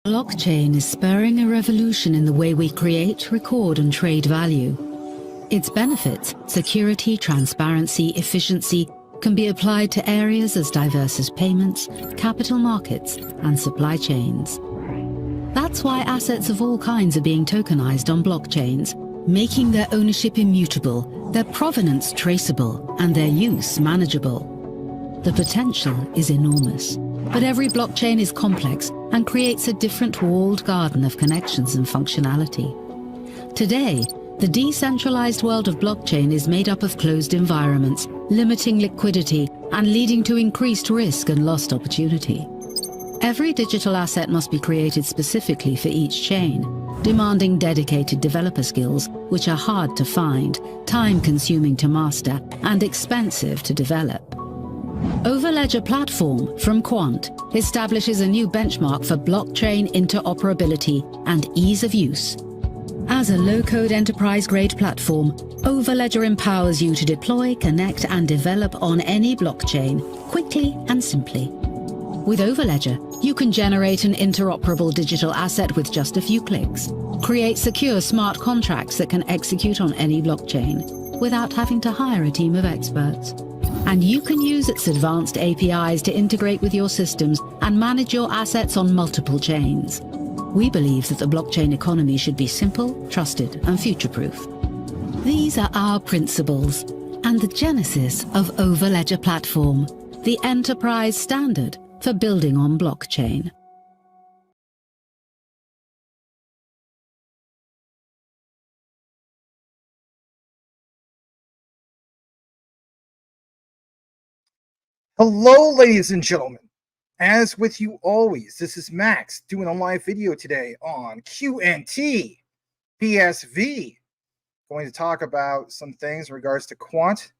Blockchain is spurring a revolution in the way we create, record, and trade value. Its benefits, security, transparency, efficiency, can be applied to areas as diverse as payments, capital markets, and supply chains. That's why assets of all kinds are being tokenized on blockchains, making their ownership immutable, their provenance traceable, and their use manageable. The potential is enormous, but every blockchain is complex and creates a different walled garden of connections and functionality. Today, the decentralized world of blockchain is made up of closed environments, limiting liquidity and leading to increased risk and lost opportunity. Every digital asset must be created specifically for each chain, demanding dedicated developer skills, which are hard to find, time-consuming to master, and expensive to develop. Overledger Platform from Quant establishes a new benchmark for blockchain interoperability and ease of use. As a low-code enterprise-grade platform, Overledger empowers you to deploy, connect, and develop on any blockchain quickly and simply. With Overledger, you can generate an interoperable digital asset with just a few clicks, create secure smart contracts that can execute on any blockchain without having to hire a team of experts. And you can use its advanced APIs to integrate with your systems and manage your assets on multiple chains. We believe that the blockchain economy should be simple, trusted, and future-proof. These are our principles and the genesis of Overledger Platform, the enterprise standard for building on blockchain. Hello, ladies and gentlemen. As with you always, this is Max doing a live video today on QNT PSV. Going to talk about some things in regards to Quant.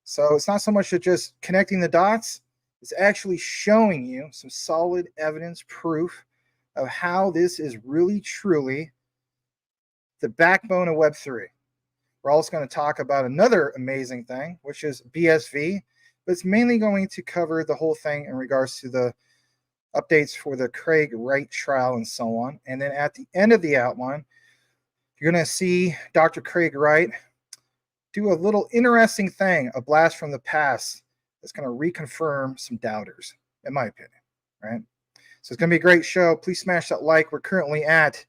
So it's not so much just connecting the dots, it's actually showing you some solid evidence, proof of how this is really, truly the backbone of Web3. We're also going to talk about another amazing thing, which is BSV. But it's mainly going to cover the whole thing in regards to the updates for the Craig Wright trial and so on. And then at the end of the outline, you're going to see Dr. Craig Wright do a little interesting thing, a blast from the past that's going to reconfirm some doubters, in my opinion, right? So it's going to be a great show. Please smash that like. We're currently at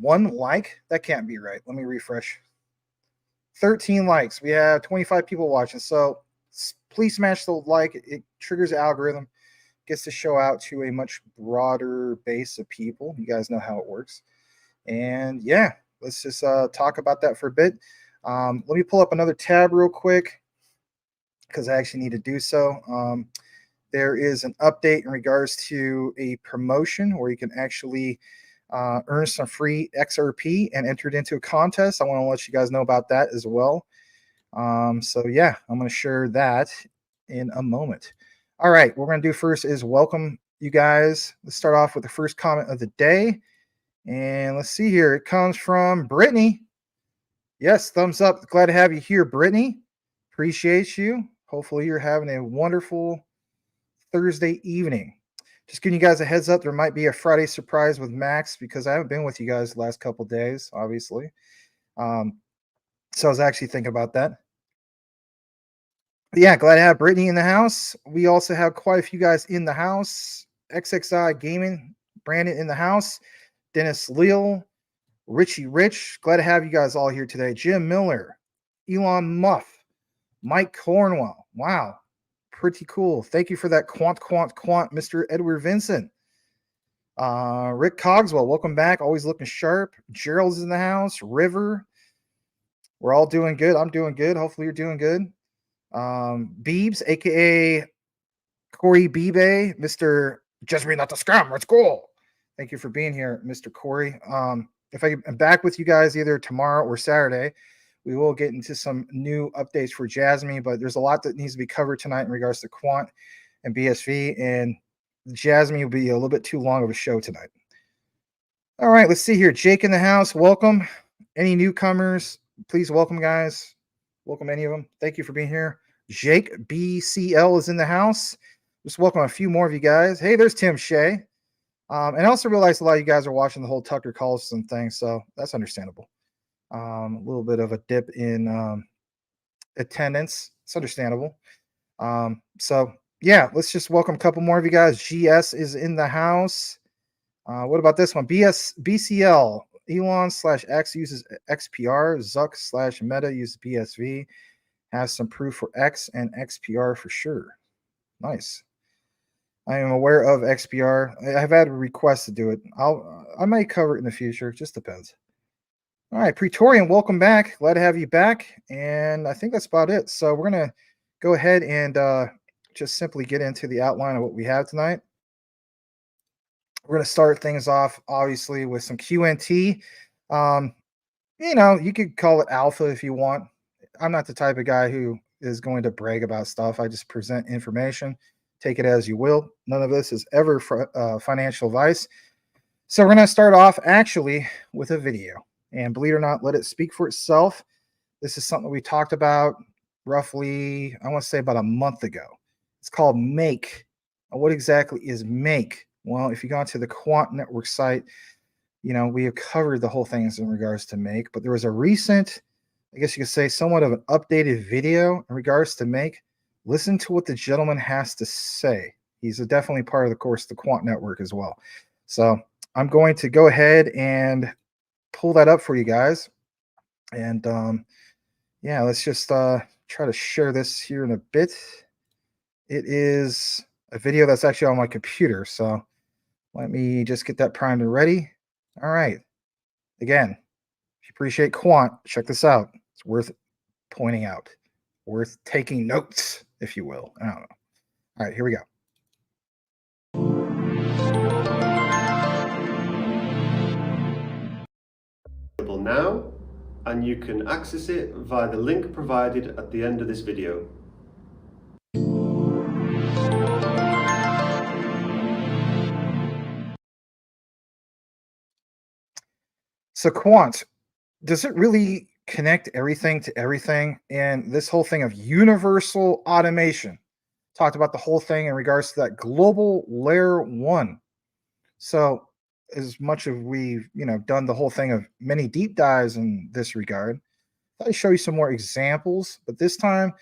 1 like. That can't be right. Let me refresh. 13 likes. We have 25 people watching. So please smash the like. It triggers the algorithm, gets the show out to a much broader base of people. You guys know how it works. And yeah, let's just talk about that for a bit. Let me pull up another tab real quick because I actually need to do so. There is an update in regards to a promotion where you can actually earn some free XRP and enter it into a contest. I want to let you guys know about that as well. So yeah, I'm going to share that in a moment. All right, what we're going to do first is welcome you guys. Let's start off with the first comment of the day. And let's see here. It comes from Brittany. Yes, thumbs up. Glad to have you here, Brittany. Appreciate you. Hopefully you're having a wonderful Thursday evening. Just giving you guys a heads up, there might be a Friday surprise with Max because I haven't been with you guys the last couple days, obviously. So I was actually thinking about that. But yeah, glad to have Brittany in the house. We also have quite a few guys in the house. XXI Gaming, Brandon in the house. Dennis Leal, Richie Rich. Glad to have you guys all here today. Jim Miller, Elon Muff, Mike Cornwell. Wow, pretty cool. Thank you for that quant, Mr. Edward Vincent. Rick Cogswell, welcome back. Always looking sharp. Gerald's in the house. River. We're all doing good. I'm doing good. Hopefully you're doing good. Beebs, aka Corey Beebe, Mr. JASMY not the scam. Let's go. Thank you for being here, Mr. Corey. If I'm back with you guys either tomorrow or Saturday, we will get into some new updates for JASMY, but there's a lot that needs to be covered tonight in regards to Quant and BSV, and JASMY will be a little bit too long of a show tonight. All right, let's see here. Jake in the house, welcome. Any newcomers, please welcome, guys. Welcome any of them. Thank you for being here. Jake BCL is in the house. Just welcome a few more of you guys. Hey, there's Tim Shea. And I also realized a lot of you guys are watching the whole Tucker Carlson thing, so that's understandable. A little bit of a dip in attendance. It's understandable. So yeah, let's just welcome a couple more of you guys. GS is in the house. What about this one? BCL. Elon/X uses XPR. Zuck/Meta uses BSV. Has some proof for X and XPR for sure. Nice. I am aware of XPR. I've had a request to do it. I might cover it in the future. It just depends. All right, Praetorian, welcome back. Glad to have you back. And I think that's about it. So we're gonna go ahead and just simply get into the outline of what we have tonight. We're gonna start things off, obviously, with some QNT. You could call it alpha if you want. I'm not the type of guy who is going to brag about stuff. I just present information. Take it as you will. None of this is ever financial advice. So we're going to start off actually with a video. And believe it or not, let it speak for itself. This is something we talked about roughly, I want to say about a month ago. It's called Make. What exactly is Make? Well, if you go onto the Quant network site, we have covered the whole thing in regards to Make, but there was a recent, I guess you could say, somewhat of an updated video in regards to Make. Listen to what the gentleman has to say. He's definitely part of, the Quant network as well. So I'm going to go ahead and pull that up for you guys. And yeah, let's just try to share this here in a bit. It is a video that's actually on my computer. So let me just get that primed and ready. All right. Again, if you appreciate Quant, check this out. It's worth pointing out, worth taking notes, if you will. I don't know. All right, here we go. Now, and you can access it via the link provided at the end of this video. So Quant, does it really connect everything to everything? And this whole thing of universal automation, talked about the whole thing in regards to that global layer one. So as much as we've done the whole thing of many deep dives in this regard, I'll show you some more examples, but this time,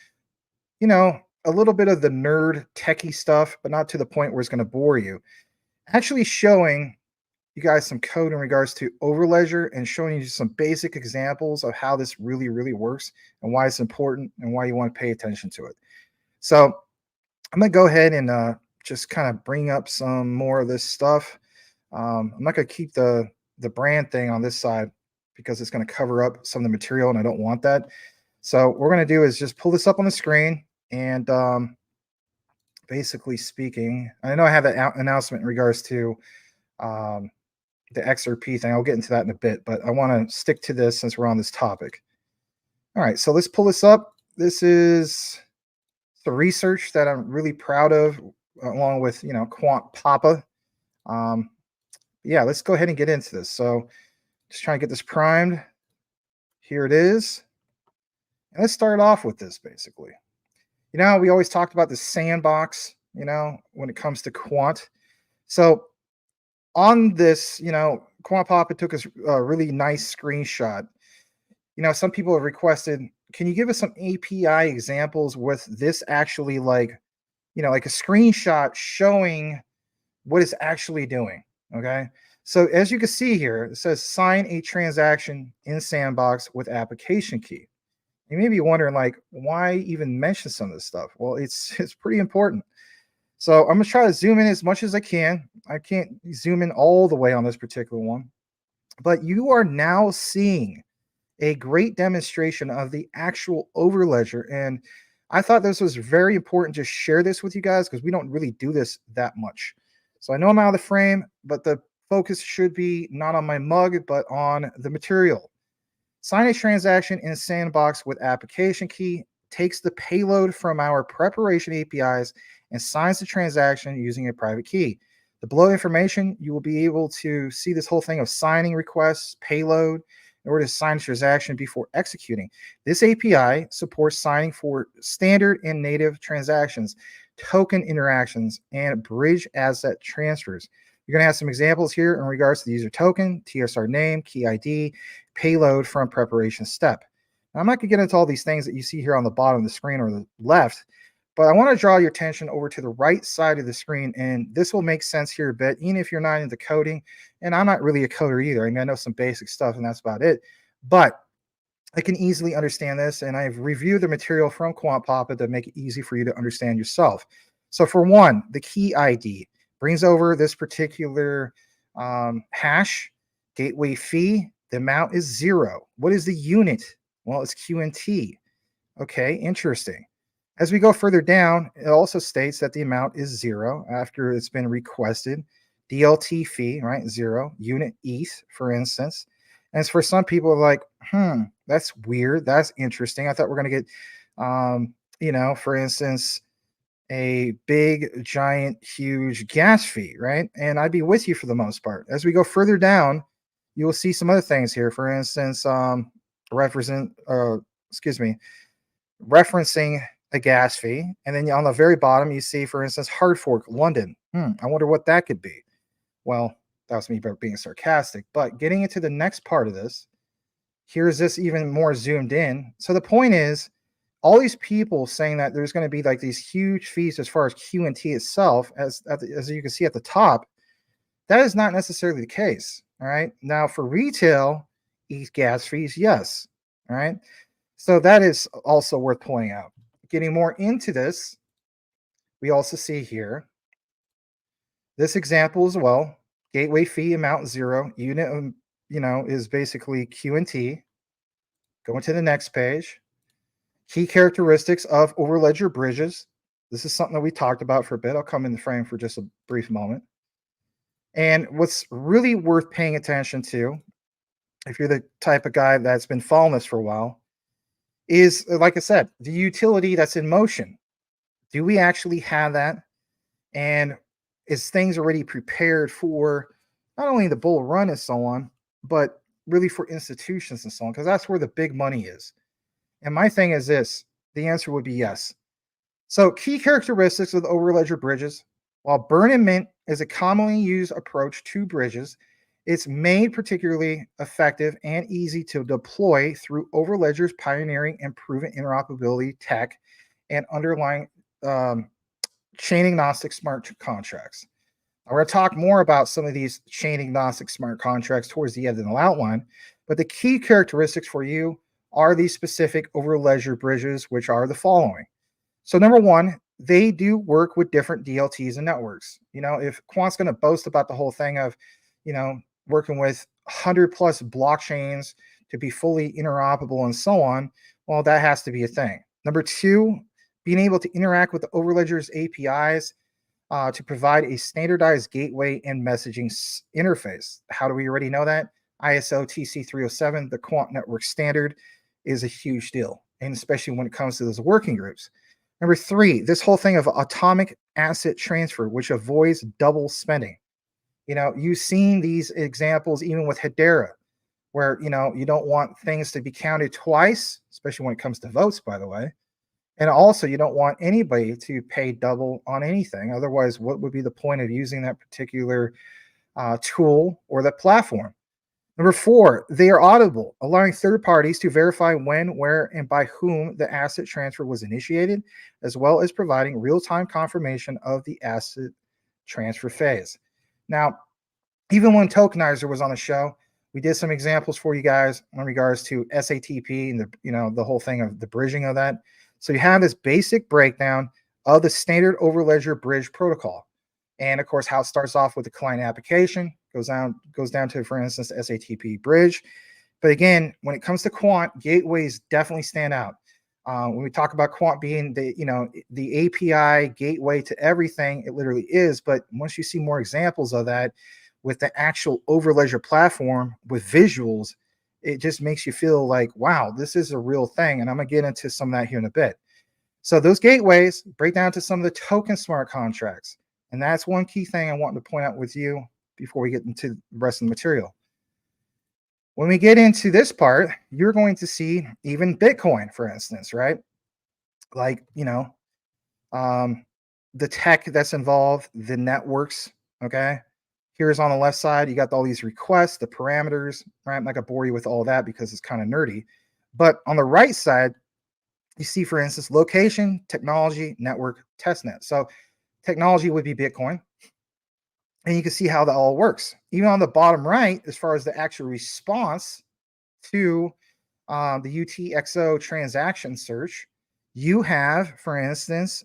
a little bit of the nerd techie stuff, but not to the point where it's going to bore you. Actually showing you guys some code in regards to Overledger and showing you some basic examples of how this really, really works and why it's important and why you want to pay attention to it. So I'm going to go ahead and just kind of bring up some more of this stuff. I'm not going to keep the brand thing on this side because it's going to cover up some of the material and I don't want that. So what we're going to do is just pull this up on the screen and basically speaking, I know I have an announcement in regards to the XRP thing. I'll get into that in a bit, but I want to stick to this since we're on this topic. All right, so let's pull this up. This is the research that I'm really proud of, along with Quant Papa. Yeah, let's go ahead and get into this. So just trying to get this primed. Here it is. And let's start off with this basically. We always talked about the sandbox, when it comes to Quant. So on this, Quant Papa took a really nice screenshot. Some people have requested, can you give us some API examples with this actually like a screenshot showing what it's actually doing? Okay. So as you can see here, it says sign a transaction in Sandbox with application key. You may be wondering, like, why even mention some of this stuff? Well, it's pretty important. So I'm going to try to zoom in as much as I can. I can't zoom in all the way on this particular one, but you are now seeing a great demonstration of the actual Overledger. And I thought this was very important to share this with you guys because we don't really do this that much. So I know I'm out of the frame, but the focus should be not on my mug, but on the material. Sign a transaction in Sandbox with application key, takes the payload from our preparation APIs, and signs the transaction using a private key. The below information, you will be able to see this whole thing of signing requests, payload, in order to sign a transaction before executing. This API supports signing for standard and native transactions, token interactions, and bridge asset transfers. You're going to have some examples here in regards to the user token, TSR name, key ID, payload from preparation step. Now, I'm not going to get into all these things that you see here on the bottom of the screen or the left, but I want to draw your attention over to the right side of the screen, and this will make sense here a bit, even if you're not into coding. And I'm not really a coder either. I mean, I know some basic stuff, and that's about it. But I can easily understand this, and I've reviewed the material from Quant to make it easy for you to understand yourself. So for one, the key ID brings over this particular hash, gateway fee. The amount is 0. What is the unit? Well, it's QNT. Okay, interesting. As we go further down, it also states that the amount is 0 after it's been requested. DLT fee, right? 0. Unit ETH, for instance. And for some people, like, that's weird. That's interesting. I thought we're going to get, for instance, a big, giant, huge gas fee, right? And I'd be with you for the most part. As we go further down, you will see some other things here. For instance, referencing a gas fee. And then on the very bottom, you see, for instance, hard fork London. I wonder what that could be. Well, that was me being sarcastic. But getting into the next part of this, here's this even more zoomed in. So the point is, all these people saying that there's going to be like these huge fees as far as QNT itself, as you can see at the top, that is not necessarily the case. All right. Now for retail gas fees, yes. All right. So that is also worth pointing out. Getting more into this, we also see here this example as well. Gateway fee amount 0. Unit, is basically QNT. Going to the next page. Key characteristics of overledger bridges. This is something that we talked about for a bit. I'll come in the frame for just a brief moment. And what's really worth paying attention to, if you're the type of guy that's been following this for a while, is, like I said, the utility that's in motion. Do we actually have that? And is things already prepared for not only the bull run and so on, but really for institutions and so on? Because that's where the big money is. And my thing is this, the answer would be yes. So key characteristics of the overledger bridges. While burn and mint is a commonly used approach to bridges, it's made particularly effective and easy to deploy through Overledger's pioneering and proven interoperability tech and underlying chain agnostic smart contracts. We're going to talk more about some of these chain agnostic smart contracts towards the end of the outline, but the key characteristics for you are these specific overledger bridges, which are the following. So number one, they do work with different DLTs and networks. If Quant's going to boast about the whole thing of, working with 100 plus blockchains to be fully interoperable and so on, well, that has to be a thing. Number two, being able to interact with the Overledger's APIs to provide a standardized gateway and messaging interface. How do we already know that? ISO TC307, the Quant network standard, is a huge deal, and especially when it comes to those working groups. Number three, this whole thing of atomic asset transfer, which avoids double spending. You've seen these examples even with Hedera, where, you don't want things to be counted twice, especially when it comes to votes, by the way. And also, you don't want anybody to pay double on anything. Otherwise, what would be the point of using that particular tool or that platform? Number four, they are auditable, allowing third parties to verify when, where, and by whom the asset transfer was initiated, as well as providing real-time confirmation of the asset transfer phase. Now, even when Tokenizer was on the show, we did some examples for you guys in regards to SATP and the whole thing of the bridging of that. So you have this basic breakdown of the standard Overledger bridge protocol. And of course, how it starts off with the client application, goes down to, for instance, the SATP bridge. But again, when it comes to Quant, gateways definitely stand out. When we talk about Quant being the API gateway to everything, it literally is. But once you see more examples of that with the actual Overledger platform with visuals, it just makes you feel like, wow, this is a real thing. And I'm going to get into some of that here in a bit. So those gateways break down to some of the token smart contracts. And that's one key thing I want to point out with you before we get into the rest of the material. When we get into this part, you're going to see even Bitcoin, for instance, right? Like, the tech that's involved, the networks, okay? Here's on the left side, you got all these requests, the parameters, right? I'm not gonna bore you with all that because it's kind of nerdy. But on the right side, you see, for instance, location, technology, network, testnet. So technology would be Bitcoin. And you can see how that all works. Even on the bottom right, as far as the actual response to the UTXO transaction search, you have, for instance,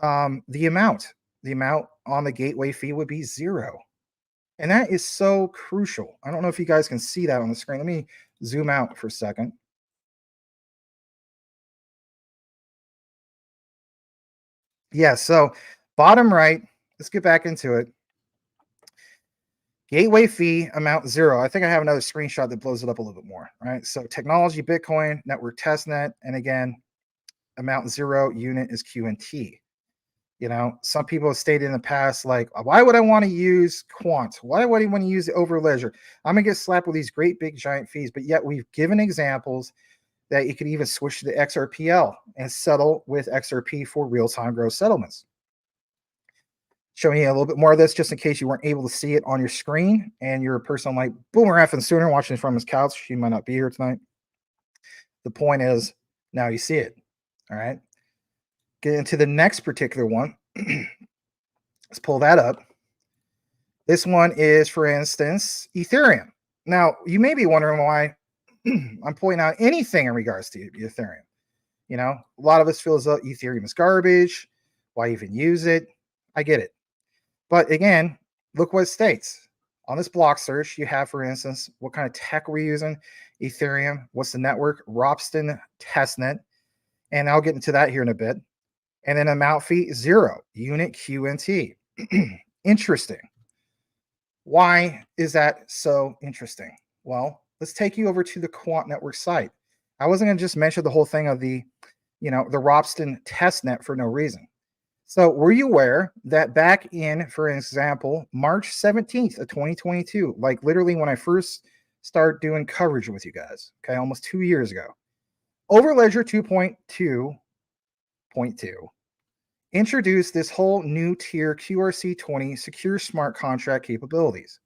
the amount. The amount on the gateway fee would be 0. And that is so crucial. I don't know if you guys can see that on the screen. Let me zoom out for a second. Yeah, so bottom right, let's get back into it. Gateway fee amount 0. I think I have another screenshot that blows it up a little bit more, right? So technology, Bitcoin, network testnet, and again, amount 0, unit is QNT. You know, some people have stated in the past, like, why would I want to use Quant? Why would I want to use the over ledger? I'm gonna get slapped with these great big giant fees, but yet we've given examples that you could even switch to the XRPL and settle with XRP for real-time gross settlements. Showing you a little bit more of this just in case you weren't able to see it on your screen and you're a person like Boomer effing Sooner watching from his couch. He might not be here tonight. The point is, now you see it. All right. Get into the next particular one. Let's pull that up. This one is, for instance, Ethereum. Now, you may be wondering why I'm pointing out anything in regards to Ethereum. You know, a lot of us feel as though Ethereum is garbage. Why even use it? I get it. But again, look what it states. On this block search, you have, for instance, what kind of tech we're using. Ethereum. What's the network? Ropsten testnet. And I'll get into that here in a bit. And then amount fee, 0. Unit QNT. Interesting. Why is that so interesting? Well, let's take you over to the Quant network site. I wasn't going to just mention the whole thing of the, the Ropsten testnet for no reason. So were you aware that back in, for example, March 17th of 2022, like literally when I first started doing coverage with you guys, okay, almost 2 years ago, Overledger 2.2.2 introduced this whole new tier QRC20 secure smart contract capabilities.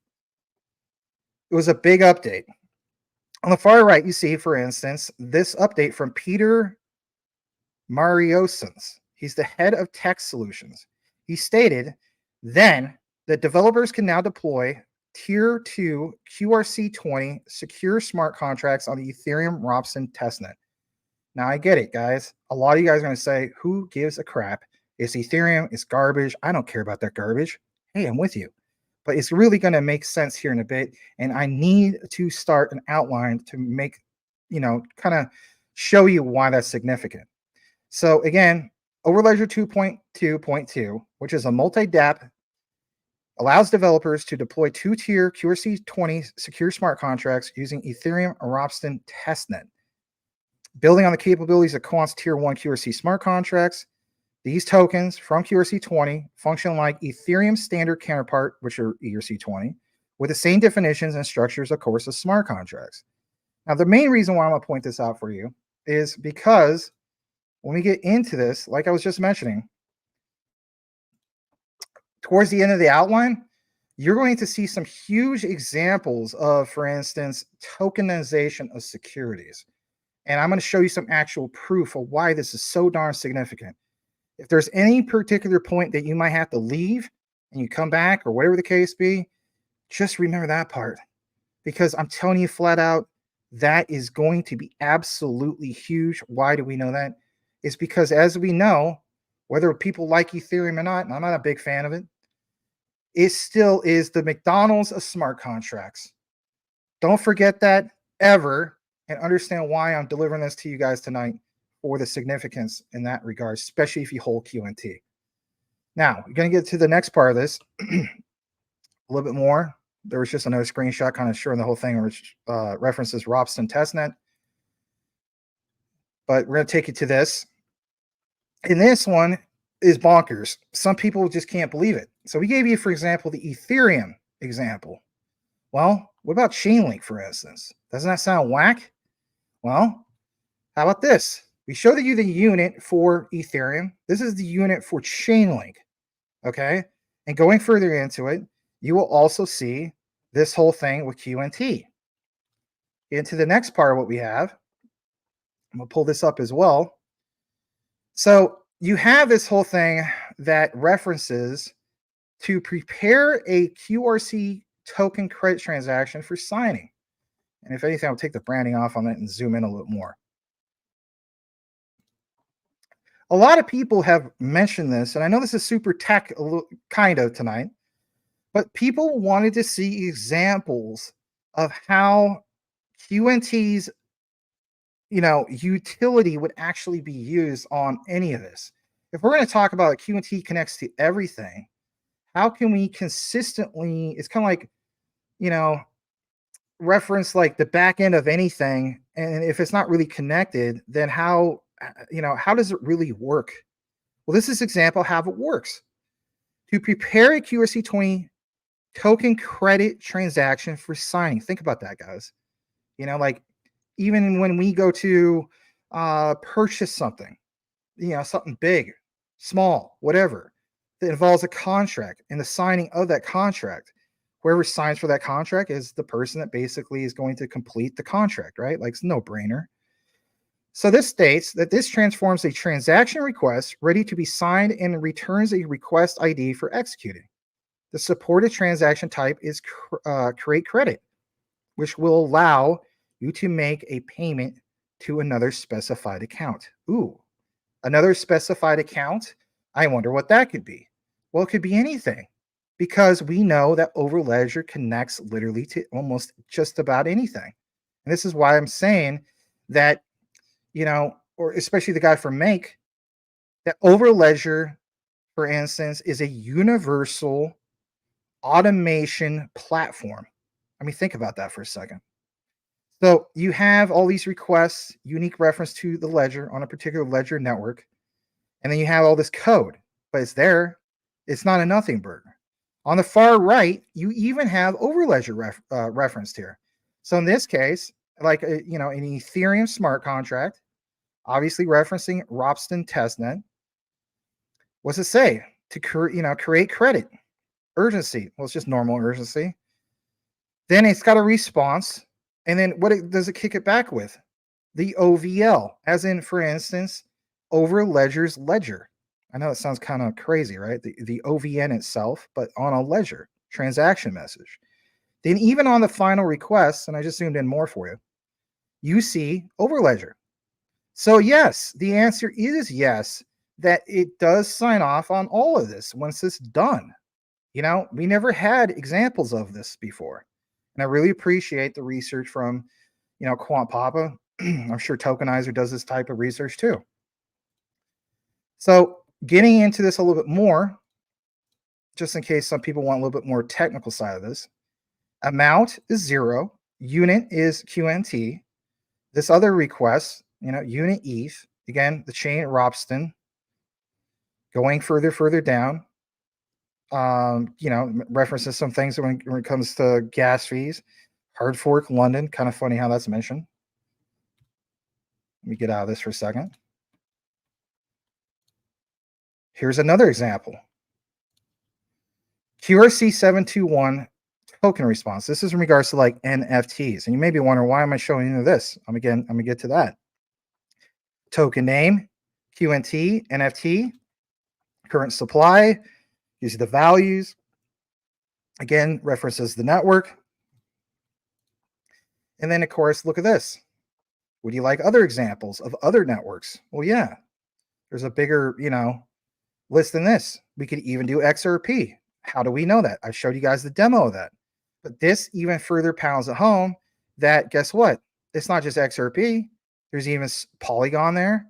It was a big update. On the far right, you see, for instance, this update from Peter Mariosens. He's the head of tech solutions. He stated then that developers can now deploy Tier 2 QRC20 secure smart contracts on the Ethereum Ropsten testnet. Now, I get it, guys. A lot of you guys are going to say, who gives a crap? It's Ethereum. It's garbage. I don't care about that garbage. Hey, I'm with you. But it's really going to make sense here in a bit. And I need to start an outline to make, kind of show you why that's significant. So again, Overledger 2.2.2, which is a multi-DApp, allows developers to deploy 2-tier QRC20 secure smart contracts using Ethereum Ropsten testnet. Building on the capabilities of Quant's Tier 1 QRC smart contracts, these tokens from QRC20 function like Ethereum's standard counterpart, which are ERC20, with the same definitions and structures, of course, as smart contracts. Now, the main reason why I'm going to point this out for you is because when we get into this, like I was just mentioning, towards the end of the outline, you're going to see some huge examples of, for instance, tokenization of securities. And I'm going to show you some actual proof of why this is so darn significant. If there's any particular point that you might have to leave and you come back or whatever the case be, just remember that part. Because I'm telling you flat out, that is going to be absolutely huge. Why do we know that? It's because, as we know, whether people like Ethereum or not, and I'm not a big fan of it, it still is the McDonald's of smart contracts. Don't forget that ever, and understand why I'm delivering this to you guys tonight for the significance in that regard, especially if you hold QNT. Now, we're going to get to the next part of this a little bit more. There was just another screenshot kind of showing the whole thing, which references Ropsten testnet. But we're going to take you to this. And this one is bonkers. Some people just can't believe it. So we gave you, for example, the Ethereum example. Well, what about Chainlink, for instance? Doesn't that sound whack? Well, how about this? We showed you the unit for Ethereum. This is the unit for Chainlink. Okay? And going further into it, you will also see this whole thing with QNT. Into the next part of what we have, I'm going to pull this up as well. So you have this whole thing that references to prepare a QRC token credit transaction for signing. And if anything, I'll take the branding off on it and zoom in a little more. A lot of people have mentioned this, and I know this is super tech a little, kind of tonight, but people wanted to see examples of how QNT's utility would actually be used on any of this. If we're going to talk about QNT connects to everything, how can we consistently, it's kind of like, reference like the back end of anything. And if it's not really connected, then how does it really work? Well, this is example how it works. To prepare a QRC20 token credit transaction for signing. Think about that, guys. Like even when we go to purchase something, something big, small, whatever, that involves a contract and the signing of that contract. Whoever signs for that contract is the person that basically is going to complete the contract, right? Like it's no brainer. So this states that this transforms a transaction request ready to be signed and returns a request ID for executing. The supported transaction type is create credit, which will allow you to make a payment to another specified account. Ooh, another specified account? I wonder what that could be. Well, it could be anything, because we know that Overledger connects literally to almost just about anything. And this is why I'm saying that, or especially the guy from Make, that Overledger, for instance, is a universal automation platform. I mean, think about that for a second. So you have all these requests, unique reference to the ledger on a particular ledger network. And then you have all this code, but it's there. It's not a nothing burger. On the far right, you even have Overledger referenced here. So in this case, like an Ethereum smart contract, obviously referencing Ropsten testnet. What's it say? To create credit, urgency. Well, it's just normal urgency. Then it's got a response, and then does it kick it back with? The OVL, as in, for instance, Overledger's ledger. I know it sounds kind of crazy, right? The OVN itself, but on a ledger transaction message. Then even on the final request, and I just zoomed in more for you, you see Overledger. So yes, the answer is yes, that it does sign off on all of this once it's done. We never had examples of this before. And I really appreciate the research from, Quant Papa. I'm sure Tokenizer does this type of research too. So getting into this a little bit more, just in case some people want a little bit more technical side of this, amount is 0, unit is QNT. This other request, unit ETH, again, the chain Ropsten, going further down, references some things when it comes to gas fees. Hard fork London, kind of funny how that's mentioned. Let me get out of this for a second. Here's another example. QRC 721 token response. This is in regards to like NFTs. And you may be wondering, why am I showing you this? I'm going to get to that. Token name, QNT, NFT, current supply, gives you the values. Again, references the network. And then, of course, look at this. Would you like other examples of other networks? Well, yeah. There's a bigger, list than this. We could even do XRP. How do we know that? I showed you guys the demo of that. But this even further pounds at home that, guess what? It's not just XRP. There's even Polygon there.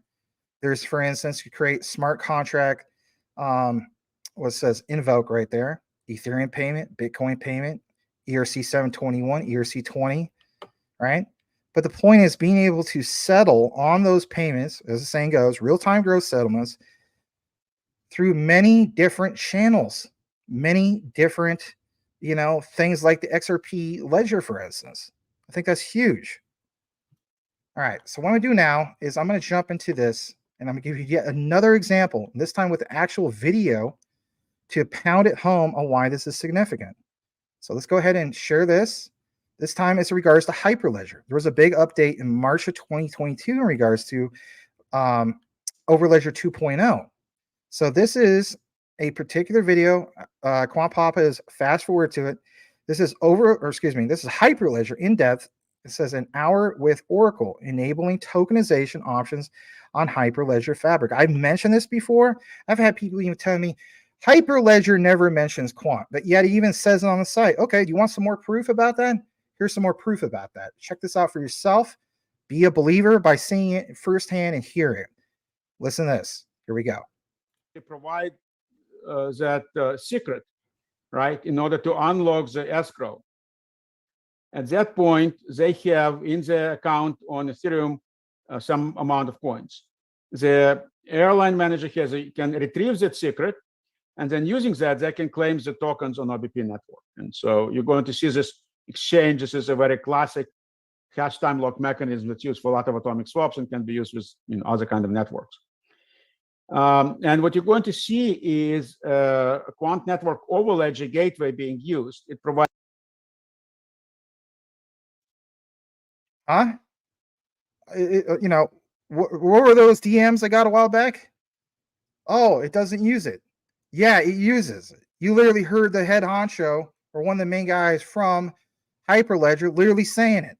There's, for instance, you create smart contract, what says invoke right there, Ethereum payment, Bitcoin payment, ERC 721, ERC 20, right? But the point is being able to settle on those payments, as the saying goes, real-time gross settlements through many different channels, many different, things like the XRP ledger, for instance. I think that's huge. All right, so what I'm going to do now is I'm going to jump into this, and I'm going to give you yet another example, this time with the actual video to pound it home on why this is significant. So let's go ahead and share this. This time it's in regards to Hyperledger. There was a big update in March of 2022 in regards to Overledger 2.0. So this is a particular video. Quant Papa is fast forward to it. This is this is Hyperledger in depth. It says an hour with Oracle, enabling tokenization options on Hyperledger Fabric. I've mentioned this before. I've had people even tell me Hyperledger never mentions Quant, but yet it even says it on the site. Okay, do you want some more proof about that? Here's some more proof about that. Check this out for yourself. Be a believer by seeing it firsthand and hear it. Listen to this. Here we go. They provide that secret, right, in order to unlock the escrow. At that point, they have in the account on Ethereum some amount of coins. The airline manager can retrieve that secret, and then using that, they can claim the tokens on OBP network. And so you're going to see this exchange. This is a very classic hash time lock mechanism that's used for a lot of atomic swaps and can be used with other kind of networks. And what you're going to see is a Quant network overledger gateway being used. It provides. What were those DMs I got a while back? Oh, it doesn't use it. Yeah, it uses it. You literally heard the head honcho or one of the main guys from Hyperledger literally saying it.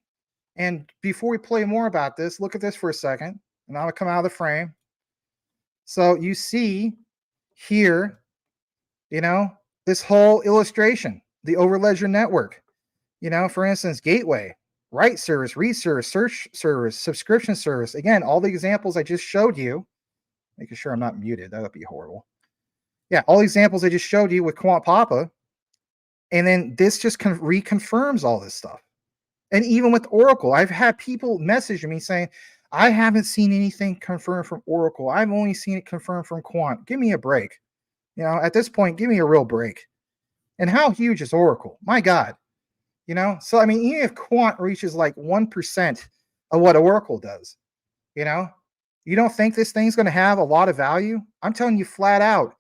And before we play more about this, look at this for a second, and I'll come out of the frame. So you see here, this whole illustration, the Overledger network, for instance, gateway, write service, read service, search service, subscription service. Again, all the examples I just showed you, making sure I'm not muted. That would be horrible. Yeah, all the examples I just showed you with Quant Papa. And then this just reconfirms all this stuff. And even with Oracle, I've had people message me saying, I haven't seen anything confirmed from Oracle. I've only seen it confirmed from Quant. Give me a break. At this point, give me a real break. And how huge is Oracle? My God. So I mean, even if Quant reaches like 1% of what Oracle does, you don't think this thing's going to have a lot of value? I'm telling you flat out,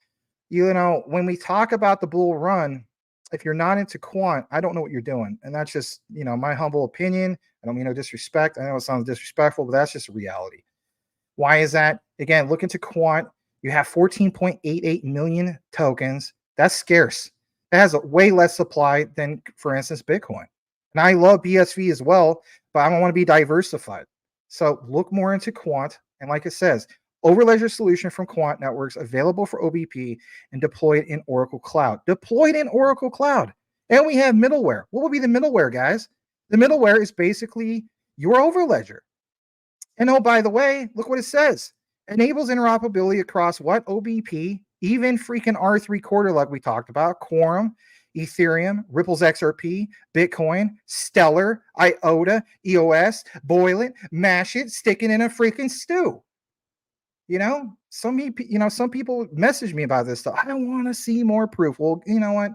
when we talk about the bull run, if you're not into Quant, I don't know what you're doing. And that's just, my humble opinion. I don't mean no disrespect. I know it sounds disrespectful, but that's just a reality. Why is that? Again, look into Quant. You have 14.88 million tokens. That's scarce. It has a way less supply than, for instance, Bitcoin. And I love BSV as well, but I want to be diversified. So look more into Quant. And like it says, Overledger solution from Quant Networks available for OBP and deployed in Oracle Cloud. Deployed in Oracle Cloud. And we have middleware. What would be the middleware, guys? The middleware is basically your Overledger. And oh, by the way, look what it says. Enables interoperability across what? OBP, even freaking R3 quarter like we talked about, Quorum, Ethereum, Ripple's XRP, Bitcoin, Stellar, IOTA, EOS, boil it, mash it, stick it in a freaking stew. Some people message me about this stuff. I want to see more proof. Well, you know what?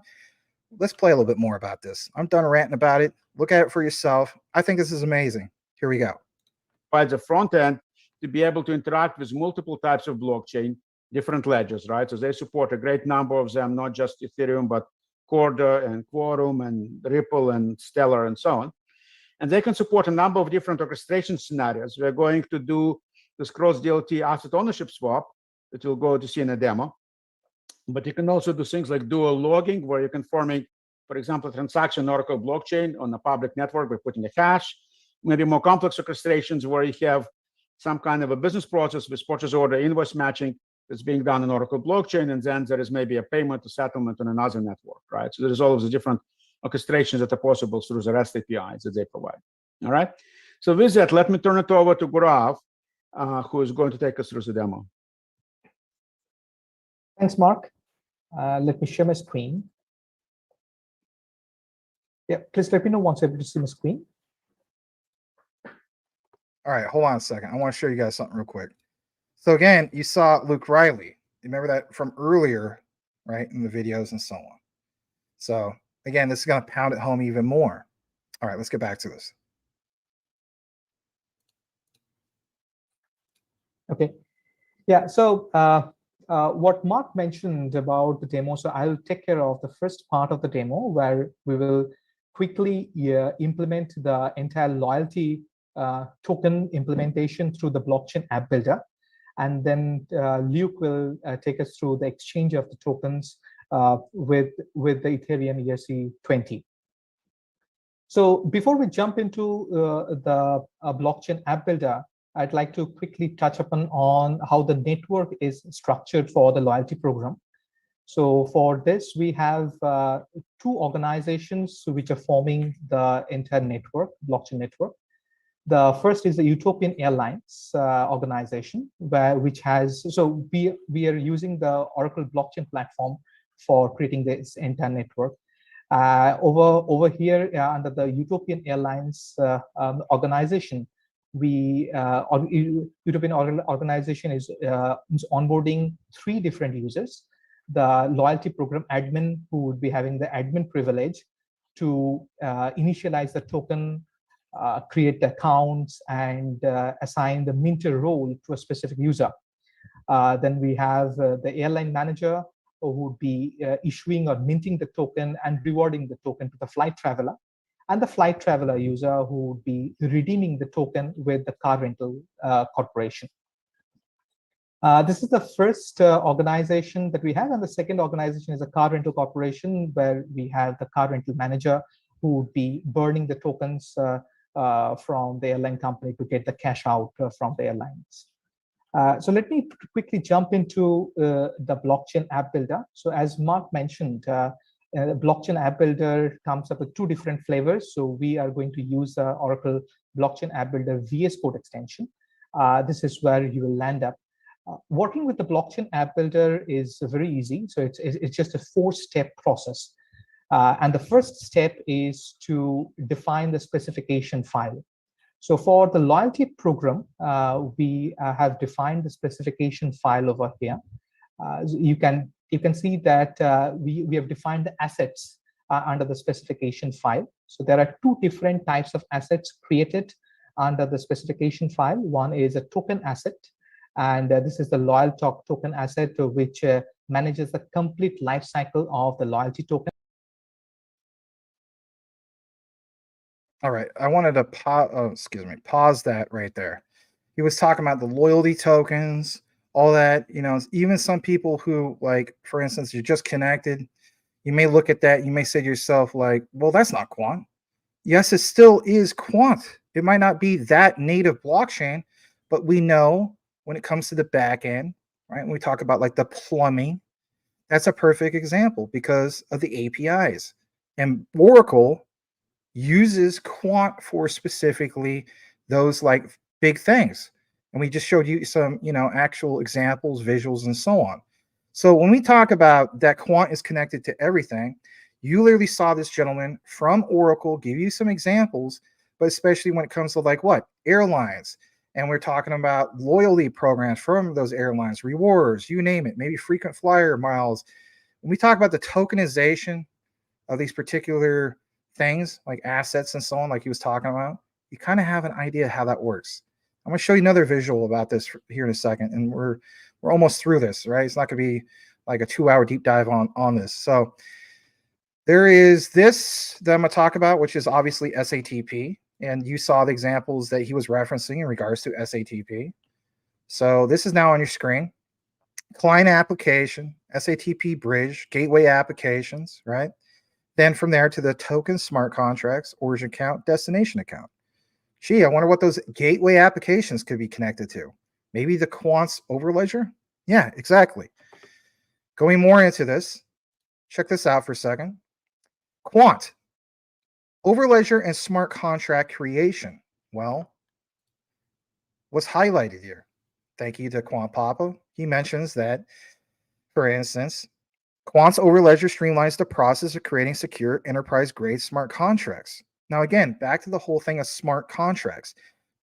Let's play a little bit more about this. I'm done ranting about it. Look at it for yourself. I think this is amazing. Here we go. Provides a front end to be able to interact with multiple types of blockchain, different ledgers, right? So they support a great number of them, not just Ethereum, but Corda and Quorum and Ripple and Stellar and so on. And they can support a number of different orchestration scenarios. We're going to do this cross-DLT asset ownership swap that you'll go to see in a demo. But you can also do things like dual logging, where you're confirming, for example, a transaction Oracle blockchain on a public network by putting a hash. Maybe more complex orchestrations where you have some kind of a business process with purchase order invoice matching that's being done in Oracle blockchain, and then there is maybe a payment or settlement on another network, right? So there's all of the different orchestrations that are possible through the REST APIs that they provide. All right. So with that, let me turn it over to Gaurav, who is going to take us through the demo. Thanks, Mark. Let me share my screen. Yeah, please let me know once you're able to see my screen. All right, hold on a second. I want to show you guys something real quick. So again, you saw Luke Riley. Remember that from earlier, right, in the videos and so on. So again, this is going to pound it home even more. All right, let's get back to this. Okay. Yeah, so what Mark mentioned about the demo, so I'll take care of the first part of the demo where we will quickly implement the entire loyalty token implementation through the blockchain app builder. And then Luke will take us through the exchange of the tokens with the Ethereum ERC20. So before we jump into the blockchain app builder, I'd like to quickly touch upon on how the network is structured for the loyalty program. So for this, we have two organizations which are forming the entire network, blockchain network. The first is the Utopian Airlines organization, which has, so we are using the Oracle blockchain platform for creating this entire network. Over here under the Utopian Airlines organization, Utopian organization is onboarding 3 different users. The loyalty program admin, who would be having the admin privilege to initialize the token, create accounts, and assign the minter role to a specific user. Then we have the airline manager, who would be issuing or minting the token and rewarding the token to the flight traveler, and the flight traveler user, who would be redeeming the token with the car rental corporation. This is the first organization that we have, and the second organization is a car rental corporation, where we have the car rental manager who would be burning the tokens from the airline company to get the cash out from the airlines. So let me quickly jump into the blockchain app builder. So as Mark mentioned, blockchain app builder comes up with 2 different flavors. So we are going to use Oracle blockchain app builder VS Code extension. This is where you will land up. Working with the blockchain app builder is very easy. So it's just a 4-step process. And the first step is to define the specification file. So for the loyalty program, we have defined the specification file over here. You can see that we have defined the assets under the specification file. So there are 2 different types of assets created under the specification file. One is a token asset, and this is the loyal token asset, which manages the complete life cycle of the loyalty token. All right, I wanted to pause that right there. He was talking about the loyalty tokens, all that, even some people who, like, for instance, you're just connected, you may look at that, you may say to yourself, like, well, that's not Quant. Yes, it still is Quant. It might not be that native blockchain, but we know when it comes to the back end, right? When we talk about like the plumbing, that's a perfect example because of the APIs. And Oracle uses Quant for specifically those like big things. And we just showed you some, actual examples, visuals, and so on. So when we talk about that Quant is connected to everything, you literally saw this gentleman from Oracle give you some examples, but especially when it comes to like what? Airlines. And we're talking about loyalty programs from those airlines, rewards, you name it, maybe frequent flyer miles. When we talk about the tokenization of these particular things like assets and so on, like he was talking about, you kind of have an idea how that works. I'm going to show you another visual about this here in a second, and we're almost through this, right? It's not going to be like a 2-hour deep dive on this. So there is this that I'm going to talk about, which is obviously SATP, and you saw the examples that he was referencing in regards to SATP. So this is now on your screen. Client application, SATP bridge, gateway applications, right? Then from there to the token smart contracts, origin account, destination account. Gee, I wonder what those gateway applications could be connected to. Maybe the Quant's overledger? Yeah, exactly. Going more into this, check this out for a second. Quant, overledger and smart contract creation. Well, what's highlighted here? Thank you to Quant Papa. He mentions that, for instance, Quant's overledger streamlines the process of creating secure enterprise-grade smart contracts. Now, again, back to the whole thing of smart contracts.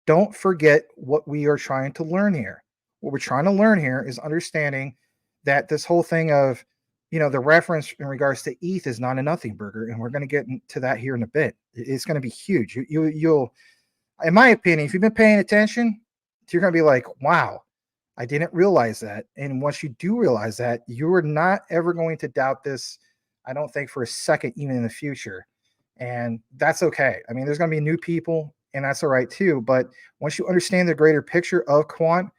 Don't forget what we are trying to learn here. What we're trying to learn here is understanding that this whole thing of, the reference in regards to ETH is not a nothing burger, and we're going to get into that here in a bit. It's going to be huge. You'll, in my opinion, if you've been paying attention, you're going to be like, wow, I didn't realize that. And once you do realize that, you are not ever going to doubt this, I don't think, for a second, even in the future. And that's okay. I mean, there's going to be new people, and that's all right too. But once you understand the greater picture of Quant,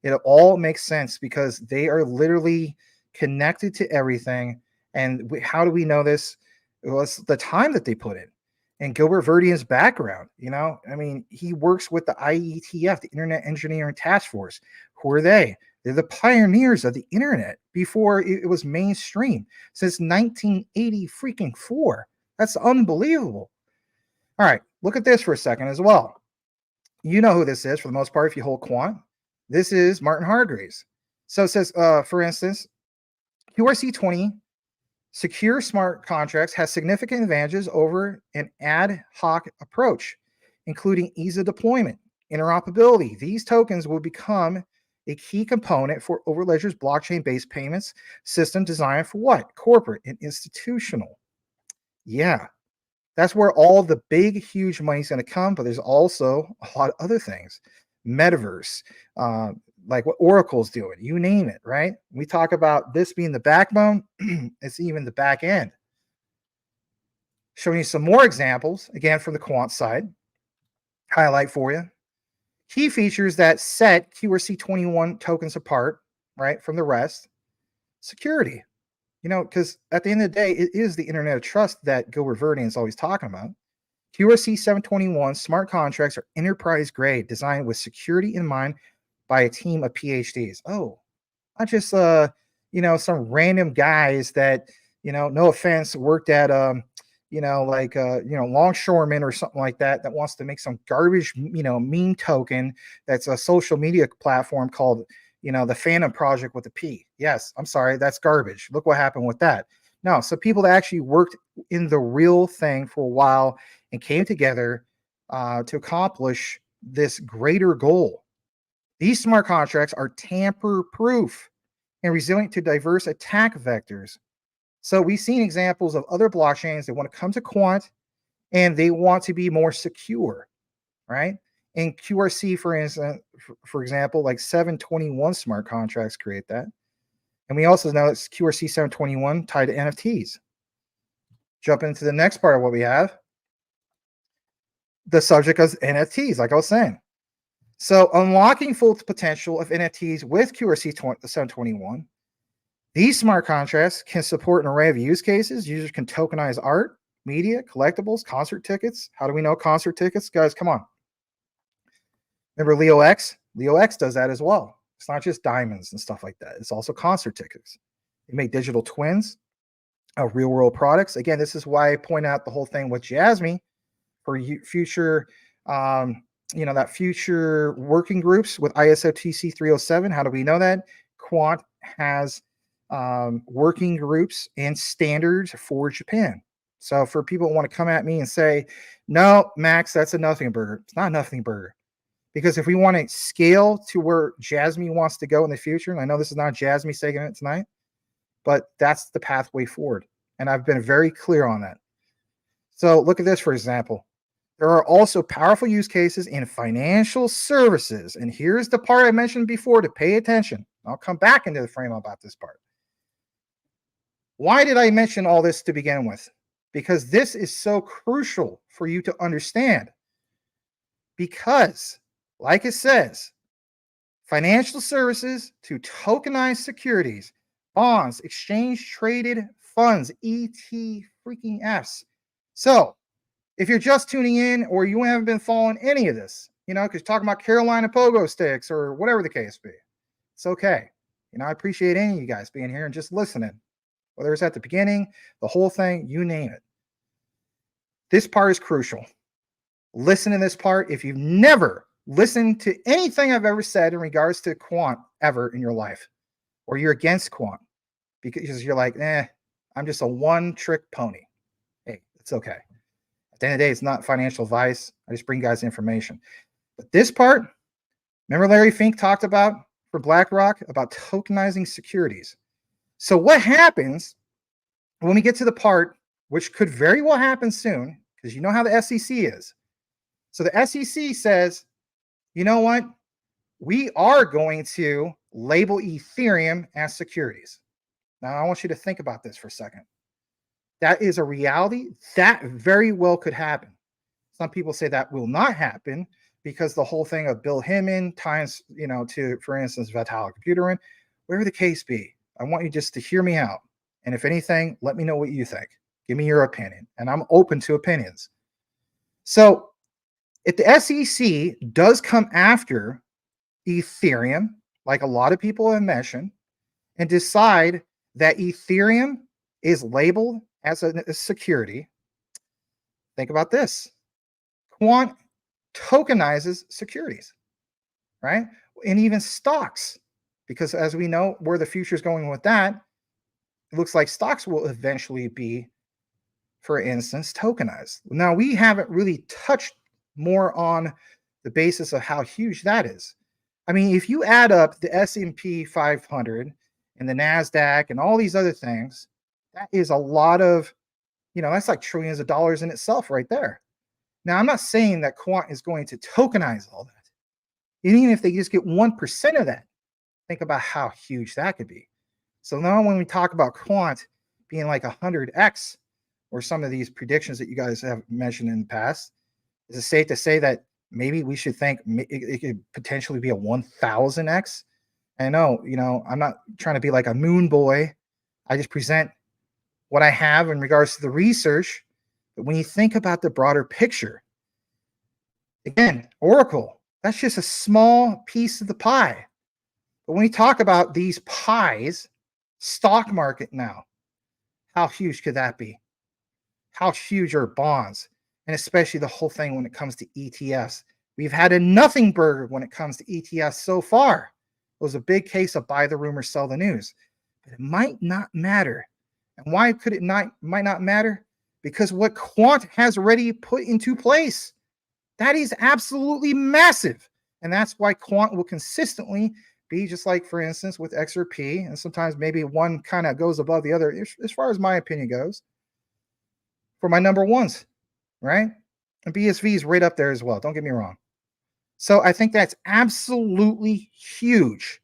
it all makes sense because they are literally connected to everything. And how do we know this? Well, it's the time that they put in. And Gilbert Verdian's background, I mean, he works with the IETF, the Internet Engineering Task Force. Who are they? They're the pioneers of the internet before it was mainstream since 1980 freaking 4. That's unbelievable. All right, look at this for a second as well. You know who this is for the most part if you hold Quant. This is Martin Hargreaves. So it says, for instance, QRC20 secure smart contracts has significant advantages over an ad hoc approach, including ease of deployment, interoperability. These tokens will become a key component for Overledger's blockchain-based payments system designed for what? Corporate and institutional. Yeah, that's where all the big, huge money is going to come, but there's also a lot of other things. Metaverse, like what Oracle's doing, you name it, right? We talk about this being the backbone, it's even the back end. Showing you some more examples, again, from the Quant side. Highlight for you. Key features that set QRC21 tokens apart, right, from the rest. Security. Because at the end of the day, it is the internet of trust that Gilbert Verdian is always talking about. QRC 721 smart contracts are enterprise grade, designed with security in mind by a team of PhDs. Oh, not just some random guys that, no offense, worked at longshoreman or something like that wants to make some garbage, meme token that's a social media platform called, the Phantom Project with a P. Yes, I'm sorry, that's garbage. Look what happened with that. No, so people that actually worked in the real thing for a while and came together to accomplish this greater goal. These smart contracts are tamper-proof and resilient to diverse attack vectors. So we've seen examples of other blockchains that want to come to Quant and they want to be more secure, right? In QRC, for example, like 721 smart contracts create that. And we also know it's QRC 721 tied to NFTs. Jump into the next part of what we have. The subject of NFTs, like I was saying. So unlocking full potential of NFTs with QRC 721, these smart contracts can support an array of use cases. Users can tokenize art, media, collectibles, concert tickets. How do we know concert tickets? Guys, come on. Remember Leo X? Leo X does that as well. It's not just diamonds and stuff like that. It's also concert tickets. They make digital twins of real world products. Again, this is why I point out the whole thing with JASMY for future, that future working groups with ISO TC 307. How do we know that? Quant has working groups and standards for Japan. So for people who want to come at me and say, no, Max, that's a nothing burger. It's not a nothing burger. Because if we want to scale to where JASMY wants to go in the future, and I know this is not JASMY segment tonight, but that's the pathway forward. And I've been very clear on that. So look at this, for example. There are also powerful use cases in financial services. And here's the part I mentioned before to pay attention. I'll come back into the frame about this part. Why did I mention all this to begin with? Because this is so crucial for you to understand. Because, like it says, financial services to tokenize securities, bonds, exchange-traded funds, ET freaking Fs. So, if you're just tuning in or you haven't been following any of this, because you're talking about Carolina pogo sticks or whatever the case be, it's okay. I appreciate any of you guys being here and just listening, whether it's at the beginning, the whole thing, you name it. This part is crucial. Listen to this part. If you've never listened to anything I've ever said in regards to Quant ever in your life, or you're against Quant because you're like, I'm just a one-trick pony. Hey, it's okay. At the end of the day, it's not financial advice. I just bring you guys information. But this part, remember Larry Fink talked about for BlackRock about tokenizing securities. So what happens when we get to the part, which could very well happen soon, because you know how the SEC is. So the SEC says, you know what? we are going to label Ethereum as securities. Now, I want you to think about this for a second. That is a reality that very well could happen. Some people say that will not happen because the whole thing of Bill Hinman times, to, for instance, Vitalik Buterin, whatever the case be, I want you just to hear me out. And if anything, let me know what you think. Give me your opinion. And I'm open to opinions. So if the SEC does come after Ethereum, like a lot of people have mentioned, and decide that Ethereum is labeled as a security, think about this. Quant tokenizes securities, right? And even stocks, because as we know where the future is going with that, it looks like stocks will eventually be, for instance, tokenized. Now, we haven't really touched more on the basis of how huge that is. I mean, if you add up the S&P 500 and the NASDAQ and all these other things, that is a lot of, that's like trillions of dollars in itself right there. Now, I'm not saying that Quant is going to tokenize all that. And even if they just get 1% of that, think about how huge that could be. So now when we talk about Quant being like 100x, or some of these predictions that you guys have mentioned in the past, is it safe to say that maybe we should think it could potentially be a 1000x? I know, I'm not trying to be like a moon boy. I just present what I have in regards to the research. But when you think about the broader picture, again, Oracle, that's just a small piece of the pie. But when we talk about these pies, stock market now, how huge could that be? How huge are bonds? And especially the whole thing when it comes to ETFs. We've had a nothing burger when it comes to ETFs so far. It was a big case of buy the rumor, sell the news. But it might not matter. And why could it might not matter? Because what Quant has already put into place, that is absolutely massive. And that's why Quant will consistently be just like, for instance, with XRP, and sometimes maybe one kind of goes above the other, as far as my opinion goes, for my number ones, right? And BSV is right up there as well. Don't get me wrong. So I think that's absolutely huge.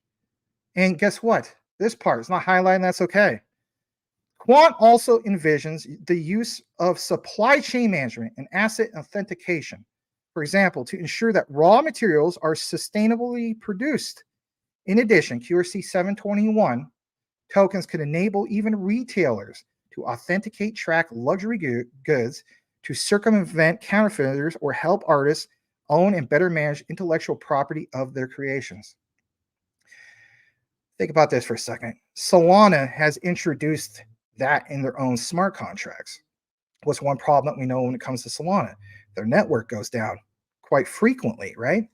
And guess what? This part is not highlighting. That's okay. Quant also envisions the use of supply chain management and asset authentication, for example, to ensure that raw materials are sustainably produced. In addition, QRC 721 tokens could enable even retailers to authenticate, track luxury goods, to circumvent counterfeiters, or help artists own and better manage intellectual property of their creations. Think about this for a second. Solana has introduced that in their own smart contracts. What's one problem that we know when it comes to Solana? Their network goes down quite frequently, right?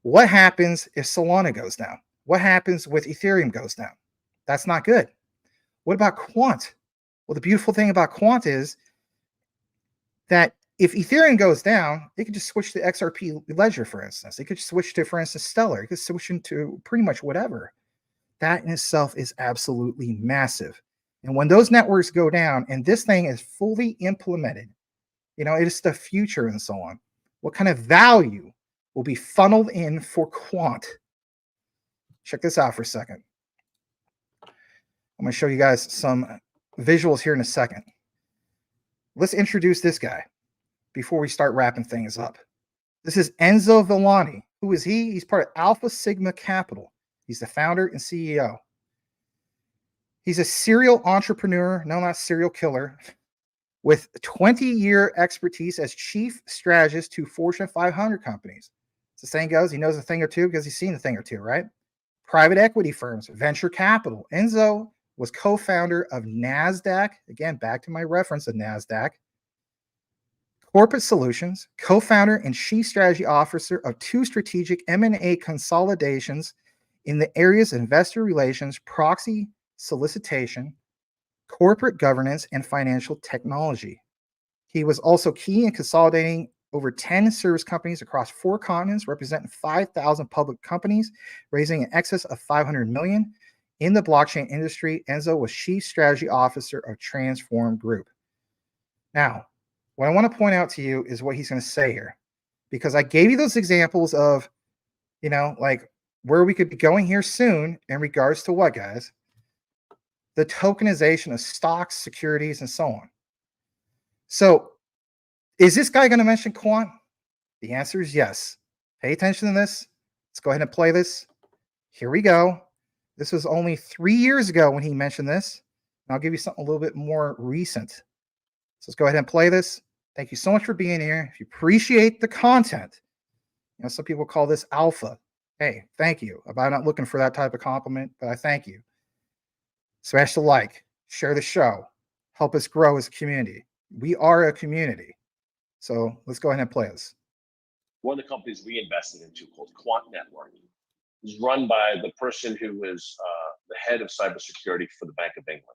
What happens if Solana goes down? What happens with Ethereum goes down? That's not good. What about Quant? Well, the beautiful thing about Quant is that if Ethereum goes down, it could just switch to XRP Ledger, for instance. It could switch to, for instance, Stellar. It could switch into pretty much whatever. That in itself is absolutely massive. And when those networks go down and this thing is fully implemented, it is the future and so on. What kind of value will be funneled in for Quant? Check this out for a second. I'm going to show you guys some visuals here in a second. Let's introduce this guy before we start wrapping things up. This is Enzo Villani. Who is he? He's part of Alpha Sigma Capital. He's the founder and CEO. He's a serial entrepreneur, no, not serial killer, with 20-year expertise as chief strategist to Fortune 500 companies. As the saying goes, he knows a thing or two because he's seen a thing or two, right? Private equity firms, venture capital. Enzo was co-founder of NASDAQ. Again, back to my reference of NASDAQ. Corporate Solutions, co-founder and chief strategy officer of 2 strategic M&A consolidations in the areas of investor relations, proxy solicitation, corporate governance, and financial technology. He was also key in consolidating over 10 service companies across 4 continents, representing 5,000 public companies, raising in excess of $500 million. In the blockchain industry, Enzo was chief strategy officer of Transform Group. Now, what I want to point out to you is what he's going to say here, because I gave you those examples of you know, like where we could be going here soon in regards to what, guys? The tokenization of stocks, securities, and so on. So is this guy going to mention Quant? The answer is yes. Pay attention to this. Let's go ahead and play this. Here we go. This was only 3 years ago when he mentioned this. And I'll give you something a little bit more recent. So let's go ahead and play this. Thank you so much for being here. If you appreciate the content, you know, some people call this alpha. Hey, thank you. I'm not looking for that type of compliment, but I thank you. Smash the like, share the show, help us grow as a community. We are a community. So let's go ahead and play this. One of the companies we invested into called Quant Network is run by the person who is the head of cybersecurity for the Bank of England.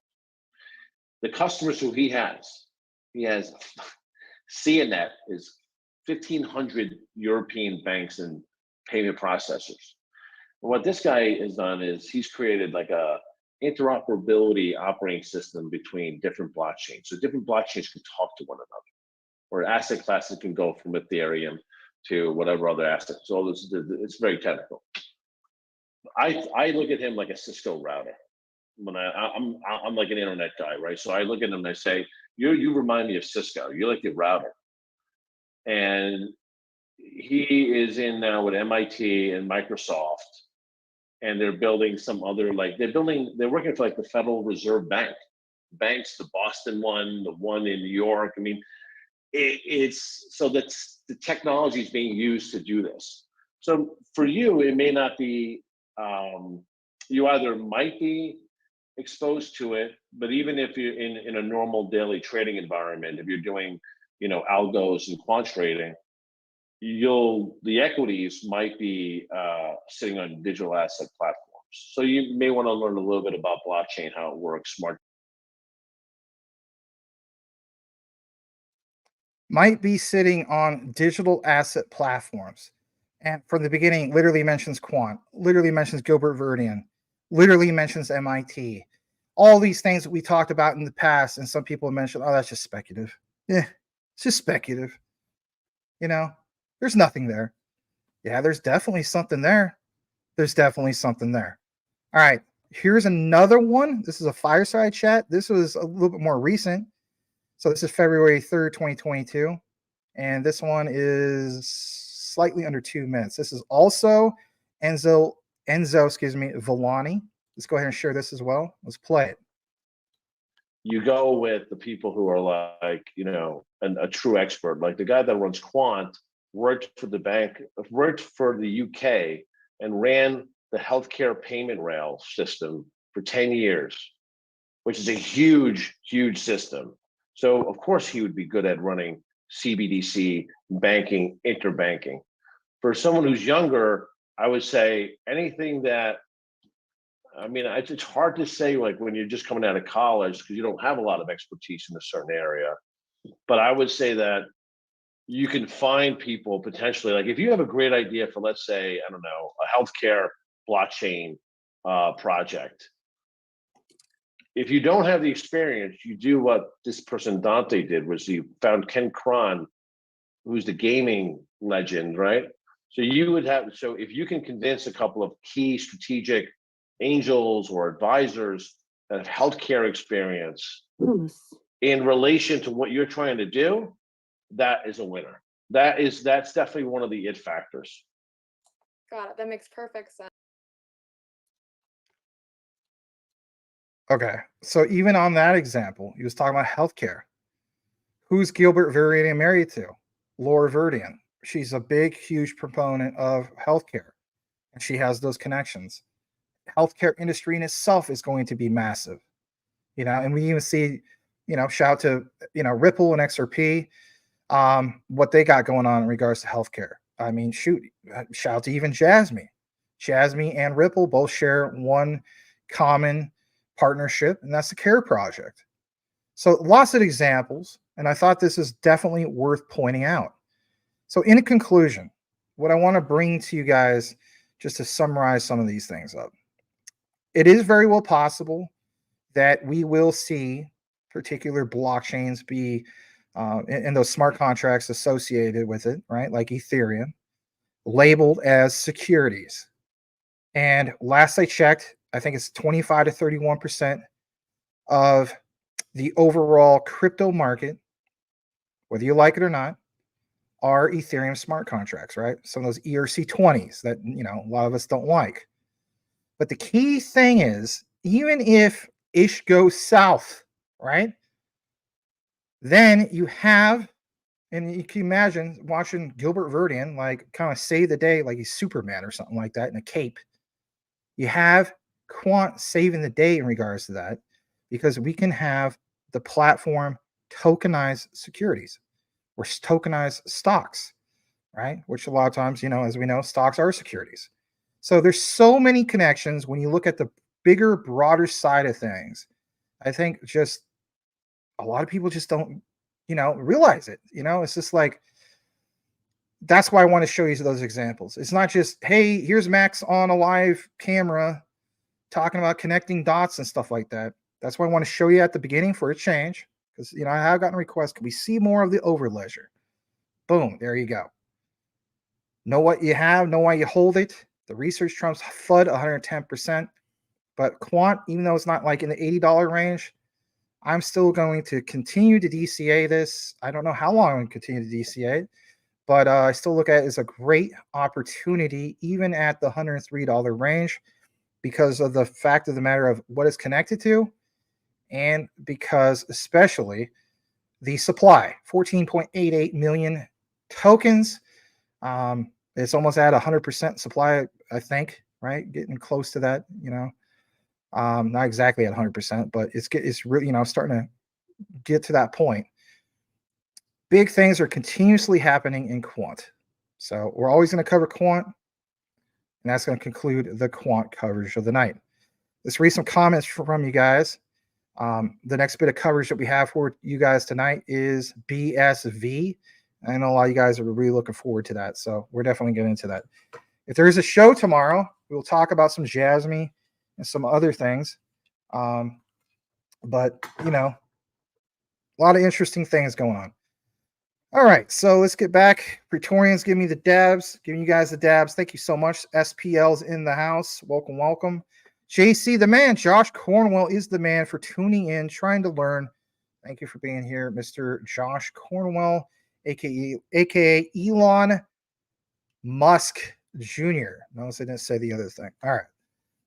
The customers who he has CNET is 1,500 European banks and payment processors. And what this guy has done is he's created like a interoperability operating system between different blockchains. So different blockchains can talk to one another, or asset classes can go from Ethereum to whatever other assets. So this, it's very technical. I look at him like a Cisco router. When I'm like an internet guy, right? So I look at him and I say, you remind me of Cisco. You're like your router. And he is in now with MIT and Microsoft, and they're building some other, like they're working for like the Federal Reserve Bank. Banks, the Boston one, the one in New York. I mean, it's so that's the technology is being used to do this. So for you, it may not be, you either might be exposed to it, but even if you're in a normal daily trading environment, if you're doing, you know, algos and quant trading, the equities might be sitting on digital asset platforms. So you may want to learn a little bit about blockchain, how it works, smart. Might be sitting on digital asset platforms. And from the beginning, literally mentions Quant, literally mentions Gilbert Verdian, literally mentions MIT. All these things that we talked about in the past, and some people mentioned, oh, that's just speculative. Yeah, it's just speculative. You know, there's nothing there. Yeah, there's definitely something there. There's definitely something there. All right, here's another one. This is a fireside chat. This was a little bit more recent. So this is February 3rd, 2022. And this one is slightly under 2 minutes. This is also Enzo, Villani. Let's go ahead and share this as well. Let's play it. You go with the people who are like, you know, a true expert. Like the guy that runs Quant worked for the bank, worked for the UK and ran the healthcare payment rail system for 10 years, which is a huge, huge system. So of course he would be good at running CBDC, banking, interbanking. For someone who's younger, I would say anything that, I mean, it's hard to say like when you're just coming out of college because you don't have a lot of expertise in a certain area. But I would say that you can find people potentially, like if you have a great idea for, let's say, I don't know, a healthcare blockchain project. If you don't have the experience, you do what this person Dante did, was he found Ken Cron, who's the gaming legend, right? So you would have, so if you can convince a couple of key strategic angels or advisors that have healthcare experience in relation to what you're trying to do, that is a winner. That's definitely one of the it factors. Got it. That makes perfect sense. Okay, so even on that example, he was talking about healthcare. Who's Gilbert Verdian married to? Laura Verdian. She's a big, huge proponent of healthcare, and she has those connections. Healthcare industry in itself is going to be massive, you know, and we even see, you know, shout to, you know, Ripple and XRP, what they got going on in regards to healthcare. I mean, shoot, shout out to even JASMY. JASMY and Ripple both share one common partnership, and that's the CARE project. So lots of examples, and I thought this is definitely worth pointing out. So in conclusion, what I want to bring to you guys, just to summarize some of these things up, it is very well possible that we will see particular blockchains be and those smart contracts associated with it, right? Like Ethereum, labeled as securities. And last I checked, I think it's 25 to 31% of the overall crypto market, whether you like it or not, are Ethereum smart contracts, right? Some of those ERC20s that, a lot of us don't like. But the key thing is, even if ish goes south, right? Then you have, and you can imagine watching Gilbert Verdin like kind of save the day like he's Superman or something like that in a cape. You have Quant saving the day in regards to that, because we can have the platform tokenize securities or tokenize stocks, right? Which a lot of times, as we know, stocks are securities. So there's so many connections when you look at the bigger, broader side of things. I think just a lot of people just don't, realize it. It's just like, that's why I want to show you those examples. It's not just, hey, here's Max on a live camera talking about connecting dots and stuff like that. That's why I want to show you at the beginning for a change, because I have gotten requests. Can we see more of the over ledger? Boom, there you go. Know what you have, know why you hold it. The research trumps FUD 110%. But Quant, even though it's not like in the $80 range, I'm still going to continue to DCA this. I don't know how long I'm going to continue to DCA it, but I still look at it as a great opportunity, even at the $103 range, because of the fact of the matter of what it's connected to, and because especially the supply, 14.88 million tokens. It's almost at 100% supply, I think, right? Getting close to that, not exactly at 100%, but it's really, starting to get to that point. Big things are continuously happening in Quant. So we're always going to cover Quant, and that's going to conclude the Quant coverage of the night. Let's read some comments from you guys. The next bit of coverage that we have for you guys tonight is BSV. I know a lot of you guys are really looking forward to that, so we're definitely getting into that. If there is a show tomorrow, we'll talk about some JASMY and some other things. But, a lot of interesting things going on. All right, so let's get back. Praetorians, give me the dabs. Giving you guys the dabs. Thank you so much. SPL's in the house. Welcome, welcome. JC the man. Josh Cornwell is the man for tuning in, trying to learn. Thank you for being here, Mr. Josh Cornwell, aka Elon Musk Jr. Notice I didn't say the other thing. All right.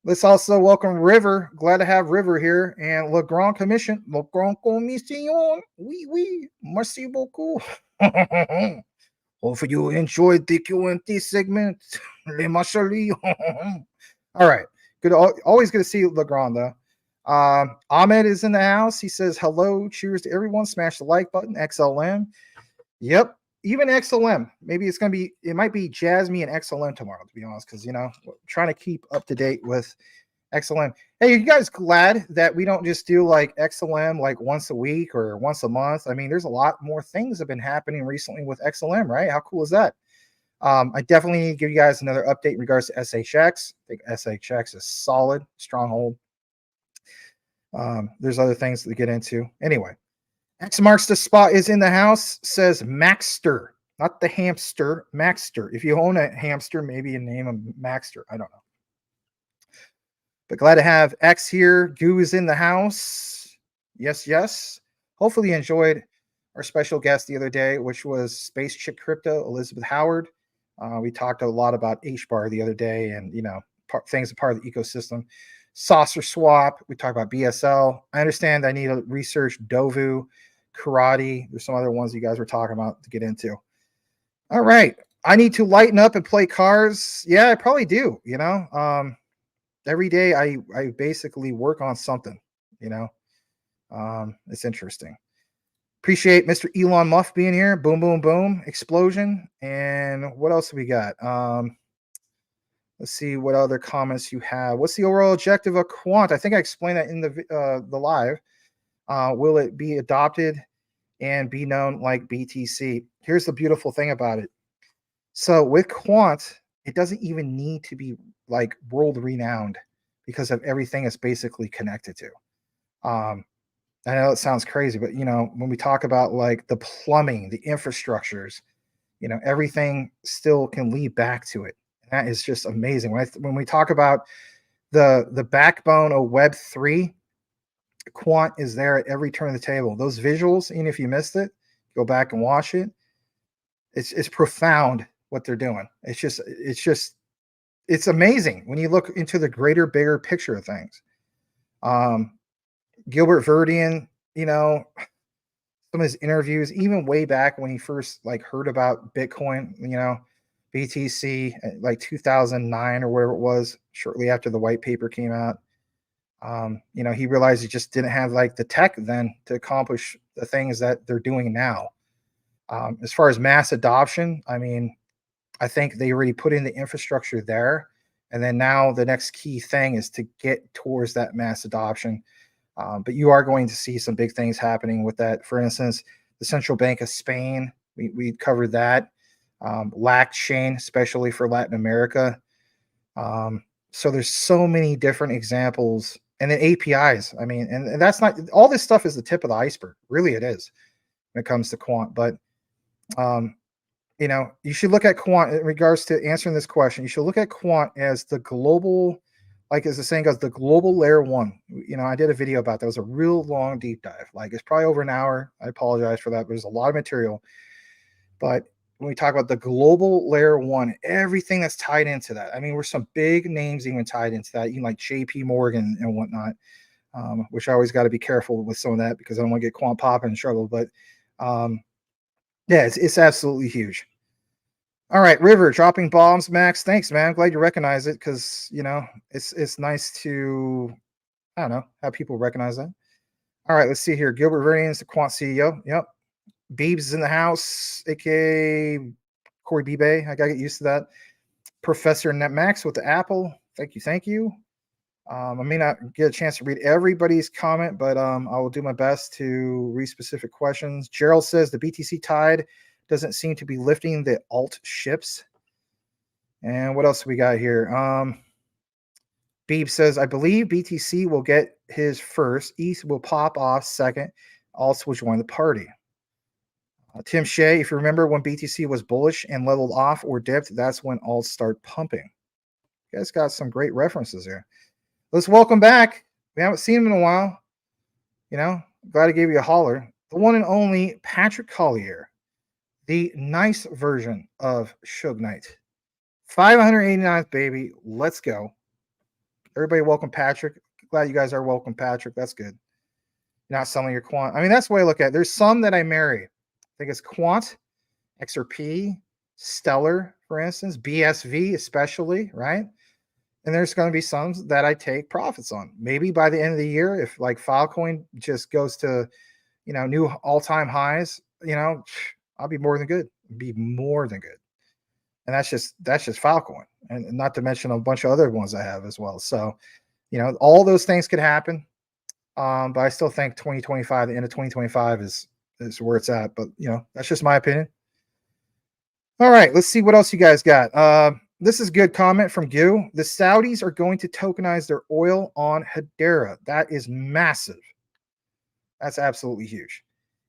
Let's also welcome River. Glad to have River here. And Le Grand Commission. Le Grand Commission. Oui. Merci beaucoup. Hopefully you enjoyed the Q&T segment. Le Machali. All right. Good. Always good to see Le Grand, though. Ahmed is in the house. He says, hello. Cheers to everyone. Smash the like button. XLM. Yep. Even XLM. Maybe it might be JASMY and XLM tomorrow, to be honest, because, trying to keep up to date with XLM. Hey, are you guys glad that we don't just do like XLM like once a week or once a month? I mean, there's a lot more things that have been happening recently with XLM, right? How cool is that? I definitely need to give you guys another update in regards to SHX. I think SHX is solid, stronghold. There's other things to get into. Anyway. X marks the spot is in the house, says Maxter, not the hamster, Maxter. If you own a hamster, maybe you name him Maxter. I don't know. But glad to have X here. Goo is in the house. Yes. Hopefully you enjoyed our special guest the other day, which was Space Chick Crypto, Elizabeth Howard. We talked a lot about HBAR the other day and, things are part of the ecosystem. Saucer Swap. We talked about BSL. I understand I need to research Dovu, Karate. There's some other ones you guys were talking about to get into. All right. I need to lighten up and play cards. Yeah, I probably do. Every day I basically work on something, it's interesting. Appreciate Mr. Elon Musk being here. Boom, boom, boom. Explosion. And what else we got? Let's see what other comments you have. What's the overall objective of Quant? I think I explained that in the live. Will it be adopted and be known like BTC? Here's the beautiful thing about it. So with Quant, it doesn't even need to be like world renowned because of everything it's basically connected to. I know it sounds crazy, but when we talk about like the plumbing, the infrastructures, you know, everything still can lead back to it. And that is just amazing. When we talk about the backbone of Web3, Quant is there at every turn of the table. Those visuals, even if you missed it, go back and watch it. It's profound what they're doing. It's amazing when you look into the greater, bigger picture of things. Gilbert Verdian, you know, some of his interviews, even way back when he first like heard about Bitcoin, you know, BTC, like 2009 or whatever it was, shortly after the white paper came out. You know, he realized he just didn't have like the tech then to accomplish the things that they're doing now. As far as mass adoption, I mean, I think they already put in the infrastructure there. And then now the next key thing is to get towards that mass adoption. But you are going to see some big things happening with that. For instance, the Central Bank of Spain, we covered that. LAC chain, especially for Latin America. So there's so many different examples. And then APIs. I mean, and that's not, all this stuff is the tip of the iceberg. Really, it is when it comes to Quant. But, you know, you should look at Quant in regards to answering this question. You should look at Quant as the global, like as the saying goes, the global layer one. You know, I did a video about that. It was a real long deep dive. Like it's probably over an hour. I apologize for that. But there's a lot of material. But when we talk about the global layer one, everything that's tied into that. I mean, there's some big names even tied into that, even like JP Morgan and whatnot, which I always got to be careful with some of that because I don't want to get Quant popping and struggle. But yeah, it's absolutely huge. All right, River dropping bombs, Max. Thanks, man. I'm glad you recognize it because you know it's nice to, I don't know, have people recognize that. All right, let's see here. Gilbert Verdian is the Quant CEO. Yep. Beebs is in the house, aka Corey Beebe. I gotta get used to that. Professor Netmax with the Apple. Thank you, thank you. I may not get a chance to read everybody's comment, but I will do my best to read specific questions. Gerald says the BTC tide doesn't seem to be lifting the alt ships. And what else we got here? Beeb says, I believe BTC will get his first. ETH will pop off second. Alts will join the party. Tim Shea, if you remember when BTC was bullish and leveled off or dipped, that's when alts start pumping. You guys got some great references there. Let's welcome back. We haven't seen him in a while. You know, glad I gave you a holler. The one and only Patrick Collier, the nice version of Suge Knight. 589th, baby. Let's go. Everybody welcome Patrick. Glad you guys are welcome, Patrick. That's good. You're not selling your Quant. I mean, that's the way I look at it. There's some that I marry. I think it's Quant, XRP, Stellar, for instance, BSV especially, right? And there's going to be some that I take profits on. Maybe by the end of the year, if like Filecoin just goes to, you know, new all-time highs, you know, I'll be more than good. Be more than good. And that's just Filecoin, and not to mention a bunch of other ones I have as well. So, you know, all those things could happen. But I still think 2025, the end of 2025 is where it's at. But you know, that's just my opinion. All right, let's see what else you guys got. This is a good comment from Gu. The Saudis are going to tokenize their oil on Hedera. That is massive. That's absolutely huge.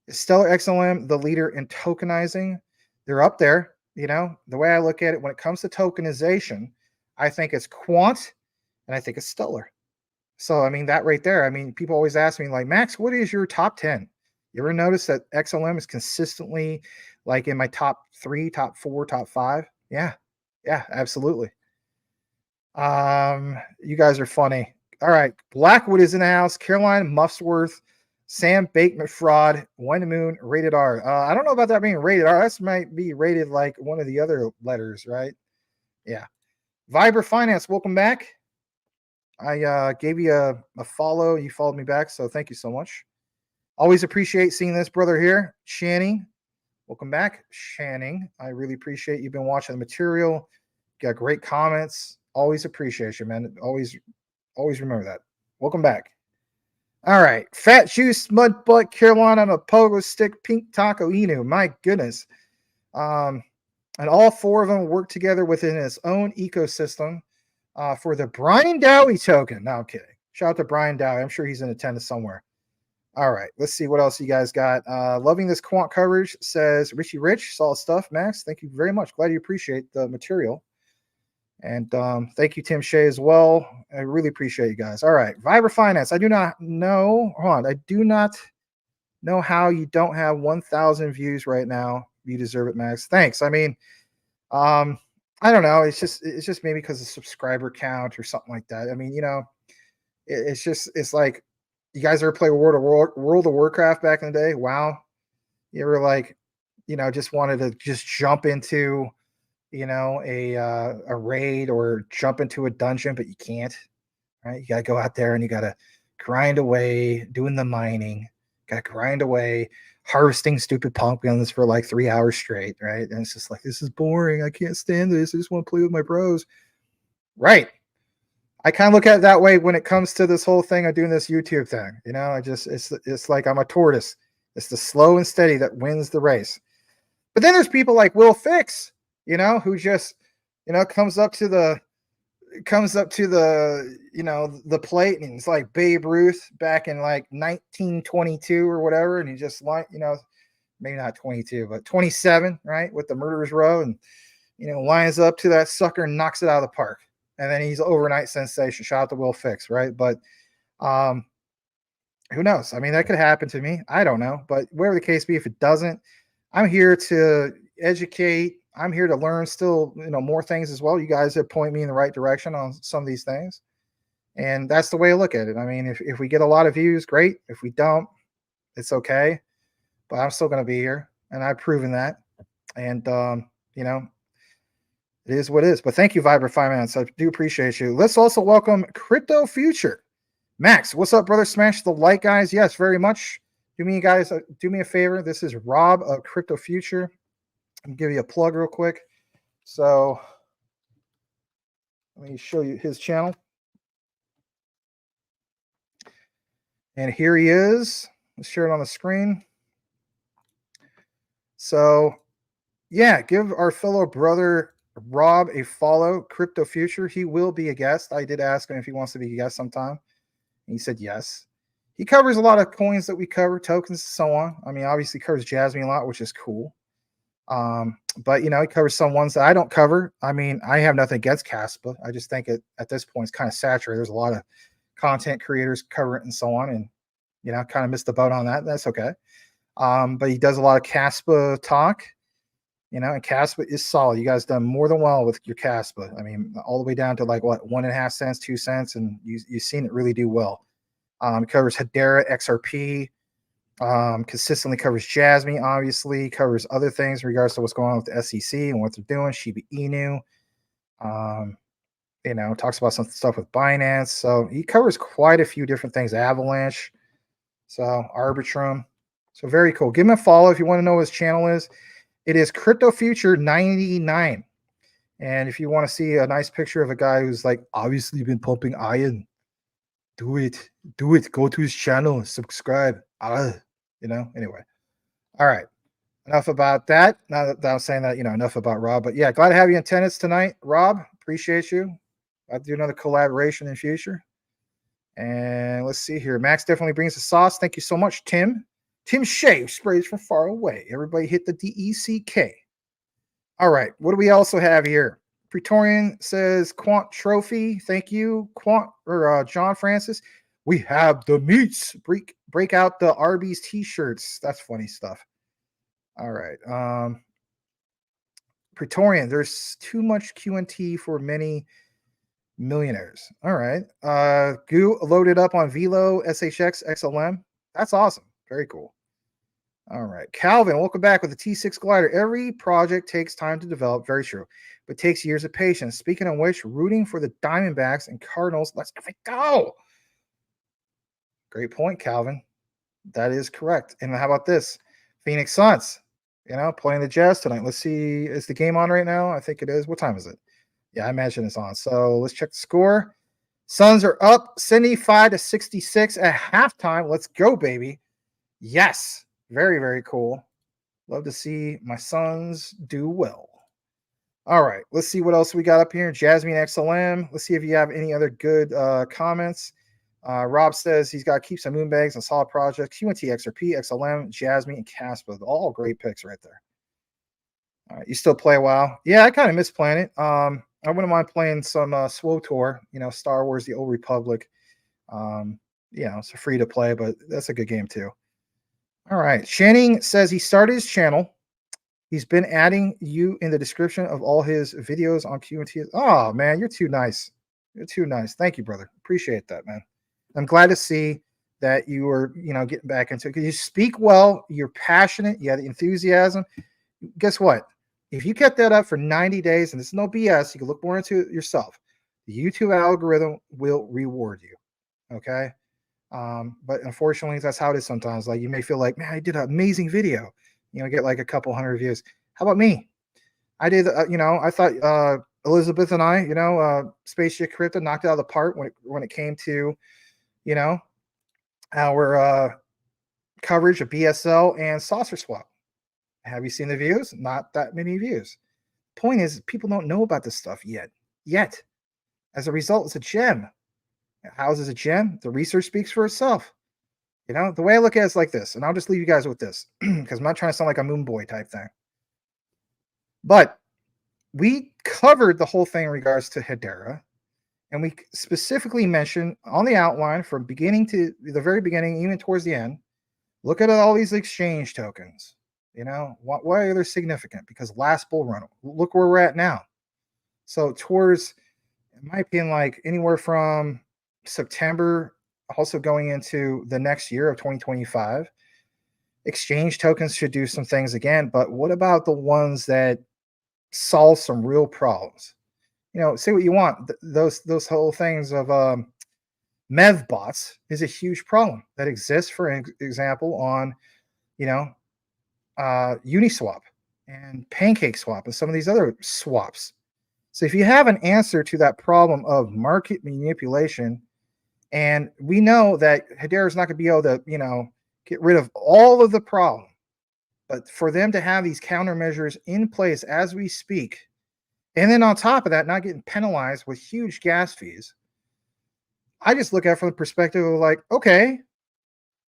Is Stellar XLM the leader in tokenizing? They're up there. You know, the way I look at it, when it comes to tokenization, I think it's Quant and I think it's Stellar. So, I mean, that right there, I mean, people always ask me, like, Max, what is your top 10? You ever notice that XLM is consistently like in my top 3, top 4, top 5? Yeah, absolutely. You guys are funny. All right, Blackwood is in the house. Caroline Muffsworth, Sam Bateman fraud, One Moon, rated R. I don't know about that being rated R. That might be rated like one of the other letters, right? Yeah. Viber Finance, welcome back. I gave you a follow. You followed me back, so thank you so much. Always appreciate seeing this brother here. Channing, welcome back. Channing, I really appreciate you've been watching the material. Got great comments. Always appreciate you, man. Always remember that. Welcome back. All right. Fat Juice, Mud Butt, Carolina on a pogo stick, Pink Taco Inu. My goodness. And all four of them work together within its own ecosystem for the Brian Dowie token. No, I'm kidding. Shout out to Brian Dowie. I'm sure he's in attendance somewhere. All right, let's see what else you guys got. Loving this quant coverage, says Richie Rich. Solid stuff, Max. Thank you very much. Glad you appreciate the material. And thank you, Tim Shea, as well. I really appreciate you guys. All right, Vibra Finance. I do not know. Hold on. I do not know how you don't have 1,000 views right now. You deserve it, Max. Thanks. I mean, I don't know. It's just maybe because of subscriber count or something like that. I mean, you know, it's like, you guys ever play World of Warcraft back in the day? WoW. You ever like, you know, just wanted to just jump into, you know, a raid or jump into a dungeon, but you can't, right? You got to go out there and you got to grind away doing the mining, got to grind away harvesting stupid pumpkins for like 3 hours straight, right? And it's just like, this is boring. I can't stand this. I just want to play with my bros. Right. I kind of look at it that way when it comes to this whole thing of doing this YouTube thing. You know, it's like I'm a tortoise. It's the slow and steady that wins the race. But then there's people like Will Fix, you know, who just, you know, comes up to the, you know, the plate, and it's like Babe Ruth back in like 1922 or whatever. And he just like, you know, maybe not 22, but 27, right? With the murderer's row, and, you know, lines up to that sucker and knocks it out of the park. And then he's overnight sensation. Shout out to Will Fix, right? But who knows? I mean, that could happen to me. I don't know. But whatever the case be, if it doesn't, I'm here to educate. I'm here to learn still, you know, more things as well. You guys have pointed me in the right direction on some of these things. And that's the way I look at it. I mean, if we get a lot of views, great. If we don't, it's okay. But I'm still going to be here. And I've proven that. And, you know, it is what it is. But thank you, Vibra Finance. I do appreciate you. Let's also welcome Crypto Future. Max, what's up, brother? Smash the like, guys. Yes, very much. Do me a favor. This is Rob of Crypto Future. I'll give you a plug real quick. So let me show you his channel. And here he is. Let's share it on the screen. So, yeah, give our fellow brother Rob a follow, Crypto Future. He will be a guest. I did ask him if he wants to be a guest sometime, and he said yes. He covers a lot of coins that we cover, tokens, so on. I mean, obviously covers JASMY a lot, which is cool. But you know, he covers some ones that I don't cover. I mean, I have nothing against Caspa. I just think it at this point it's kind of saturated. There's a lot of content creators cover it and so on, and you know, kind of missed the boat on that. That's okay. But he does a lot of Caspa talk. You know, and Caspa is solid. You guys done more than well with your Caspa. I mean, all the way down to like what, 1.5 cents, 2 cents, and you've seen it really do well. It covers Hedera, XRP, consistently covers JASMY, obviously, covers other things in regards to what's going on with the SEC and what they're doing. Shiba Inu, you know, talks about some stuff with Binance. So he covers quite a few different things. Avalanche, so Arbitrum. So very cool. Give him a follow if you want to know what his channel is. It is Crypto Future 99. And if you want to see a nice picture of a guy who's like obviously been pumping iron, do it. Do it. Go to his channel, subscribe. You know, anyway. All right. Enough about that. Now that I'm saying that, you know, enough about Rob. But yeah, glad to have you in attendance tonight, Rob. Appreciate you. I'll do another collaboration in future. And let's see here. Max definitely brings the sauce. Thank you so much, Tim. Tim Shea sprays from far away. Everybody hit the DECK. All right. What do we also have here? Praetorian says Quant Trophy. Thank you, Quant or John Francis. We have the meats. Break out the Arby's t-shirts. That's funny stuff. All right. Praetorian, there's too much QNT for many millionaires. All right. Goo loaded up on Velo, SHX, XLM. That's awesome. Very cool. All right. Calvin, welcome back with the T6 glider. Every project takes time to develop. Very true. But takes years of patience. Speaking of which, rooting for the Diamondbacks and Cardinals. Let's go. Great point, Calvin. That is correct. And how about this? Phoenix Suns, you know, playing the Jazz tonight. Let's see. Is the game on right now? I think it is. What time is it? Yeah, I imagine it's on. So let's check the score. Suns are up 75-66 at halftime. Let's go, baby. Yes. Very, very cool. Love to see my Suns do well. All right. Let's see what else we got up here. JASMY and XLM. Let's see if you have any other good comments. Rob says he's got to keep some moonbags and solid projects. QNT, XRP, XLM, JASMY, and Caspa. All great picks right there. All right, you still play WoW? Yeah, I kind of miss playing it. I wouldn't mind playing some SWTOR, Star Wars, The Old Republic. It's free to play, but that's a good game too. All right. Channing says he started his channel. He's been adding you in the description of all his videos on QNT. Oh, man, you're too nice. You're too nice. Thank you, brother. Appreciate that, man. I'm glad to see that you were, getting back into it because you speak well. You're passionate. You have the enthusiasm. Guess what? If you kept that up for 90 days, and it's no BS, you can look more into it yourself. The YouTube algorithm will reward you. Okay. But unfortunately, that's how it is sometimes. Like you may feel like, man, I did an amazing video, get like a couple hundred views. How about me? I did, I thought Elizabeth and I, Spaceship Crypto knocked it out of the park when it came to, our coverage of BSL and Saucer Swap. Have you seen the views? Not that many views. Point is, people don't know about this stuff yet. As a result, it's a gem. How is it a gem? The research speaks for itself. The way I look at it is like this, and I'll just leave you guys with this because I'm not trying to sound like a moon boy type thing. But we covered the whole thing in regards to Hedera, and we specifically mentioned on the outline from beginning to the very beginning, even towards the end, look at all these exchange tokens. Why are they significant? Because last bull run, look where we're at now. So towards, in my opinion, like anywhere from September, also going into the next year of 2025, exchange tokens should do some things again. But what about the ones that solve some real problems? Say what you want. Those whole things of MEV bots is a huge problem that exists, for example, on Uniswap and PancakeSwap and some of these other swaps. So if you have an answer to that problem of market manipulation, and we know that Hedera is not going to be able to, get rid of all of the problem, but for them to have these countermeasures in place as we speak, and then on top of that, not getting penalized with huge gas fees, I just look at it from the perspective of like, okay,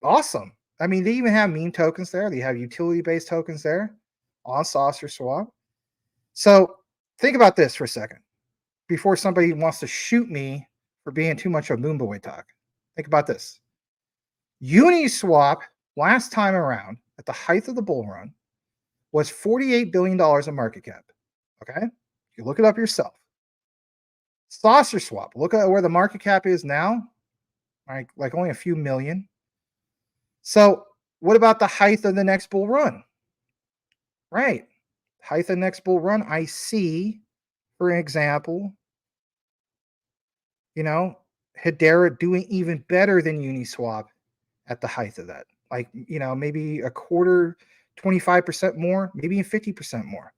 awesome. I mean, they even have meme tokens there. They have utility-based tokens there on Saucer Swap. So think about this for a second before somebody wants to shoot me for being too much of moon boy talk. Think about this. Uniswap last time around at the height of the bull run was $48 billion in market cap. Okay? You look it up yourself. Saucer Swap, look at where the market cap is now. Right? Like only a few million. So what about the height of the next bull run? Right. Height of the next bull run, I see, for example, Hedera doing even better than Uniswap at the height of that. Like, maybe a quarter, 25% more, maybe even 50% more.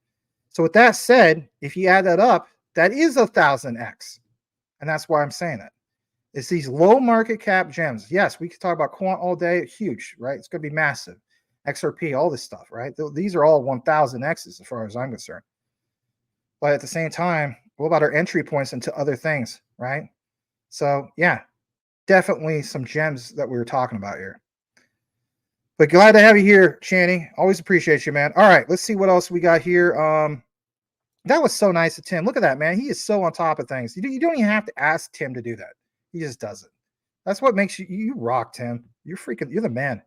So with that said, if you add that up, that is 1,000x. And that's why I'm saying that. It's these low market cap gems. Yes, we could talk about Quant all day. Huge, right? It's going to be massive. XRP, all this stuff, right? These are all 1,000x's as far as I'm concerned. But at the same time, what about our entry points into other things, right? So, yeah, definitely some gems that we were talking about here. But glad to have you here, Channing. Always appreciate you, man. All right, let's see what else we got here. That was so nice of Tim. Look at that, man. He is so on top of things. You don't even have to ask Tim to do that. He just does it. That's what makes you rock, Tim. You're the man.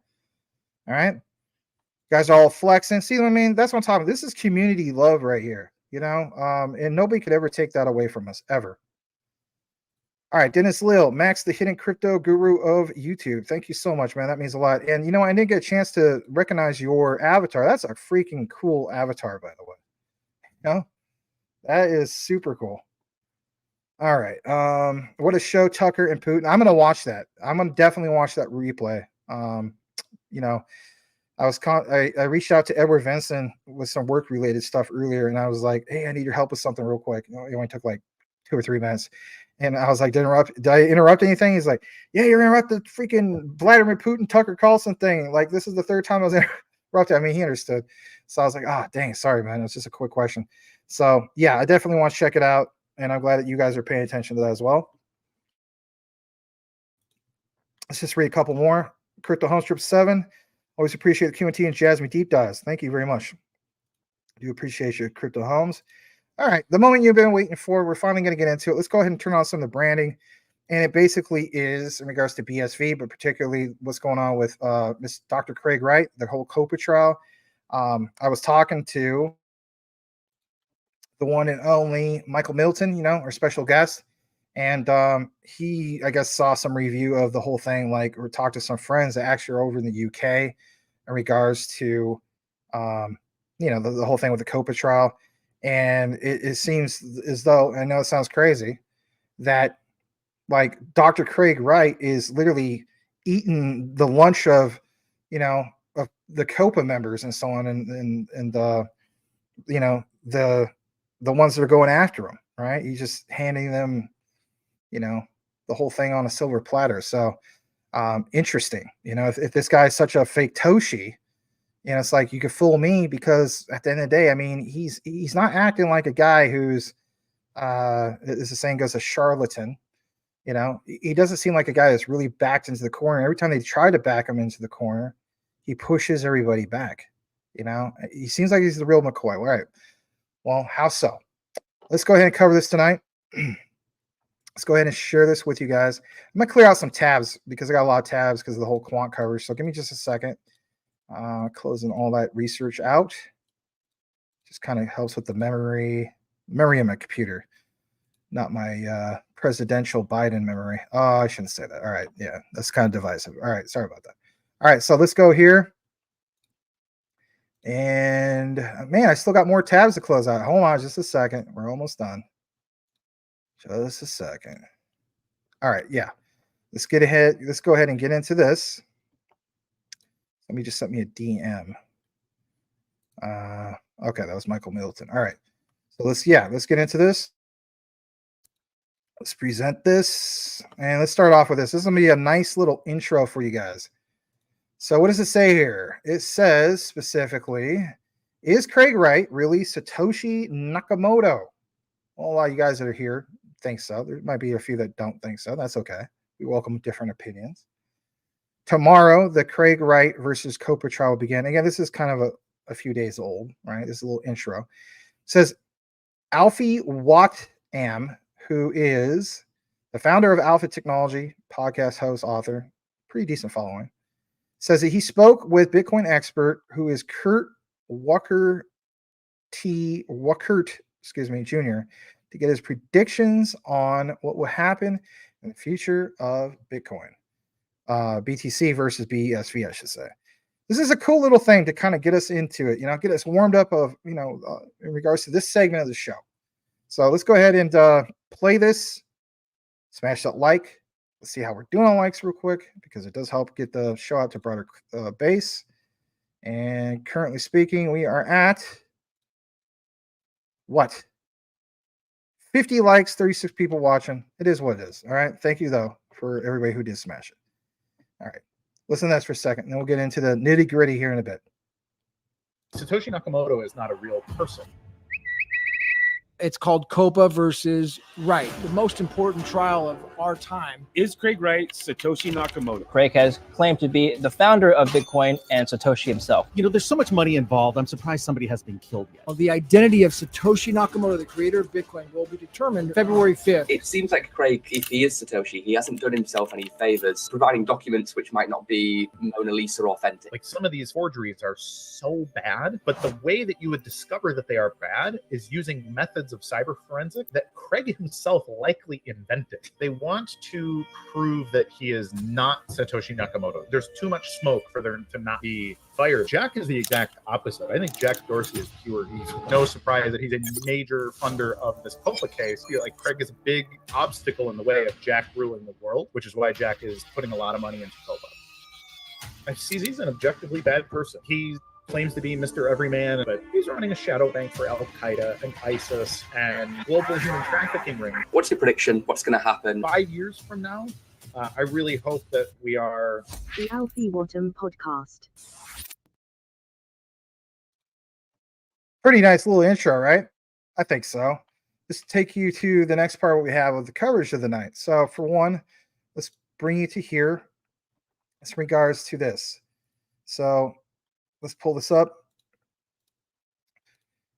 All right. You guys are all flexing. See what I mean? That's what I'm talking about. This is community love right here, and nobody could ever take that away from us, ever. All right, Dennis Lil, Max, the hidden crypto guru of YouTube. Thank you so much, man. That means a lot. And, I didn't get a chance to recognize your avatar. That's a freaking cool avatar, by the way. That is super cool. All right. What a show, Tucker and Putin. I'm going to watch that. I'm going to definitely watch that replay. I reached out to Edward Vinson with some work related stuff earlier, and I was like, hey, I need your help with something real quick. It only took like 2 or 3 minutes. And I was like, did I interrupt anything? He's like, yeah, you interrupted the freaking Vladimir Putin, Tucker Carlson thing. Like, this is the 3rd time I was interrupted. I mean, he understood. So I was like, dang, sorry, man. It's just a quick question. So yeah, I definitely want to check it out. And I'm glad that you guys are paying attention to that as well. Let's just read a couple more. Crypto Home Strip 7. Always appreciate the Q&T and JASMY deep dives. Thank you very much. Do appreciate your Crypto Homes. All right, the moment you've been waiting for, we're finally going to get into it. Let's go ahead and turn on some of the branding. And it basically is in regards to BSV, but particularly what's going on with Dr. Craig Wright, the whole Copa trial. I was talking to the one and only Michael Milton, our special guest. And he, I guess, saw some review of the whole thing, or talked to some friends that actually are over in the UK in regards to, the whole thing with the Copa trial. And it seems as though, I know it sounds crazy, that Dr. Craig Wright is literally eating the lunch of, of the Copa members and so on, and the ones that are going after him, right? He's just handing them, the whole thing on a silver platter. So interesting, if this guy is such a fake Toshi, it's like you could fool me, because at the end of the day, I mean, he's not acting like a guy who's, as the saying goes, a charlatan. He doesn't seem like a guy that's really backed into the corner. Every time they try to back him into the corner, he pushes everybody back. He seems like he's the real McCoy. All right. Well, how so? Let's go ahead and cover this tonight. Let's go ahead and share this with you guys. I'm going to clear out some tabs because I got a lot of tabs because of the whole quant coverage. So give me just a second. Closing all that research out. Just kind of helps with the memory in my computer, not my presidential Biden memory. Oh, I shouldn't say that. All right. Yeah, that's kind of divisive. All right. Sorry about that. All right. So let's go here. And man, I still got more tabs to close out. Hold on just a second. We're almost done. Just a second. All right. Yeah. Let's get ahead. Let's go ahead and get into this. Let me just send me a DM. Okay, that was Michael Middleton. All right. So let's get into this. Let's present this. And let's start off with this. This is going to be a nice little intro for you guys. So what does it say here? It says specifically, is Craig Wright really Satoshi Nakamoto? Well, a lot of you guys that are here think so. There might be a few that don't think so. That's okay. We welcome different opinions. Tomorrow, the Craig Wright versus Copa trial will begin. Again, this is kind of a few days old, right? This is a little intro. It says Alfie Wattam, who is the founder of Alpha Technology, podcast host, author, pretty decent following, says that he spoke with Bitcoin expert who is Kurt Wuckert, Jr. to get his predictions on what will happen in the future of Bitcoin. BTC versus BSV, I should say. This is a cool little thing to kind of get us into it, get us warmed up in regards to this segment of the show. So let's go ahead and play this. Smash that like. Let's see how we're doing on likes real quick, because it does help get the show out to broader base. And currently speaking, we are at what? 50 likes, 36 people watching. It is what it is. All right. Thank you, though, for everybody who did smash it. All right. Listen to this for a second, and then we'll get into the nitty gritty here in a bit. Satoshi Nakamoto is not a real person. It's called Copa versus Wright, the most important trial of our time. Is Craig Wright Satoshi Nakamoto? Craig has claimed to be the founder of Bitcoin and Satoshi himself. There's so much money involved. I'm surprised somebody has been killed yet. Well, the identity of Satoshi Nakamoto, the creator of Bitcoin, will be determined February 5th. It seems like Craig, if he is Satoshi, he hasn't done himself any favors providing documents which might not be Mona Lisa authentic. Like, some of these forgeries are so bad, but the way that you would discover that they are bad is using methods of cyber forensic that Craig himself likely invented. They want to prove that he is not Satoshi Nakamoto. There's too much smoke for there to not be fire. Jack is the exact opposite. I think Jack Dorsey is pure evil. No surprise that he's a major funder of this Copa case. I feel like Craig is a big obstacle in the way of Jack ruling the world, which is why Jack is putting a lot of money into Copa. I see he's an objectively bad person. He claims to be Mr. Everyman, but he's running a shadow bank for Al-Qaeda and ISIS and global human trafficking ring. What's your prediction? What's going to happen? 5 years from now, I really hope that we are... The Alfie Wattam podcast. Pretty nice little intro, right? I think so. Let's take you to the next part we have of the coverage of the night. So for one, let's bring you to here. in regards to this. So let's pull this up.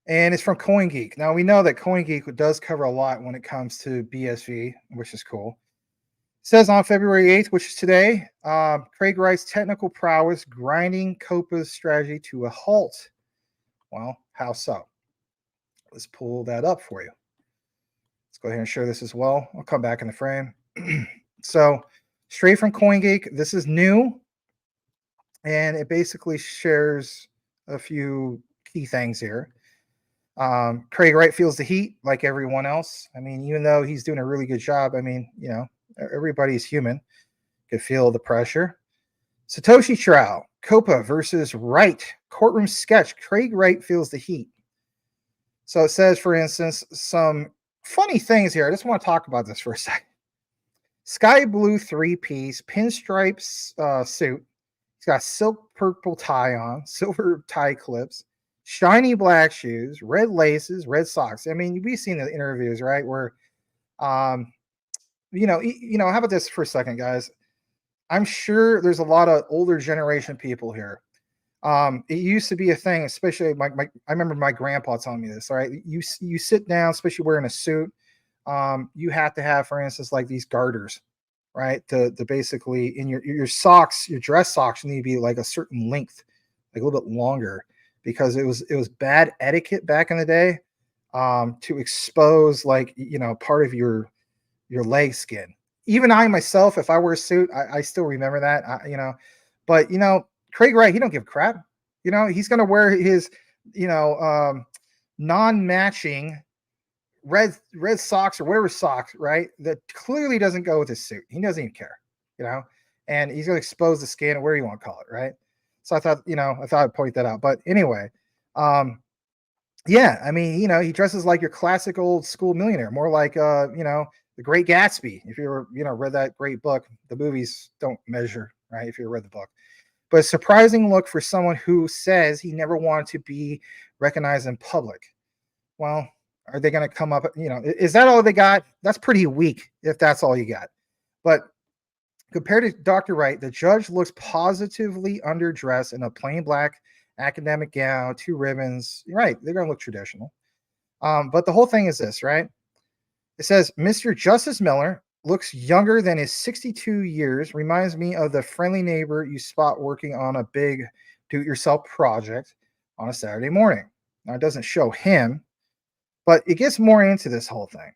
And it's from CoinGeek. Now, we know that CoinGeek does cover a lot when it comes to BSV, which is cool. It says on February 8th, which is today, Craig Wright's technical prowess grinding Copa's strategy to a halt. Well, how so? Let's pull that up for you. Let's go ahead and share this as well. I'll come back in the frame. So, straight from CoinGeek, this is new. And it basically shares a few key things here. Craig Wright feels the heat like everyone else. I mean, even though he's doing a really good job, I mean, you know, everybody's human. Could feel the pressure. Satoshi trial, Copa versus Wright, courtroom sketch. Craig Wright feels the heat. So it says, for instance, some funny things here. I just want to talk about this for a second. Sky blue 3-piece pinstripe suit. He's got silk purple tie on, silver tie clips, shiny black shoes, red laces, red socks. I mean, we've seen the interviews, right? Where, you know, how about this for a second, guys? I'm sure there's a lot of older generation people here. It used to be a thing, especially I remember my grandpa telling me this. All right, you sit down, especially wearing a suit. You have to have, for instance, like these garters, right? To basically in your socks, your dress socks need to be like a certain length, like a little bit longer, because it was bad etiquette back in the day to expose, like, you know, part of your leg skin. Even I myself, if I wear a suit, I still remember that, you know. But, you know, Craig Wright, he don't give a crap. You know, he's going to wear his, you know, non-matching red socks or whatever socks, right? That clearly doesn't go with his suit. He doesn't even care, you know. And he's going to expose the skin or whatever you want to call it, right? So I thought I'd point that out. But anyway, yeah, I mean, you know, he dresses like your classic old school millionaire, more like, you know, The Great Gatsby. If you ever, you know, read that great book, the movies don't measure, right? If you read the book. But a surprising look for someone who says he never wanted to be recognized in public. Well, are they going to come up, you know, is that all they got? That's pretty weak if that's all you got. But compared to Dr. Wright, the judge looks positively underdressed in a plain black academic gown, 2 ribbons. You're right, they're going to look traditional. But the whole thing is this, right? It says, Mr. Justice Miller looks younger than his 62 years, reminds me of the friendly neighbor you spot working on a big do-it-yourself project on a Saturday morning. Now, it doesn't show him, but it gets more into this whole thing.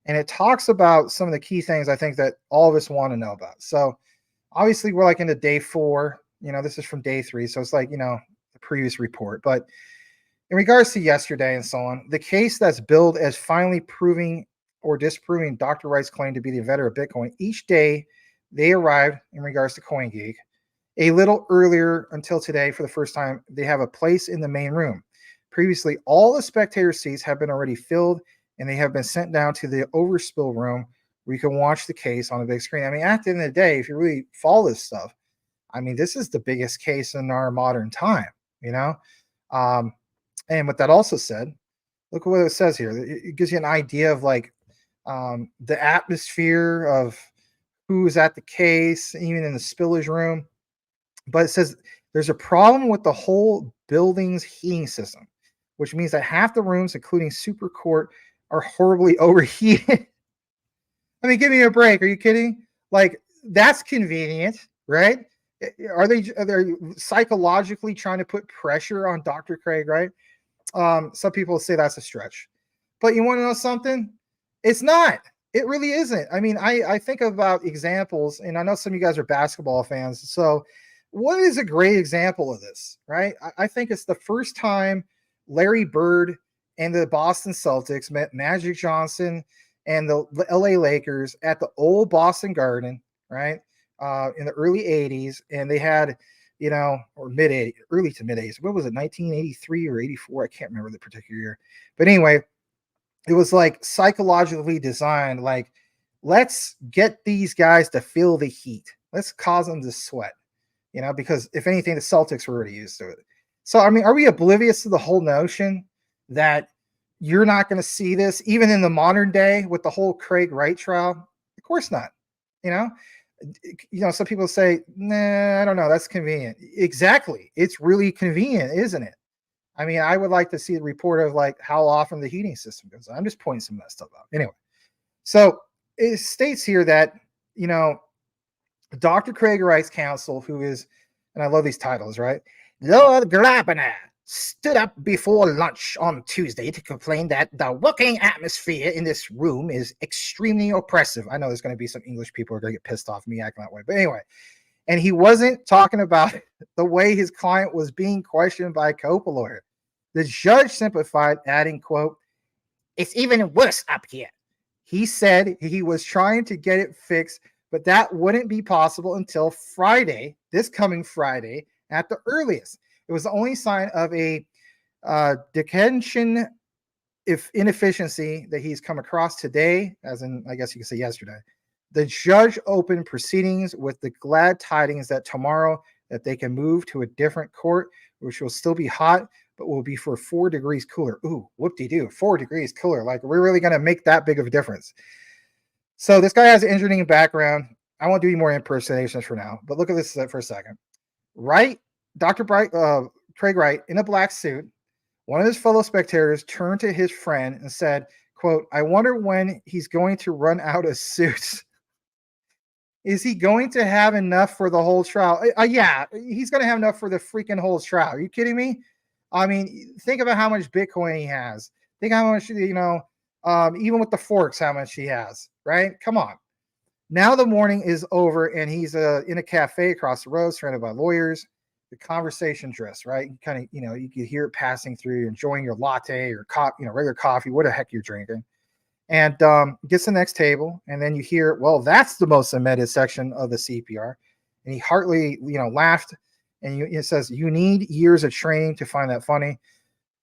And it talks about some of the key things I think that all of us want to know about. So obviously we're like into day 4, you know, this is from day 3. So it's like, you know, the previous report. But in regards to yesterday and so on, the case that's billed as finally proving or disproving Dr. Wright's claim to be the inventor of Bitcoin, each day they arrived in regards to CoinGeek a little earlier until today. For the first time, they have a place in the main room. Previously, all the spectator seats have been already filled, and they have been sent down to the overspill room where you can watch the case on a big screen. I mean, at the end of the day, if you really follow this stuff, I mean, this is the biggest case in our modern time, you know? And with that also said, look at what it says here. It gives you an idea of like the atmosphere of who's at the case, even in the spillage room. But it says there's a problem with the whole building's heating system, which means that half the rooms, including Super Court, are horribly overheated. I mean, give me a break. Are you kidding? Like, that's convenient, right? Are they psychologically trying to put pressure on Dr. Craig, right? Some people say that's a stretch. But you want to know something? It's not. It really isn't. I mean, I think about examples, and I know some of you guys are basketball fans. So what is a great example of this, right? I think it's the first time Larry Bird and the Boston Celtics met Magic Johnson and the LA Lakers at the old Boston Garden, right? In the early 80s. And they had, you know, or early to mid 80s. What was it, 1983 or 84? I can't remember the particular year. But anyway, it was like psychologically designed, like, let's get these guys to feel the heat. Let's cause them to sweat, you know, because if anything, the Celtics were already used to it. So, I mean, are we oblivious to the whole notion that you're not going to see this even in the modern day with the whole Craig Wright trial? Of course not. You know, You know, some people say, nah, I don't know, that's convenient. Exactly. It's really convenient, isn't it? I mean, I would like to see the report of like how often the heating system goes on. I'm just pointing some of that stuff out. Anyway, so it states here that, you know, Dr. Craig Wright's counsel, who is, and I love these titles, right? Lord Glabiner stood up before lunch on Tuesday to complain that the working atmosphere in this room is extremely oppressive. I know there's going to be some English people who are going to get pissed off me acting that way. But anyway, and he wasn't talking about the way his client was being questioned by a Copa lawyer. The judge simplified, adding, quote, "It's even worse up here." He said he was trying to get it fixed, but that wouldn't be possible until Friday, this coming Friday, at the earliest. It was the only sign of a detention inefficiency that he's come across today, as in, I guess you could say yesterday. The judge opened proceedings with the glad tidings that tomorrow that they can move to a different court, which will still be hot, but will be for 4 degrees cooler. Ooh, whoop-de-doo, 4 degrees cooler. Like, we're really going to make that big of a difference. So this guy has an engineering background. I won't do any more impersonations for now, but look at this for a second. Right? Dr. Craig Wright, in a black suit, one of his fellow spectators turned to his friend and said, quote, "I wonder when he's going to run out of suits." Is he going to have enough for the whole trial? Yeah, he's going to have enough for the freaking whole trial. Are you kidding me? I mean, think about how much Bitcoin he has. Think how much, you know, even with the forks, how much he has, right? Come on. Now the morning is over and he's in a cafe across the road surrounded by lawyers. The conversation drifts, right? You kind of, you know, you can hear it passing through. You're enjoying your latte or regular coffee, what the heck you're drinking. And gets to the next table, and then you hear, well, that's the most omitted section of the CPR. And he heartily, you know, laughed, and it says, "You need years of training to find that funny."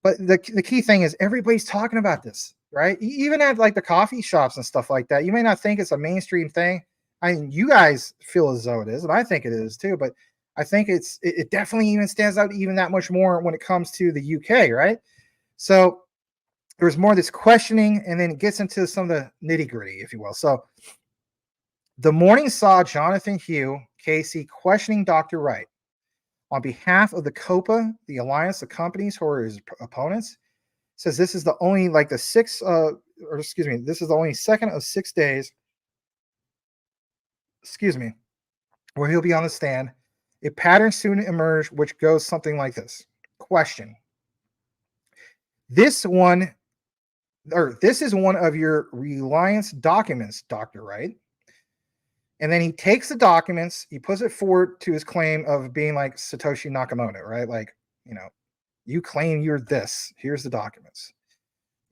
But the key thing is everybody's talking about this, right? Even at like the coffee shops and stuff like that. You may not think it's a mainstream thing. I mean, you guys feel as though it is, and I think it is too. But I think it definitely even stands out even that much more when it comes to the UK, right? So there's more of this questioning, and then it gets into some of the nitty gritty, if you will. So the morning saw Jonathan Hugh Casey questioning Dr. Wright on behalf of the Copa, the alliance of companies who are his opponents. Says this is the only this is the only second of 6 days, where he'll be on the stand. A pattern soon emerged, which goes something like this. Question. This is one of your reliance documents, Dr. Wright. And then he takes the documents, he puts it forward to his claim of being like Satoshi Nakamoto, right? Like, you know, you claim you're this. Here's the documents.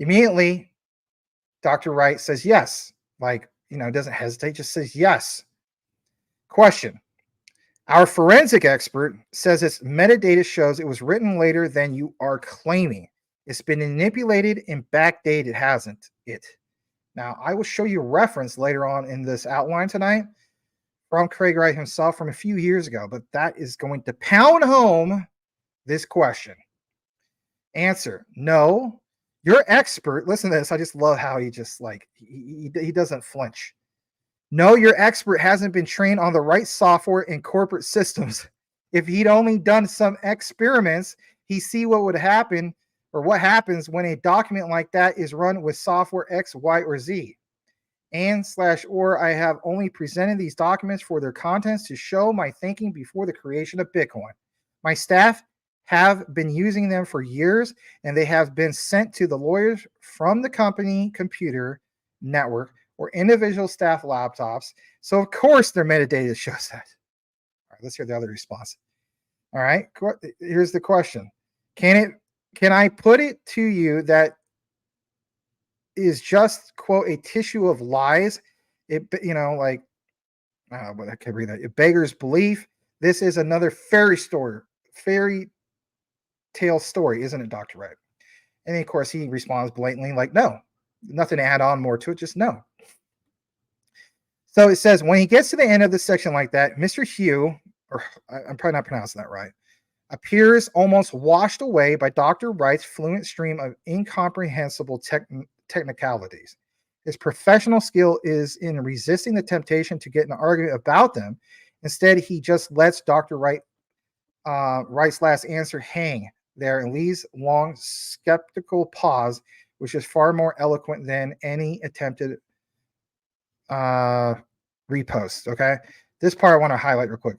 Immediately, Dr. Wright says yes. Like, you know, doesn't hesitate, just says yes. Question. Our forensic expert says its metadata shows it was written later than you are claiming. It's been manipulated and backdated, hasn't it? Now, I will show you a reference later on in this outline tonight from Craig Wright himself from a few years ago, but that is going to pound home this question. Answer, no. Your expert, listen to this, I just love how he just like, he doesn't flinch. No, your expert hasn't been trained on the right software and corporate systems. If he'd only done some experiments, he'd see what would happen or what happens when a document like that is run with software X, Y, or Z. And/or I have only presented these documents for their contents to show my thinking before the creation of Bitcoin. My staff have been using them for years, and they have been sent to the lawyers from the company computer network or individual staff laptops. So of course their metadata shows that. All right, let's hear the other response. All right, here's the question. Can I put it to you that is just, quote, a tissue of lies? It, you know, like, but I can't read that. It beggars belief. This is another fairy tale story, isn't it, Dr. Wright? And of course, he responds blatantly like, no, nothing to add on more to it, just no. So it says, when he gets to the end of the section like that, Mr. Hugh, or I'm probably not pronouncing that right, appears almost washed away by Dr. Wright's fluent stream of incomprehensible technicalities. His professional skill is in resisting the temptation to get in an argument about them. Instead, he just lets Dr. Wright's last answer hang there and leaves long skeptical pause, which is far more eloquent than any attempted repost. Okay, this part I want to highlight real quick.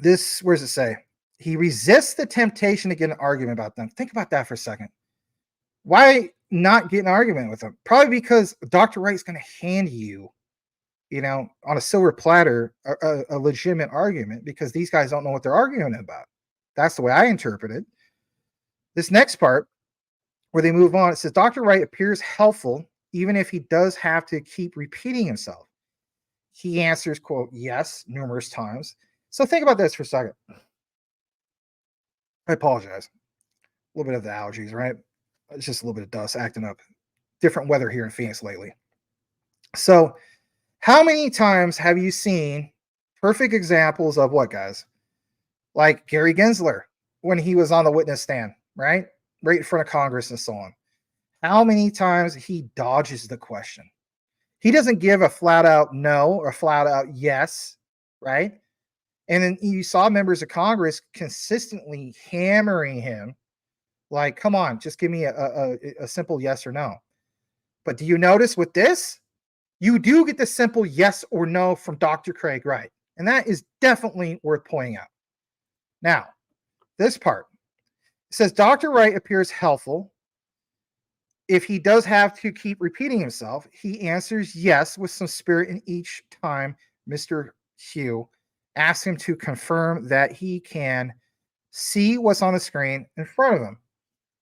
This, where does it say? He resists the temptation to get an argument about them. Think about that for a second. Why not get an argument with them? Probably because Dr. Wright's going to hand you, on a silver platter, a legitimate argument, because these guys don't know what they're arguing about. That's the way I interpret it. This next part, where they move on, it says, Dr. Wright appears helpful, even if he does have to keep repeating himself. He answers, quote, yes, numerous times. So think about this for a second. I apologize. A little bit of the allergies, right? It's just a little bit of dust acting up. Different weather here in Phoenix lately. So how many times have you seen perfect examples of what, guys? Like Gary Gensler, when he was on the witness stand, right? Right in front of Congress and so on. How many times he dodges the question? He doesn't give a flat out no or flat out yes, right? And then you saw members of Congress consistently hammering him, like, come on, just give me a simple yes or no. But do you notice with this, you do get the simple yes or no from Dr. Craig Wright. And that is definitely worth pointing out. Now, this part, it says Dr. Wright appears helpful. If he does have to keep repeating himself, he answers yes with some spirit, in each time Mr. Hugh asks him to confirm that he can see what's on the screen in front of him.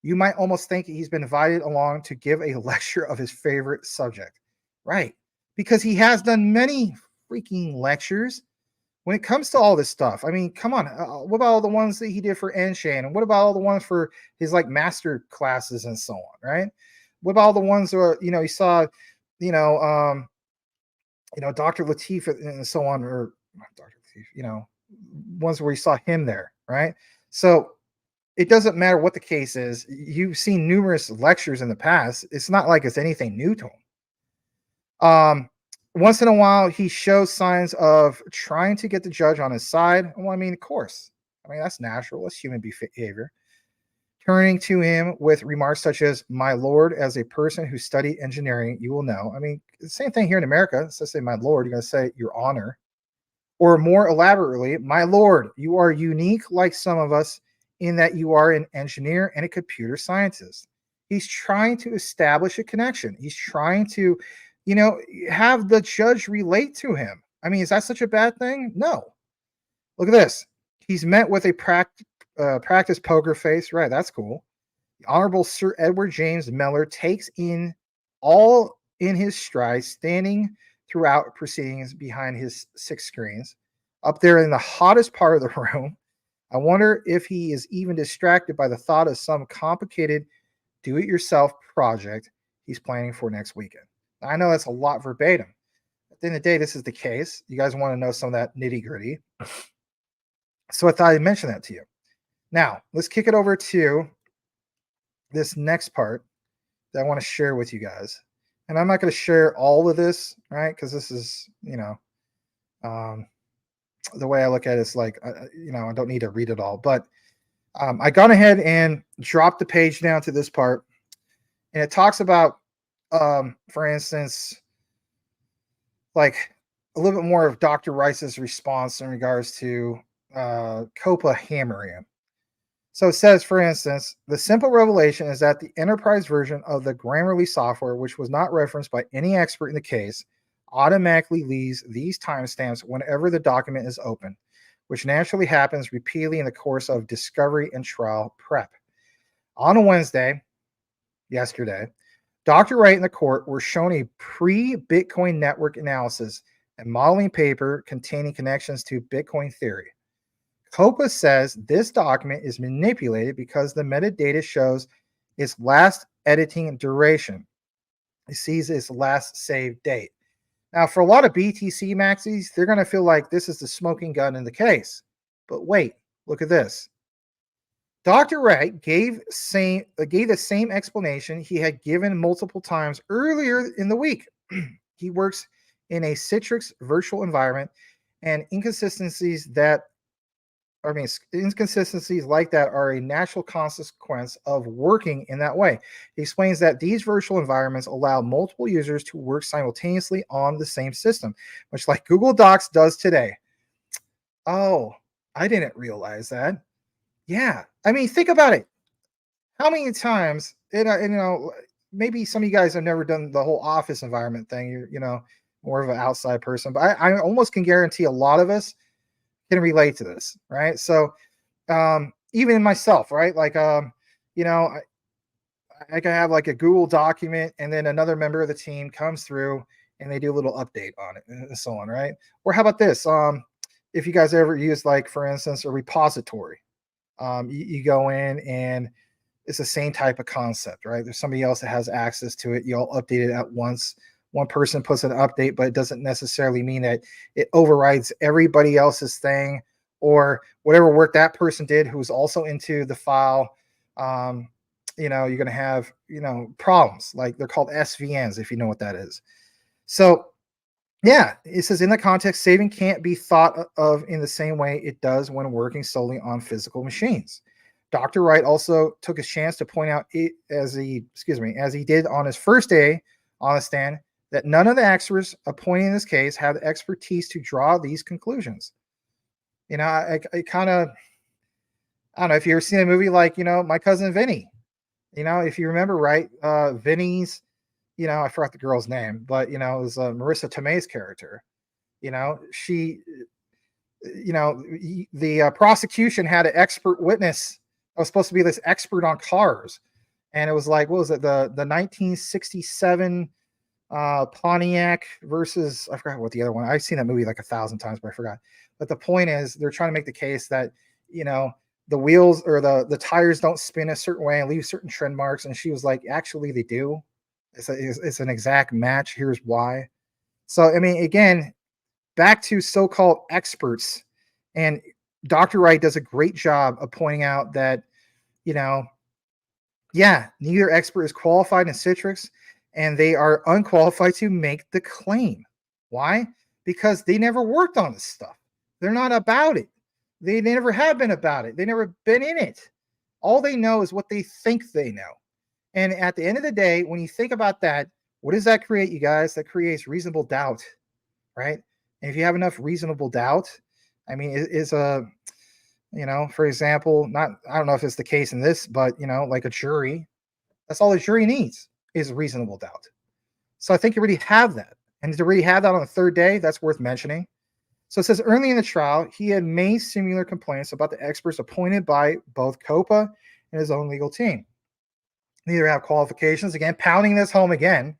You might almost think he's been invited along to give a lecture of his favorite subject. Right. Because he has done many freaking lectures when it comes to all this stuff. I mean, come on. What about all the ones that he did for N-Chain? And what about all the ones for his like master classes and so on, right? What about all the ones where, he saw, Dr. Lateef and so on, or Dr. Lateef, ones where he saw him there, right? So it doesn't matter what the case is. You've seen numerous lectures in the past. It's not like it's anything new to him. Once in a while, he shows signs of trying to get the judge on his side. Well, I mean, of course. I mean, that's natural. That's human behavior. Turning to him with remarks such as, my lord, as a person who studied engineering, you will know. I mean, the same thing here in America. So say, my lord, you're going to say, your honor. Or more elaborately, my lord, you are unique like some of us in that you are an engineer and a computer scientist. He's trying to establish a connection. He's trying to, have the judge relate to him. I mean, is that such a bad thing? No. Look at this. He's met with a practice poker face. Right, that's cool. The Honorable Sir Edward James Mellor takes in all in his stride, standing throughout proceedings behind his 6 screens. Up there in the hottest part of the room, I wonder if he is even distracted by the thought of some complicated do-it-yourself project he's planning for next weekend. I know that's a lot verbatim. At the end of the day, this is the case. You guys want to know some of that nitty-gritty. So I thought I'd mention that to you. Now, let's kick it over to this next part that I want to share with you guys. And I'm not going to share all of this, right? Because this is, the way I look at it is like, I don't need to read it all. But I gone ahead and dropped the page down to this part. And it talks about, for instance, like a little bit more of Dr. Rice's response in regards to Copa hammering him. So it says, for instance, the simple revelation is that the enterprise version of the Grammarly software, which was not referenced by any expert in the case, automatically leaves these timestamps whenever the document is open, which naturally happens repeatedly in the course of discovery and trial prep. On a Wednesday, yesterday, Dr. Wright and the court were shown a pre-Bitcoin network analysis and modeling paper containing connections to Bitcoin theory. Copa says this document is manipulated because the metadata shows its last editing duration. It sees its last saved date. Now, for a lot of BTC maxis, they're going to feel like this is the smoking gun in the case. But wait, look at this. Dr. Wright gave the same explanation he had given multiple times earlier in the week. He works in a Citrix virtual environment, and inconsistencies like that are a natural consequence of working in that way. He explains that these virtual environments allow multiple users to work simultaneously on the same system, much like Google Docs does today. Oh, I didn't realize that. Yeah, I mean, think about it. How many times, maybe some of you guys have never done the whole office environment thing. You're, more of an outside person, but I almost can guarantee a lot of us can relate to this, right? So, even myself, right? Like, I can have like a Google document, and then another member of the team comes through and they do a little update on it and so on, right? Or how about this? If you guys ever use, like, for instance, a repository, you go in and it's the same type of concept, right? There's somebody else that has access to it. You all update it at once. One person puts an update, but it doesn't necessarily mean that it overrides everybody else's thing or whatever work that person did who's also into the file. You're going to have, problems. Like, they're called SVNs, if you know what that is. So, yeah, it says in the context, saving can't be thought of in the same way it does when working solely on physical machines. Dr. Wright also took a chance to point out, as he did on his first day on the stand, that none of the experts appointed in this case have the expertise to draw these conclusions. I kind of, I don't know if you ever seen a movie like, My Cousin Vinny. If you remember right, Vinny's, I forgot the girl's name, but, it was Marissa Tomei's character. She, the prosecution had an expert witness. I was supposed to be this expert on cars. And it was like, what was it? The 1967 Pontiac versus, I forgot what the other one. I've seen that movie like 1,000 times, but I forgot. But the point is, they're trying to make the case that, the wheels or the tires don't spin a certain way and leave certain trend marks. And she was like, actually, they do. It's an exact match. Here's why. So, I mean, again, back to so-called experts, and Dr. Wright does a great job of pointing out that, neither expert is qualified in Citrix, and they are unqualified to make the claim. Why? Because they never worked on this stuff. They're not about it. They never have been about it. They never been in it. All they know is what they think they know. And at the end of the day, when you think about that, what does that create, you guys? That creates reasonable doubt, right? And if you have enough reasonable doubt, I mean, for example, I don't know if it's the case in this, but, like a jury, that's all a jury needs is reasonable doubt. So I think you already have that. And to already have that on the third day, that's worth mentioning. So it says early in the trial, he had made similar complaints about the experts appointed by both Copa and his own legal team. Neither have qualifications, again, pounding this home again,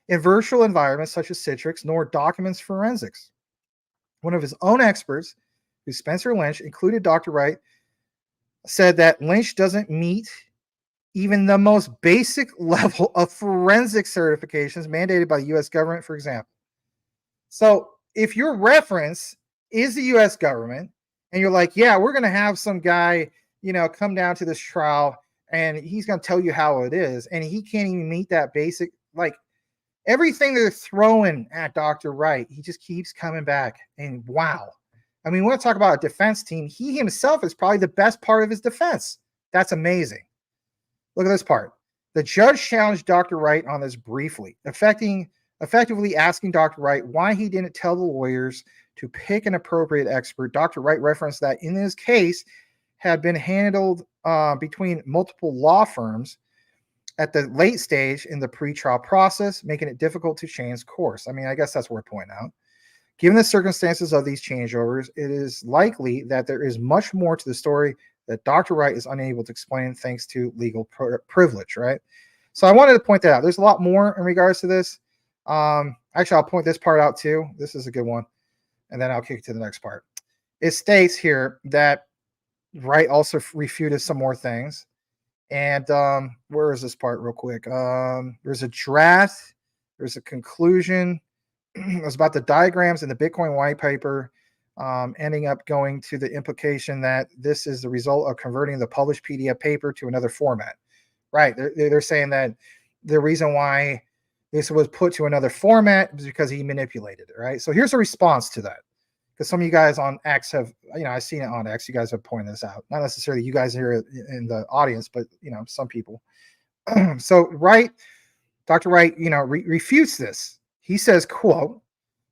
in virtual environments such as Citrix, nor documents forensics. One of his own experts, who's Spencer Lynch, included Dr. Wright, said that Lynch doesn't meet even the most basic level of forensic certifications mandated by the U.S. government, for example. So if your reference is the U.S. government, and you're like, yeah, we're going to have some guy, come down to this trial, and he's going to tell you how it is, and he can't even meet that basic, like, everything they're throwing at Dr. Wright, he just keeps coming back. And wow. I mean, we want to talk about a defense team. He himself is probably the best part of his defense. That's amazing. Look at this part. The judge challenged Dr. Wright on this briefly, effectively asking Dr. Wright why he didn't tell the lawyers to pick an appropriate expert. Dr. Wright referenced that in this case had been handled between multiple law firms at the late stage in the pretrial process, making it difficult to change course. I mean, I guess that's worth pointing out. Given the circumstances of these changeovers, it is likely that there is much more to the story that Dr. Wright is unable to explain thanks to legal privilege, right? So I wanted to point that out. There's a lot more in regards to this. Actually, I'll point this part out too. This is a good one. And then I'll kick to the next part. It states here that Wright also refuted some more things. And where is this part real quick? There's a draft. There's a conclusion. It was about the diagrams in the Bitcoin white paper. ending up going to the implication that this is the result of converting the published PDF paper to another format. Right. They're saying that the reason why this was put to another format is because he manipulated it. Right. So here's a response to that. Because some of you guys on X have, I've seen it on X. You guys have pointed this out. Not necessarily you guys here in the audience, but, some people. So Dr. Wright, refutes this. He says, quote,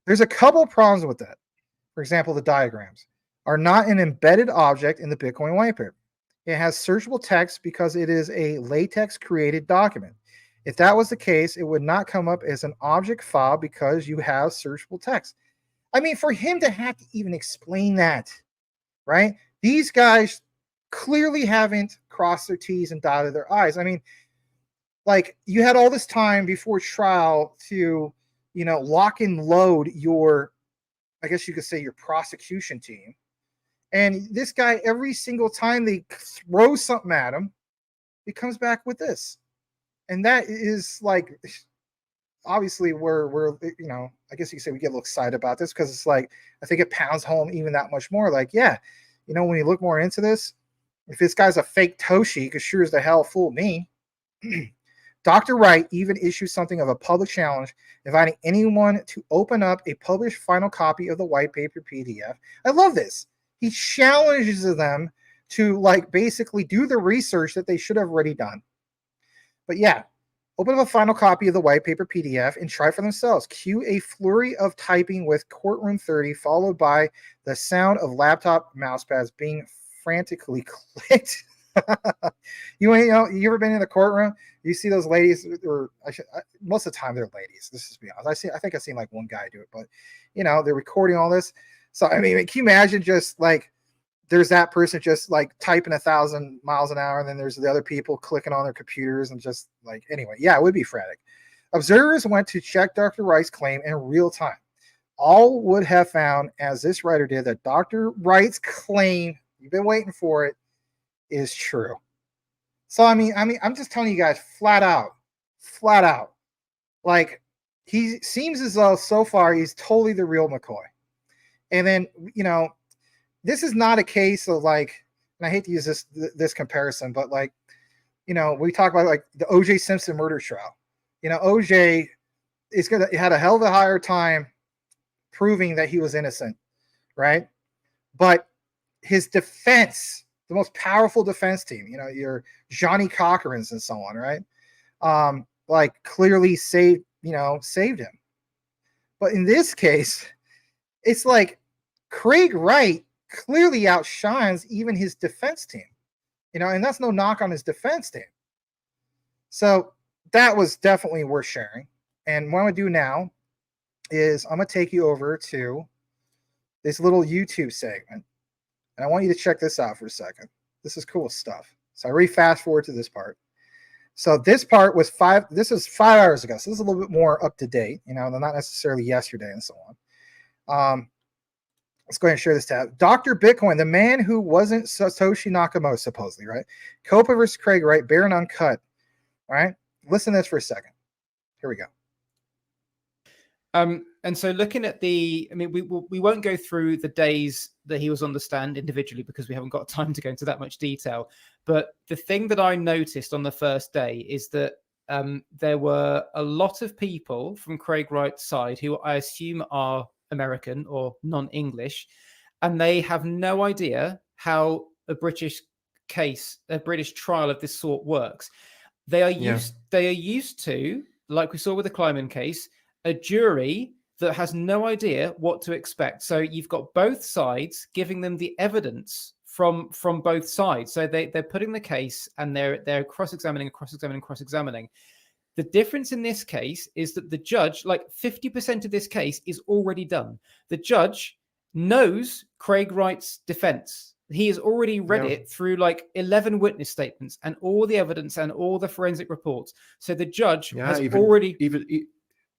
"There's a couple of problems with that. For example, the diagrams are not an embedded object in the Bitcoin white paper. It has searchable text because it is a latex created document. If that was the case, it would not come up as an object file because you have searchable text." I mean, for him to have to even explain that, right? These guys clearly haven't crossed their T's and dotted their I's. I mean, like, you had all this time before trial to, lock and load your, I guess you could say, your prosecution team. And this guy, every single time they throw something at him, he comes back with this. And that is like, obviously we're I guess you could say we get a little excited about this because it's like, I think it pounds home even that much more. Like, yeah, when you look more into this, if this guy's a fake Toshi, because sure as the hell fooled me. Dr. Wright even issued something of a public challenge, inviting anyone to open up a published final copy of the white paper PDF. I love this. He challenges them to basically do the research that they should have already done. But yeah, open up a final copy of the white paper PDF and try for themselves. Cue a flurry of typing with Courtroom 30, followed by the sound of laptop mousepads being frantically clicked. You ever been in the courtroom? You see those ladies, or most of the time they're ladies. Let's just be honest. I think I've seen one guy do it, but they're recording all this. So I mean, can you imagine just there's that person just typing 1,000 miles an hour, and then there's the other people clicking on their computers and just anyway, yeah, it would be frantic. Observers went to check Dr. Wright's claim in real time. All would have found, as this writer did, that Dr. Wright's claim, you've been waiting for it, is true. So I mean, I'm just telling you guys flat out. He seems as though so far he's totally the real McCoy. And then, this is not a case of and I hate to use this comparison, but we talk about the O.J. Simpson murder trial. O.J. had a hell of a higher time proving that he was innocent, right? But his defense, the most powerful defense team, your Johnny Cochran's and so on, right? Clearly saved him. But in this case, it's Craig Wright clearly outshines even his defense team, and that's no knock on his defense team. So that was definitely worth sharing. And what I'm going to do now is I'm going to take you over to this little YouTube segment. And I want you to check this out for a second. This is cool stuff. So I already fast forward to this part. So this part was this is 5 hours ago. So this is a little bit more up to date, not necessarily yesterday and so on. Let's go ahead and share this tab. Dr. Bitcoin, the man who wasn't Satoshi Nakamoto, supposedly, right? Copa versus Craig Wright, Baron Uncut. All right. Listen to this for a second. Here we go. And so looking at we won't go through the days that he was on the stand individually because we haven't got time to go into that much detail. But the thing that I noticed on the first day is that there were a lot of people from Craig Wright's side who I assume are American or non-English, and they have no idea how a British trial of this sort works. They are used to, like we saw with the Kleiman case, a jury that has no idea what to expect. So you've got both sides giving them the evidence from both sides. So they're putting the case and they're cross-examining. The difference in this case is that the judge, 50% of this case is already done. The judge knows Craig Wright's defense. He has already read it through 11 witness statements and all the evidence and all the forensic reports. So the judge has already...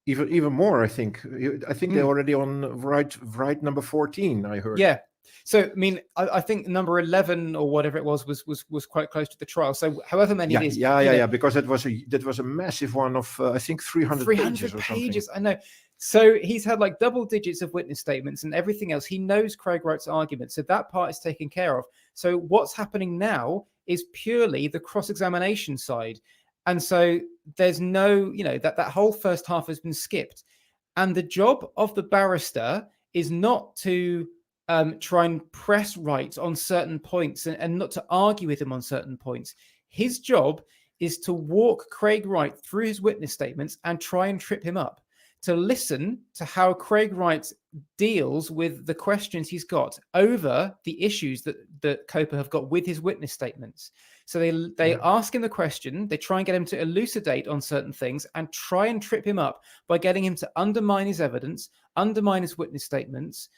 Even more, I think. They're already on right number 14, I heard. Yeah. So, I mean, I think number 11 or whatever it was quite close to the trial. So, however many Yeah, it is, yeah. Because that was a massive one of I think 300 pages or something. I know. So he's had like double digits of witness statements and everything else. He knows Craig Wright's argument, so that part is taken care of. So what's happening now is purely the cross-examination side, and so there's no, that whole first half has been skipped, and the job of the barrister is not to try and press Wright on certain points and not to argue with him on certain points. His job is to walk Craig Wright through his witness statements and try and trip him up, to listen to how Craig Wright deals with the questions he's got over the issues that Copa have got with his witness statements. So they ask him the question, they try and get him to elucidate on certain things and try and trip him up by getting him to undermine his evidence, undermine his witness statements,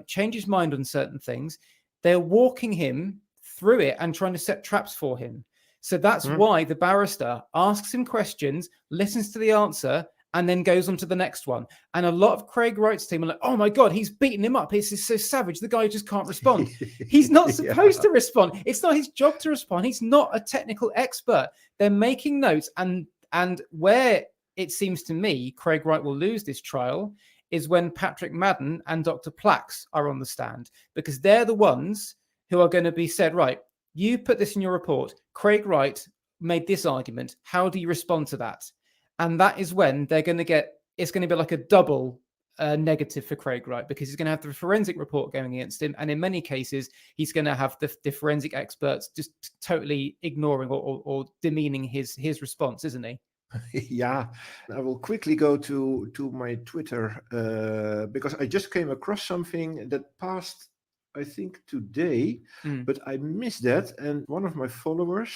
change his mind on certain things. They're walking him through it and trying to set traps for him. So that's why the barrister asks him questions, listens to the answer, and then goes on to the next one. And a lot of Craig Wright's team are like, oh my God, he's beating him up. He's so savage. The guy just can't respond. He's not supposed to respond. It's not his job to respond. He's not a technical expert. They're making notes. And where it seems to me Craig Wright will lose this trial is when Patrick Madden and Dr. Plax are on the stand, because they're the ones who are going to be said, right, you put this in your report. Craig Wright made this argument. How do you respond to that? And that is when they're going to get, it's going to be like a double negative for Craig Wright, because he's going to have the forensic report going against him. And in many cases, he's going to have the forensic experts just totally ignoring or demeaning his response, isn't he? Yeah, I will quickly go to my Twitter because I just came across something that passed, I think, today, but I missed that. And one of my followers,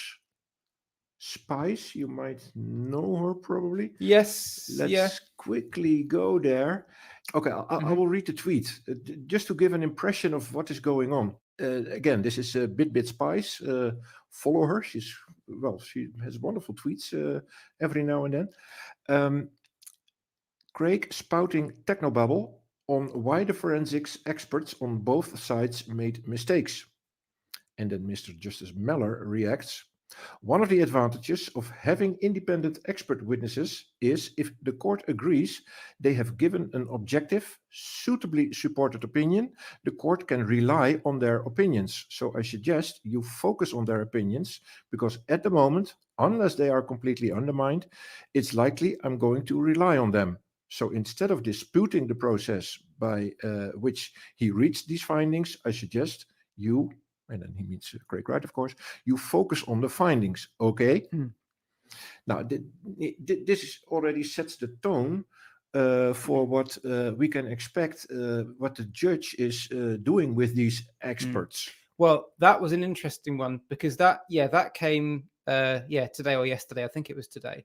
Spice, you might know her probably. Yes. Let's quickly go there. Okay, I will read the tweet just to give an impression of what is going on. Again, this is Bit Spice. Follow her. She has wonderful tweets every now and then. Craig spouting technobabble on why the forensics experts on both sides made mistakes. And then Mr. Justice Meller reacts. One of the advantages of having independent expert witnesses is if the court agrees they have given an objective, suitably supported opinion, the court can rely on their opinions. So I suggest you focus on their opinions, because at the moment, unless they are completely undermined, it's likely I'm going to rely on them. So instead of disputing the process by which he reached these findings, I suggest you, and then he means Craig Wright, of course, you focus on the findings, okay? Now, this already sets the tone for what we can expect, what the judge is doing with these experts. Well, that was an interesting one, because that came, today or yesterday, I think it was today.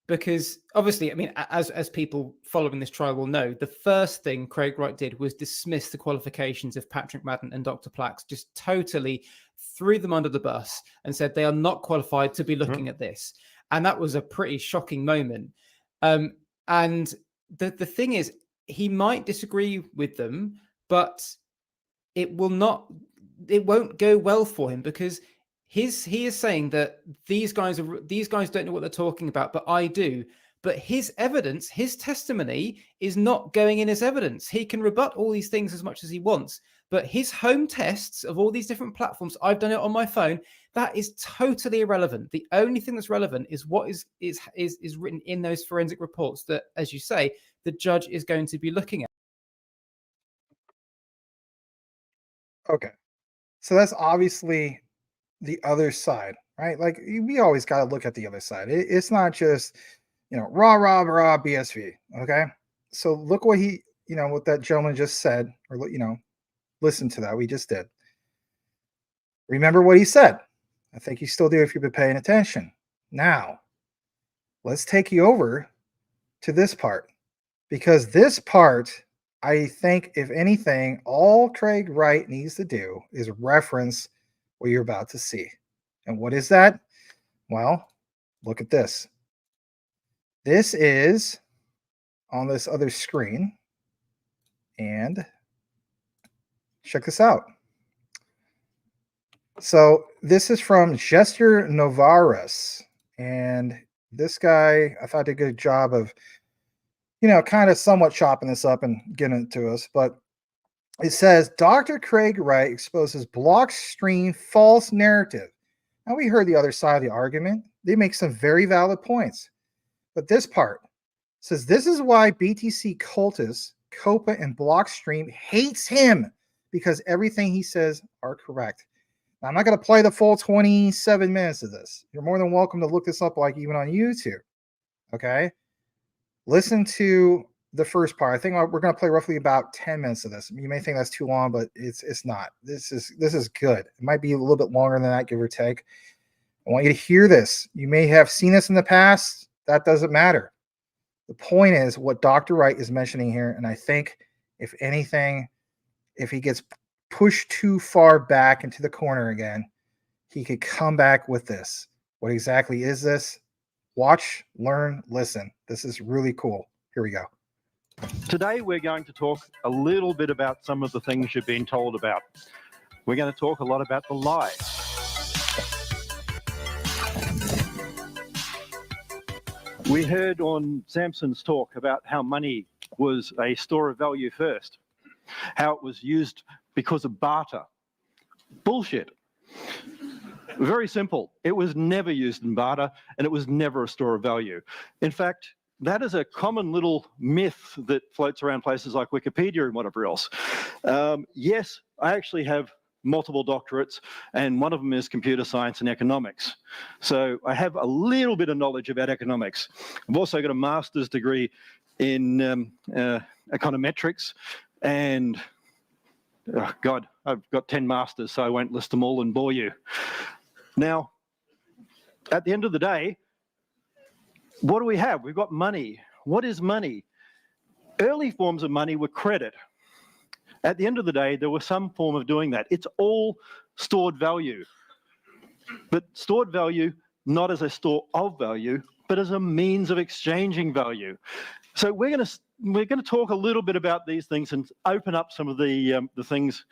Because obviously, I mean, as people following this trial will know, the first thing Craig Wright did was dismiss the qualifications of Patrick Madden and Dr. Plax, just totally threw them under the bus and said they are not qualified to be looking at this. And that was a pretty shocking moment. And the thing is, he might disagree with them, but it won't go well for him, because he is saying that these guys don't know what they're talking about, but I do. But his evidence, his testimony is not going in as evidence. He can rebut all these things as much as he wants, but his home tests of all these different platforms, I've done it on my phone, that is totally irrelevant. The only thing that's relevant is what is written in those forensic reports that, as you say, the judge is going to be looking at. Okay, so that's obviously the other side, right? Like, we always got to look at the other side. It's not just, rah BSV. Okay, so look what what that gentleman just said, or listen to that. We just did. Remember what he said. I think you still do if you've been paying attention. Now, let's take you over to this part, because this part, I think, if anything, all Craig Wright needs to do is reference what you're about to see. And what is that? Well, look at this. This is on this other screen. And Check this out. So this is from Jester Novaris, and this guy, I thought did a good job of, kind of somewhat chopping this up and getting it to us. But it says, Dr. Craig Wright exposes Blockstream false narrative. Now, we heard the other side of the argument. They make some very valid points. But this part says, this is why BTC cultists, Copa, and Blockstream hates him, because everything he says are correct. Now, I'm not going to play the full 27 minutes of this. You're more than welcome to look this up, like even on YouTube. Okay? Listen to the first part. I think we're going to play roughly about 10 minutes of this. You may think that's too long, but it's not. This is good. It might be a little bit longer than that, give or take. I want you to hear this. You may have seen this in the past. That doesn't matter. The point is what Dr. Wright is mentioning here, and I think, if anything, if he gets pushed too far back into the corner again, he could come back with this. What exactly is this? Watch, learn, listen. This is really cool. Here we go. Today we're going to talk a little bit about some of the things you've been told about. We're going to talk a lot about the lies. We heard on Samson's talk about how money was a store of value first, how it was used because of barter. Bullshit. Very simple. It was never used in barter, and it was never a store of value. In fact, that is a common little myth that floats around places like Wikipedia and whatever else. Yes, I actually have multiple doctorates, and one of them is computer science and economics. So I have a little bit of knowledge about economics. I've also got a master's degree in econometrics, and oh God, I've got 10 masters, so I won't list them all and bore you. Now, at the end of the day, what do we have? We've got money. What is money? Early forms of money were credit. At the end of the day, there was some form of doing that. It's all stored value, but stored value not as a store of value, but as a means of exchanging value. So we're going to talk a little bit about these things and open up some of the things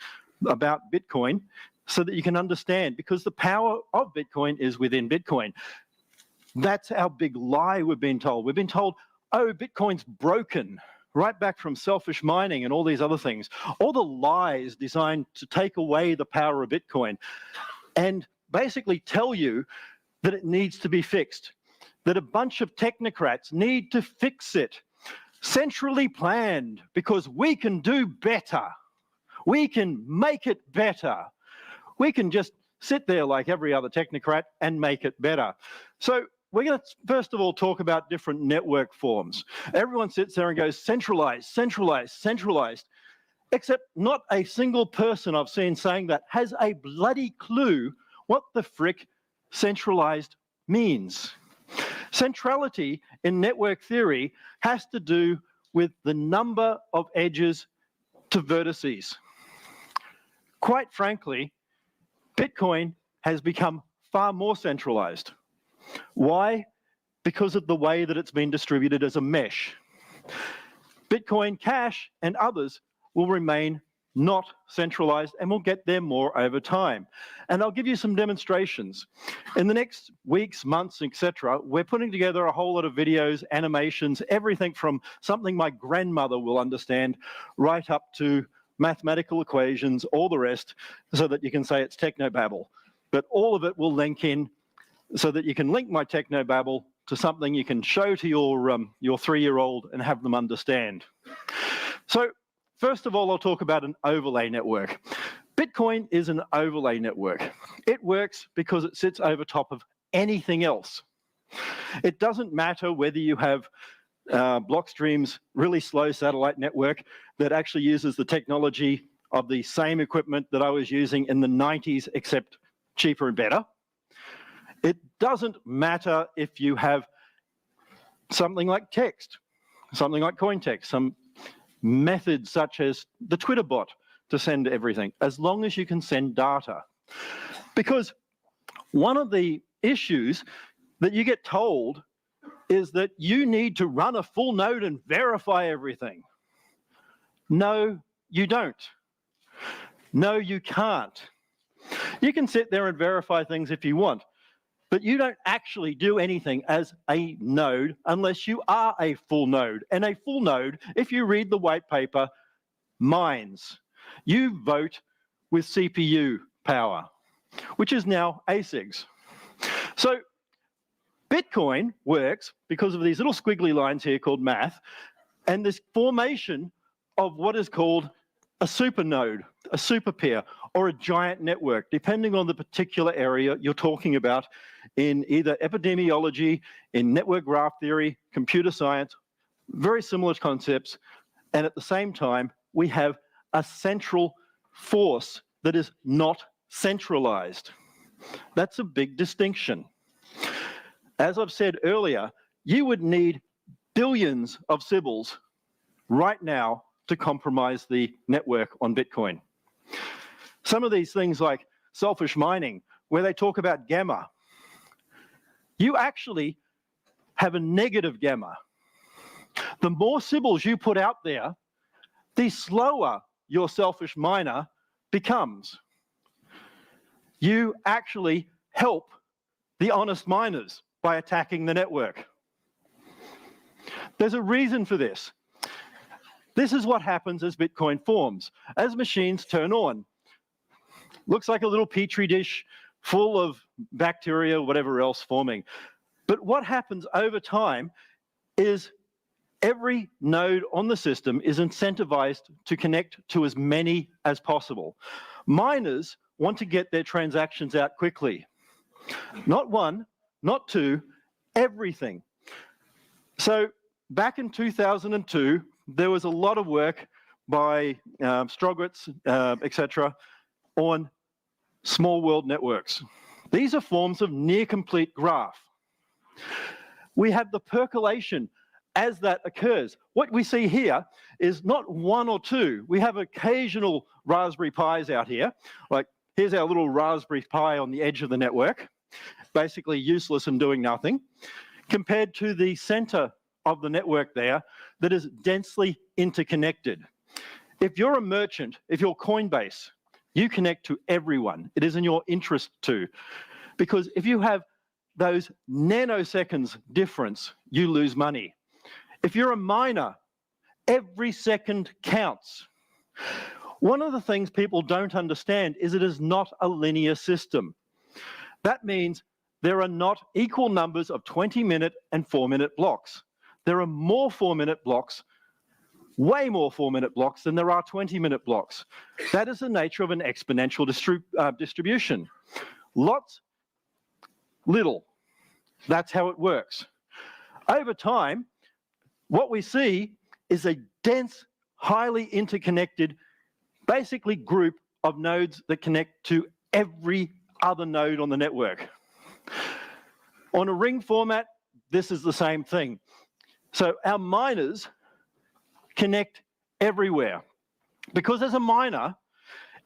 about Bitcoin so that you can understand, because the power of Bitcoin is within Bitcoin. That's our big lie we've been told. We've been told, oh, Bitcoin's broken, right back from selfish mining and all these other things. All the lies designed to take away the power of Bitcoin and basically tell you that it needs to be fixed, that a bunch of technocrats need to fix it, centrally planned, because we can do better. We can make it better. We can just sit there like every other technocrat and make it better. So we're going to first of all talk about different network forms. Everyone sits there and goes centralized, centralized, centralized, except not a single person I've seen saying that has a bloody clue what the frick centralized means. Centrality in network theory has to do with the number of edges to vertices. Quite frankly, Bitcoin has become far more centralized. Why? Because of the way that it's been distributed as a mesh. Bitcoin Cash and others will remain not centralized, and we'll get there more over time. And I'll give you some demonstrations. In the next weeks, months, etc., we're putting together a whole lot of videos, animations, everything from something my grandmother will understand right up to mathematical equations, all the rest, so that you can say it's technobabble. But all of it will link in so that you can link my technobabble to something you can show to your 3-year-old and have them understand. So first of all, I'll talk about an overlay network. Bitcoin is an overlay network. It works because it sits over top of anything else. It doesn't matter whether you have Blockstream's really slow satellite network that actually uses the technology of the same equipment that I was using in the 90s, except cheaper and better. It doesn't matter if you have something like text, something like CoinText, some methods such as the Twitter bot to send everything, as long as you can send data. Because one of the issues that you get told is that you need to run a full node and verify everything. No, you don't. No, you can't. You can sit there and verify things if you want, but you don't actually do anything as a node unless you are a full node. And a full node, if you read the white paper, mines. You vote with CPU power, which is now ASICs. So Bitcoin works because of these little squiggly lines here called math, and this formation of what is called a supernode, a superpeer, or a giant network, depending on the particular area you're talking about in either epidemiology, in network graph theory, computer science, very similar concepts. And at the same time, we have a central force that is not centralized. That's a big distinction. As I've said earlier, you would need billions of Sybil's right now to compromise the network on Bitcoin. Some of these things like selfish mining, where they talk about gamma, you actually have a negative gamma. The more Sybil's you put out there, the slower your selfish miner becomes. You actually help the honest miners by attacking the network. There's a reason for this. This is what happens as Bitcoin forms, as machines turn on. Looks like a little petri dish full of bacteria, whatever else forming. But what happens over time is every node on the system is incentivized to connect to as many as possible. Miners want to get their transactions out quickly. Not one, not two, everything. So back in 2002, there was a lot of work by Strogwitz, etc., on small world networks. These are forms of near complete graph. We have the percolation as that occurs. What we see here is not one or two. We have occasional Raspberry Pis out here. Like here's our little Raspberry Pi on the edge of the network, basically useless and doing nothing, compared to the center of the network there that is densely interconnected. If you're a merchant, if you're Coinbase, you connect to everyone. It is in your interest to, because if you have those nanoseconds difference, you lose money. If you're a miner, every second counts. One of the things people don't understand is it is not a linear system. That means there are not equal numbers of 20-minute and 4-minute blocks. There are more 4-minute blocks, way more 4-minute blocks than there are 20-minute blocks. That is the nature of an exponential distribution. Lots, little. That's how it works. Over time, what we see is a dense, highly interconnected, basically group of nodes that connect to every other node on the network. On a ring format, this is the same thing. So our miners connect everywhere. Because as a miner,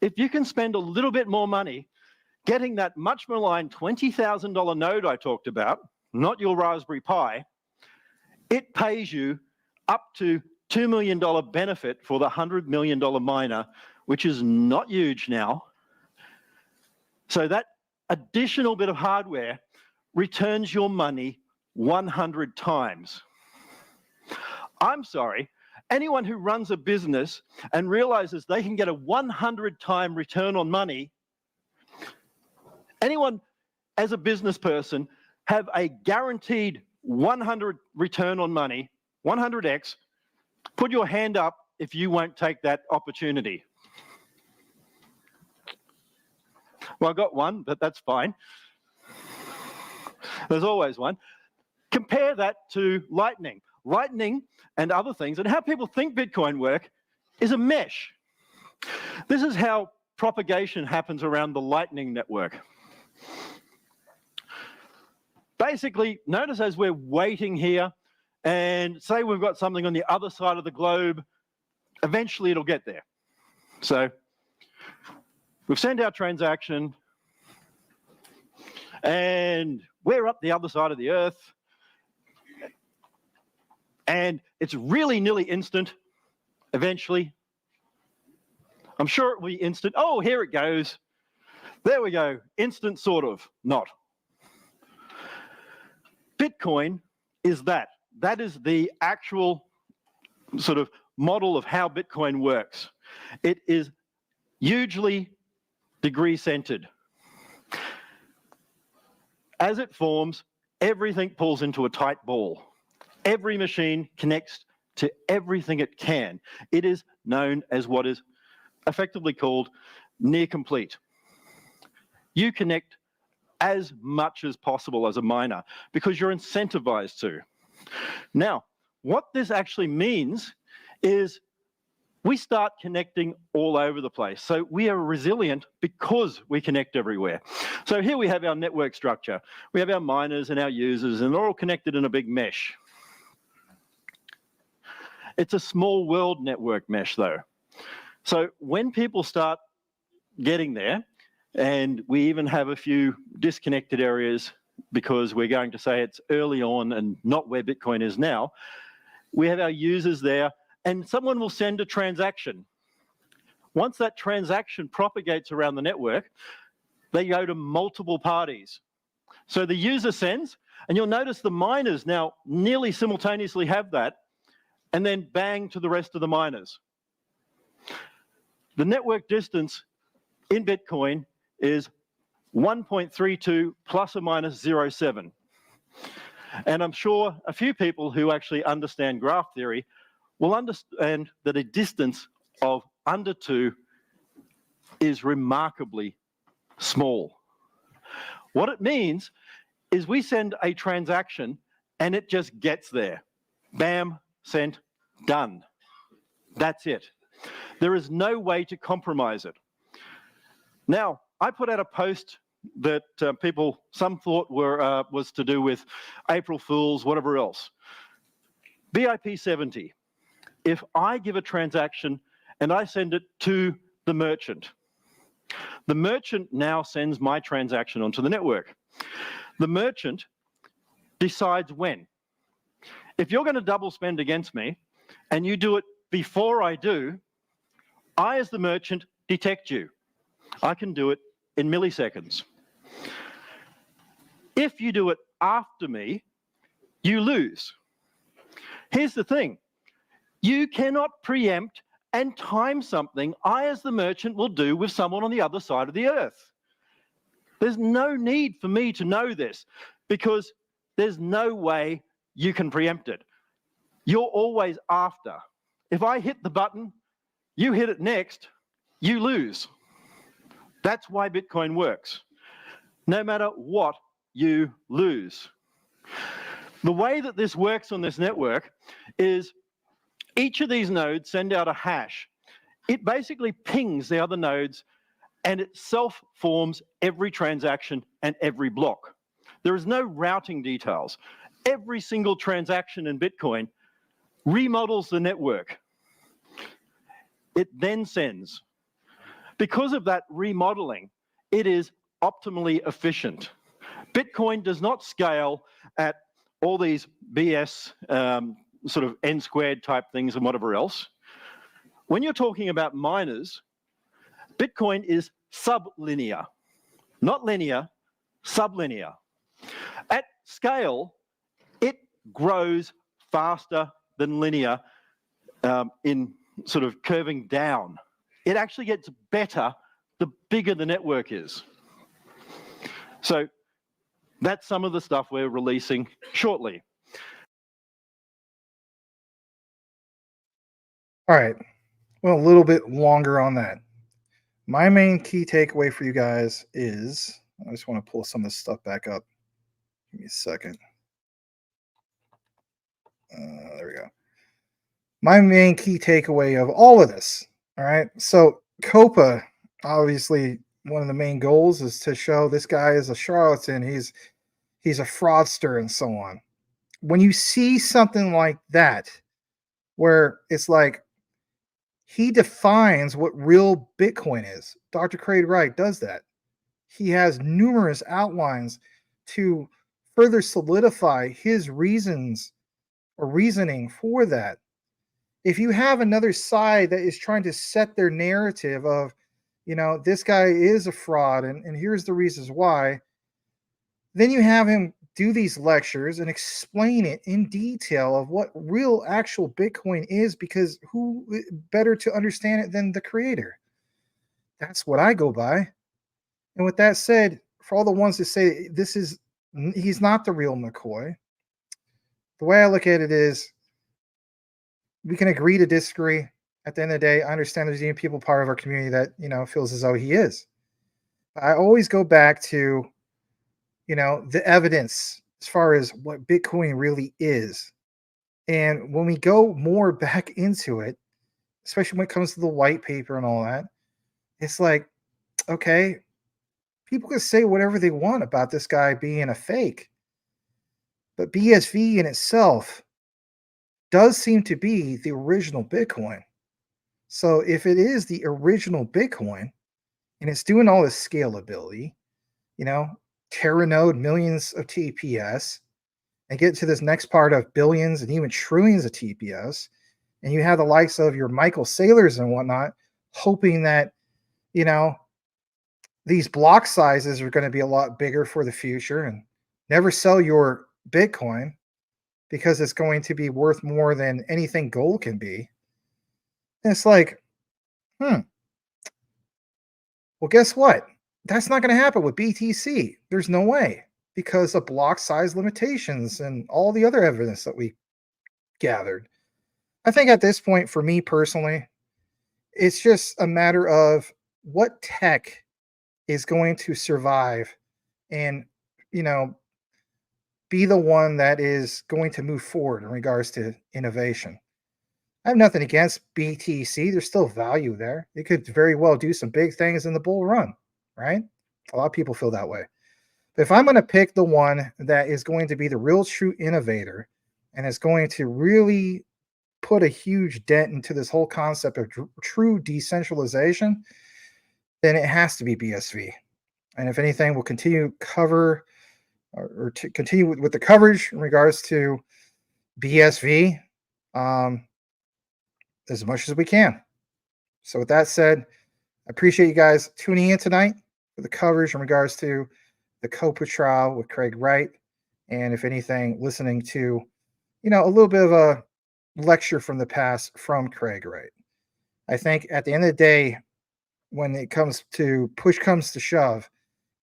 if you can spend a little bit more money getting that much maligned $20,000 node I talked about, not your Raspberry Pi, it pays you up to $2 million benefit for the $100 million miner, which is not huge now. So that additional bit of hardware returns your money 100 times. I'm sorry, anyone who runs a business and realizes they can get a 100-time return on money, anyone as a business person have a guaranteed 100 return on money, 100x, put your hand up if you won't take that opportunity. Well, I got one, but that's fine. There's always one. Compare that to Lightning. Lightning and other things, and how people think Bitcoin work, is a mesh. This is how propagation happens around the Lightning network. Basically, notice as we're waiting here, and say we've got something on the other side of the globe, eventually it'll get there. So we've sent our transaction, and we're up the other side of the earth, and it's really nearly instant, eventually. I'm sure it will be instant. Oh, here it goes. There we go. Instant, sort of, not. Bitcoin is that. That is the actual sort of model of how Bitcoin works. It is hugely degree-centered. As it forms, everything pulls into a tight ball. Every machine connects to everything it can. It is known as what is effectively called near complete. You connect as much as possible as a miner because you're incentivized to. Now, what this actually means is we start connecting all over the place. So we are resilient because we connect everywhere. So here we have our network structure. We have our miners and our users, and they're all connected in a big mesh. It's a small world network mesh, though. So when people start getting there, and we even have a few disconnected areas because we're going to say it's early on and not where Bitcoin is now, we have our users there, and someone will send a transaction. Once that transaction propagates around the network, they go to multiple parties. So the user sends, and you'll notice the miners now nearly simultaneously have that, and then bang to the rest of the miners. The network distance in Bitcoin is 1.32 plus or minus 0.7. And I'm sure a few people who actually understand graph theory will understand that a distance of under 2 is remarkably small. What it means is we send a transaction and it just gets there. Bam, sent, done. That's it. There is no way to compromise it. Now, I put out a post that some thought was to do with April Fools, whatever else. BIP 70. If I give a transaction and I send it to the merchant now sends my transaction onto the network. The merchant decides when. If you're going to double spend against me and you do it before I do, I, as the merchant, detect you. I can do it in milliseconds. If you do it after me, you lose. Here's the thing. You cannot preempt and time something I, as the merchant, will do with someone on the other side of the earth. There's no need for me to know this because there's no way you can preempt it. You're always after. If I hit the button, you hit it next, you lose. That's why Bitcoin works. No matter what, you lose. The way that this works on this network is each of these nodes send out a hash. It basically pings the other nodes and it self-forms every transaction and every block. There is no routing details. Every single transaction in Bitcoin remodels the network. It then sends. Because of that remodeling, it is optimally efficient. Bitcoin does not scale at all these BS sort of n squared type things and whatever else. When you're talking about miners, Bitcoin is sublinear, not linear, sublinear. At scale, it grows faster than linear in sort of curving down. It actually gets better the bigger the network is. So that's some of the stuff we're releasing shortly. All right. Well, a little bit longer on that. My main key takeaway for you guys is, I just want to pull some of this stuff back up. Give me a second. There we go. My main key takeaway of all of this, all right? So Copa, obviously, one of the main goals is to show this guy is a charlatan. He's a fraudster and so on. When you see something like that, where it's like, he defines what real Bitcoin is. Dr. Craig Wright does that. He has numerous outlines to further solidify his reasons or reasoning for that. if you have another side that is trying to set their narrative of, this guy is a fraud and here's the reasons why, then you have him do these lectures and explain it in detail of what real actual Bitcoin is, because who better to understand it than the creator? That's what I go by. And with that said, for all the ones that say he's not the real McCoy, the way I look at it is, we can agree to disagree. At the end of the day, I understand there's even people part of our community that, feels as though he is. I always go back to, the evidence as far as what Bitcoin really is. And when we go more back into it, especially when it comes to the white paper and all that, it's like, okay, people can say whatever they want about this guy being a fake, but BSV in itself does seem to be the original Bitcoin. So if it is the original Bitcoin and it's doing all this scalability, teranode millions of TPS, and get to this next part of billions and even trillions of TPS, and you have the likes of your Michael Saylors and whatnot hoping that, these block sizes are going to be a lot bigger for the future, and never sell your Bitcoin because it's going to be worth more than anything gold can be. And it's like, well, guess what? That's not going to happen with BTC. There's no way, because of block size limitations and all the other evidence that we gathered. I think at this point, for me personally, it's just a matter of what tech is going to survive and, be the one that is going to move forward in regards to innovation. I have nothing against BTC. There's still value there. It could very well do some big things in the bull run, right? A lot of people feel that way. But if I'm going to pick the one that is going to be the real true innovator and is going to really put a huge dent into this whole concept of true decentralization, then it has to be BSV. And if anything, we'll continue to continue with the coverage in regards to BSV as much as we can. So with that said, I appreciate you guys tuning in tonight for the coverage in regards to the Copa trial with Craig Wright. And if anything, listening to, a little bit of a lecture from the past from Craig Wright. I think at the end of the day, when it comes to push comes to shove,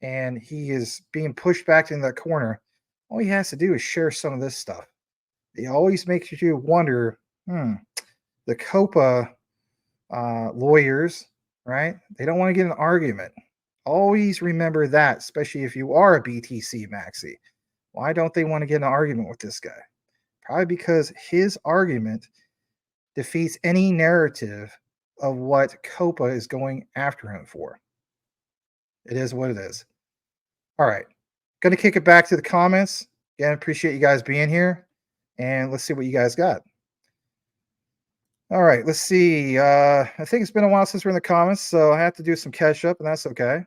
and he is being pushed back into that corner, all he has to do is share some of this stuff. It always makes you wonder, the Copa lawyers, right? They don't want to get in an argument. Always remember that, especially if you are a BTC maxi. Why don't they want to get in an argument with this guy? Probably because his argument defeats any narrative of what Copa is going after him for. It is what it is. All right. Going to kick it back to the comments. Again, appreciate you guys being here. And let's see what you guys got. All right. Let's see. I think it's been a while since we're in the comments, so I have to do some catch up, and that's okay. I'm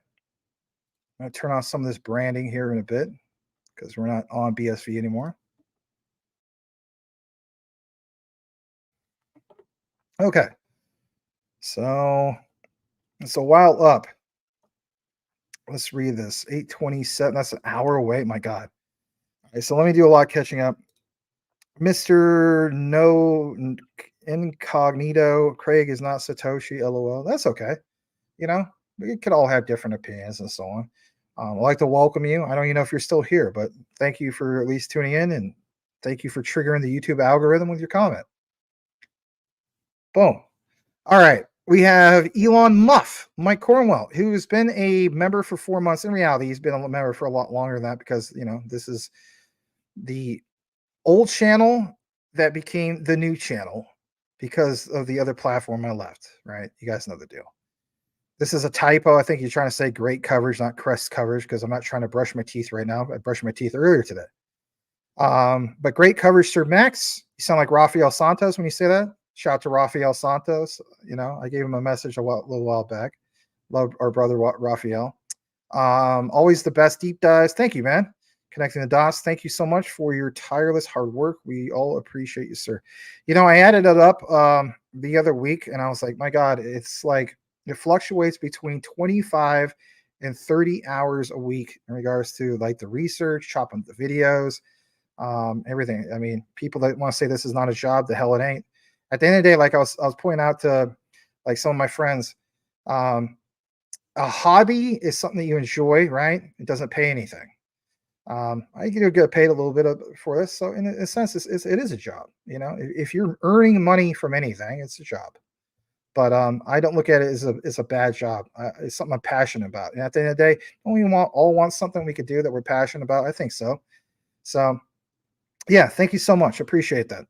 going to turn off some of this branding here in a bit because we're not on BSV anymore. Okay. So it's a while up. Let's read this. 8:27. That's an hour away. My God. All right, so let me do a lot of catching up. Mr. No Incognito. Craig is not Satoshi. LOL. That's okay. We could all have different opinions and so on. I'd like to welcome you. I don't even know if you're still here, but thank you for at least tuning in, and thank you for triggering the YouTube algorithm with your comment. Boom. All right. We have Elon Muff, Mike Cornwell, who's been a member for 4 months. In reality, he's been a member for a lot longer than that because, this is the old channel that became the new channel because of the other platform I left, right? You guys know the deal. This is a typo. I think you're trying to say great coverage, not crest coverage, because I'm not trying to brush my teeth right now. I brushed my teeth earlier today. But great coverage, Sir Max. You sound like Rafael Santos when you say that. Shout out to Rafael Santos. I gave him a message a little while back. Love our brother Rafael. Always the best deep dives. Thank you, man. Connecting the dots. Thank you so much for your tireless hard work. We all appreciate you, sir. You know, I added it up the other week, and I was like, my God, it's like it fluctuates between 25 and 30 hours a week in regards to like the research, chopping the videos, everything. I mean, people that want to say this is not a job, the hell it ain't. At the end of the day, like I was pointing out to like some of my friends, a hobby is something that you enjoy, right? It doesn't pay anything. I do get paid a little bit for this, so in a sense, it is a job. You know, if you're earning money from anything, it's a job. But I don't look at it as a bad job. It's something I'm passionate about. And at the end of the day, don't we all want something we could do that we're passionate about? I think so. So, yeah, thank you so much. Appreciate that,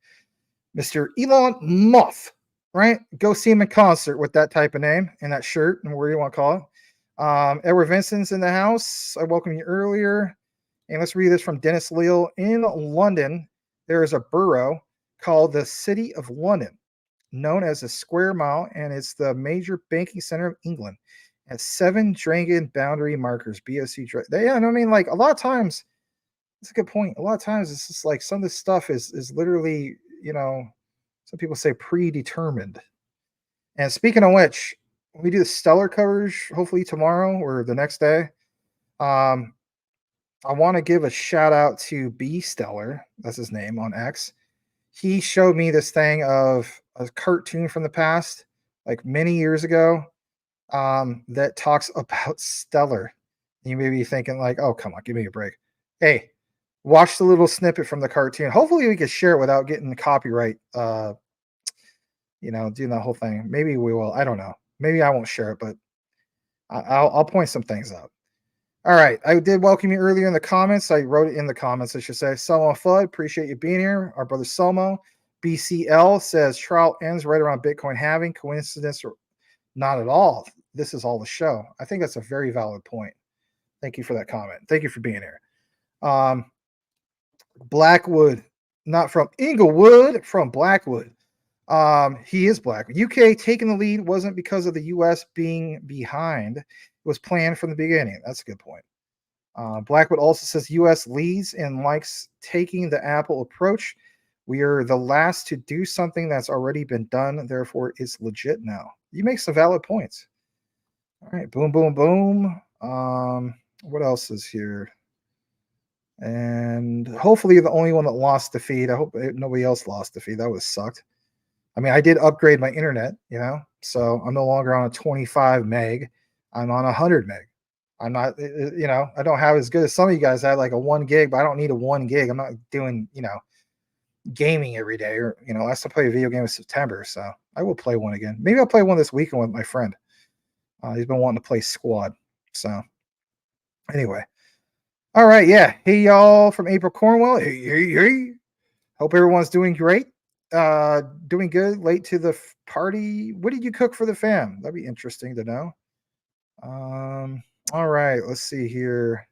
Mr. Elon Musk. Right, go see him in concert with that type of name and that shirt and whatever you want to call it. Edward Vincent's in the house. I welcomed you earlier. And let's read this from Dennis Leal. In London, there is a borough called the City of London, known as the Square Mile, and it's the major banking center of England. It has 7 dragon boundary markers, BOC. Yeah, I mean, like a lot of times, that's a good point. A lot of times, it's just like some of this stuff is literally, you know, some people say predetermined. And speaking of which, when we do the stellar coverage, hopefully tomorrow or the next day, I want to give a shout out to B Stellar. That's his name on X. He showed me this thing of a cartoon from the past, like many years ago, that talks about Stellar. You may be thinking like, oh, come on, give me a break. Hey, watch the little snippet from the cartoon. Hopefully we can share it without getting the copyright, you know, doing that whole thing. Maybe we will. I don't know. Maybe I won't share it, but I'll point some things out. All right. I did welcome you earlier in the comments. I wrote it in the comments, I should say. Selmo Flood, appreciate you being here. Our brother Selmo. BCL says trial ends right around Bitcoin halving. Coincidence or not at all. This is all the show. I think that's a very valid point. Thank you for that comment. Thank you for being here. Blackwood, not from Inglewood, from Blackwood. He is black. UK taking the lead wasn't because of the US being behind. It was planned from the beginning. That's a good point. Blackwood also says US leads and likes taking the Apple approach. We are the last to do something that's already been done. Therefore, it's legit now. You make some valid points. All right. Boom, boom, boom. What else is here? And hopefully you're the only one that lost the feed. I hope nobody else lost the feed. That would have sucked. I mean, I did upgrade my internet, you know, so I'm no longer on a 25 meg. I'm on 100 meg. I'm not, you know, I don't have as good as some of you guys had, like a 1 gig, but I don't need a 1 gig. I'm not doing, you know, gaming every day, or, you know, last I played a video game in September, so I will play one again. Maybe I'll play one this weekend with my friend. He's been wanting to play Squad. So anyway. All right. Yeah. Hey, y'all from April Cornwell. Hey. Hope everyone's doing great. Doing good. Late to the party. What did you cook for the fam? That'd be interesting to know. All right. Let's see here.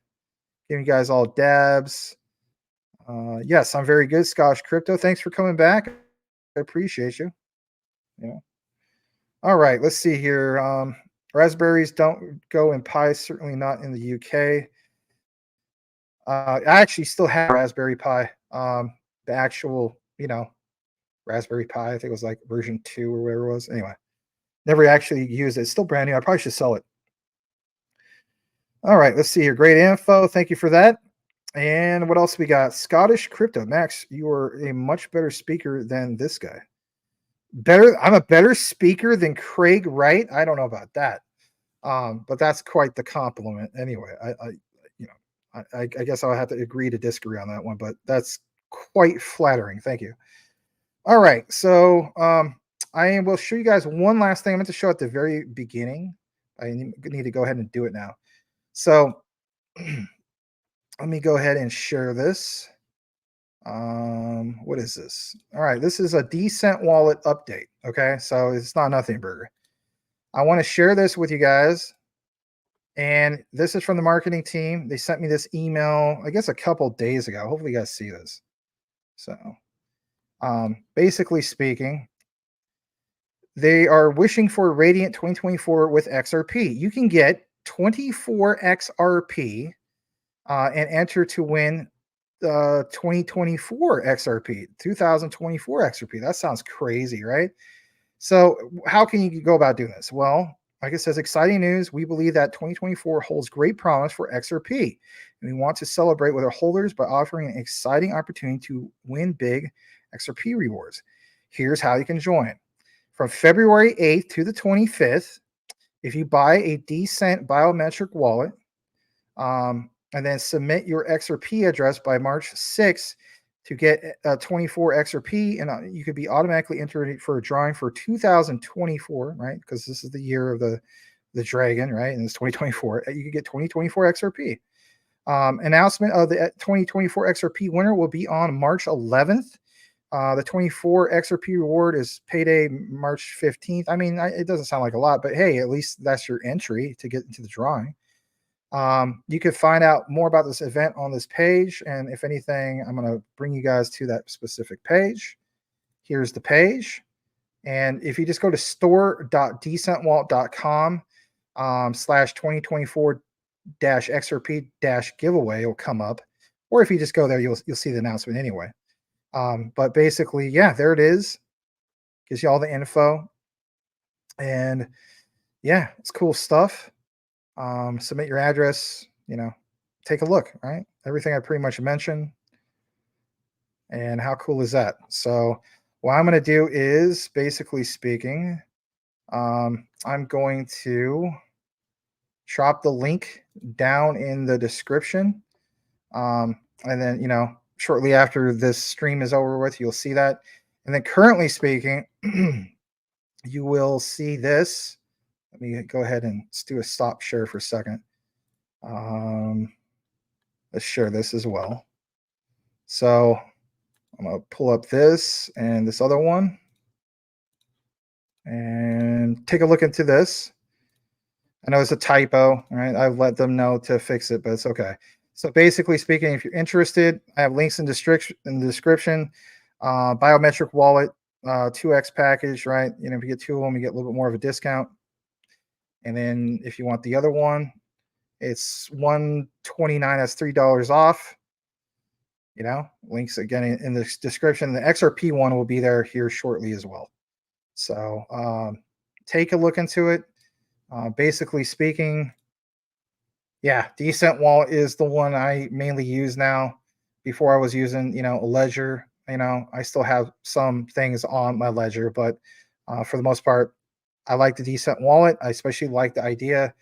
Giving you guys all dabs. Yes, I'm very good. Scottish Crypto. Thanks for coming back. I appreciate you. Yeah. All right. Let's see here. Raspberries don't go in pies. Certainly not in the UK. I actually still have Raspberry Pi. The actual, you know, Raspberry Pi. I think it was like version 2 or whatever it was. Anyway, never actually used it. It's still brand new. I probably should sell it. All right, let's see here. Great info. Thank you for that. And what else we got? Scottish Crypto. Max, you are a much better speaker than this guy. Better. I'm a better speaker than Craig Wright. I don't know about that. But that's quite the compliment. Anyway, I guess I'll have to agree to disagree on that one, but that's quite flattering. Thank you. All right. So I will show you guys one last thing. I meant to show at the very beginning. I need to go ahead and do it now. So let me go ahead and share this. What is this? All right. This is a Decent Wallet update. Okay. So it's not Nothing Burger. I want to share this with you guys. And this is from the marketing team. They sent me this email, I guess, a couple days ago. Hopefully you guys see this. So basically speaking, they are wishing for Radiant 2024 with XRP. You can get 24 XRP and enter to win the 2024 XRP, 2024 XRP. That sounds crazy, right? So how can you go about doing this? Well, like it says, exciting news. We believe that 2024 holds great promise for XRP. And we want to celebrate with our holders by offering an exciting opportunity to win big XRP rewards. Here's how you can join. From February 8th to the 25th, if you buy a Decent biometric wallet, and then submit your XRP address by March 6th to get 24 XRP, and you could be automatically entered for a drawing for 2024, right? Because this is the year of the dragon, right? And it's 2024. You could get 2024 XRP. Announcement of the 2024 XRP winner will be on March 11th. The 24 XRP reward is payday March 15th. I mean, it doesn't sound like a lot, but hey, at least that's your entry to get into the drawing. You can find out more about this event on this page. And if anything, I'm going to bring you guys to that specific page. Here's the page. And if you just go to store.decentwallet.com /2024-XRP-giveaway, it'll come up. Or if you just go there, you'll see the announcement anyway. But basically, yeah, there it is. Gives you all the info. And yeah, it's cool stuff. Submit your address, take a look, right? Everything I pretty much mentioned. And how cool is that? So what I'm going to do is, basically speaking, I'm going to drop the link down in the description. And then, shortly after this stream is over with, you'll see that. And then currently speaking, you will see this. Let me go ahead and do a stop share for a second. Let's share this as well. So I'm going to pull up this and this other one and take a look into this. I know it's a typo, right? I've let them know to fix it, but it's okay. So basically speaking, if you're interested, I have links in the description. Biometric wallet, 2x package, right? If you get two of them, you get a little bit more of a discount. And then if you want the other one, it's $129. That's $3 off. Links again in the description. The XRP one will be there here shortly as well. So take a look into it. Basically speaking, yeah, Decent Wallet is the one I mainly use now. Before I was using, a Ledger. I still have some things on my Ledger, but for the most part, I like the Decent Wallet. I especially like the idea.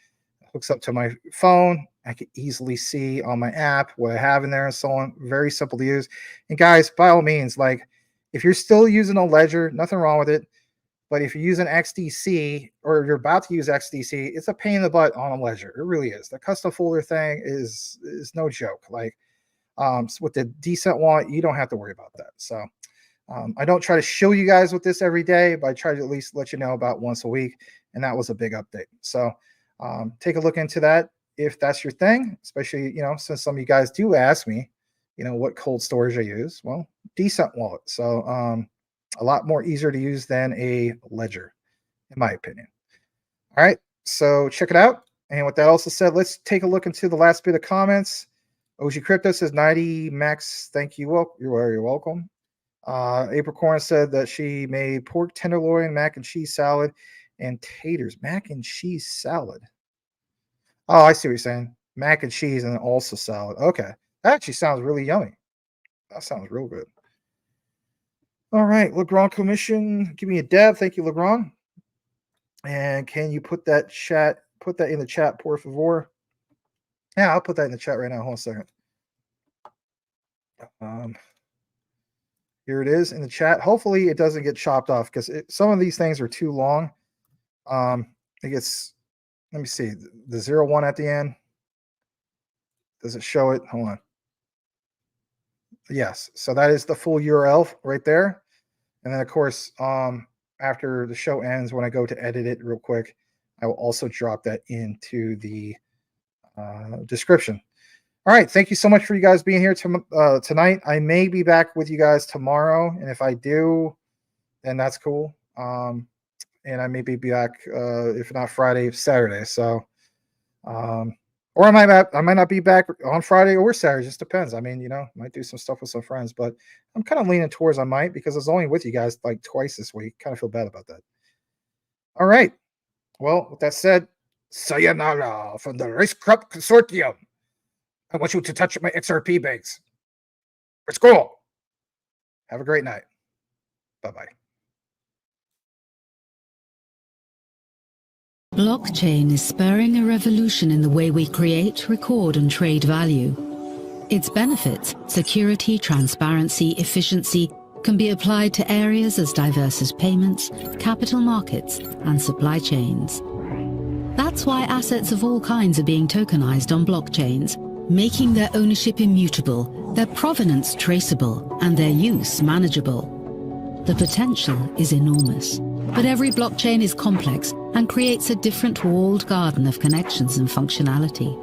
It hooks up to my phone. I can easily see on my app what I have in there and so on. Very simple to use. And guys, by all means, if you're still using a Ledger, nothing wrong with it. But if you're using XDC or you're about to use XDC, it's a pain in the butt on a Ledger. It really is. The custom folder thing is no joke. With the Decent Wallet, you don't have to worry about that. So I don't try to show you guys with this every day, but I try to at least let you know about once a week. And that was a big update. So take a look into that if that's your thing, especially, since some of you guys do ask me, what cold storage I use. Well, Decent Wallet. So a lot more easier to use than a Ledger, in my opinion. All right. So check it out. And with that also said, let's take a look into the last bit of comments. OG Crypto says 90 Max. Thank you. Well, you're welcome. Apricorn said that she made pork tenderloin, mac and cheese salad, and taters. Mac and cheese salad. Oh, I see what you're saying. Mac and cheese and also salad. Okay. That actually sounds really yummy. That sounds real good. All right. Legrand Commission. Give me a dab. Thank you, Legrand. And can you put that in the chat, por favor? Yeah, I'll put that in the chat right now. Hold on a second. Here it is in the chat. Hopefully it doesn't get chopped off because some of these things are too long. It gets, let me see, the 01 at the end. Does it show it? Hold on. Yes. So that is the full URL right there. And then of course, after the show ends, when I go to edit it real quick, I will also drop that into the description. All right. Thank you so much for you guys being here tonight. I may be back with you guys tomorrow. And if I do, then that's cool. And I may be back, if not Friday, Saturday. So Or I might not be back on Friday or Saturday. Just depends. I mean, might do some stuff with some friends, but I'm kind of leaning towards I might, because I was only with you guys like twice this week. Kind of feel bad about that. All right. Well, with that said, sayonara from the Race Cup Consortium. I want you to touch my XRP banks. It's cool. Have a great night. Bye-bye. Blockchain is spurring a revolution in the way we create, record, and trade value. Its benefits, security, transparency, efficiency, can be applied to areas as diverse as payments, capital markets, and supply chains. That's why assets of all kinds are being tokenized on blockchains, making their ownership immutable, their provenance traceable, and their use manageable. The potential is enormous, but every blockchain is complex and creates a different walled garden of connections and functionality.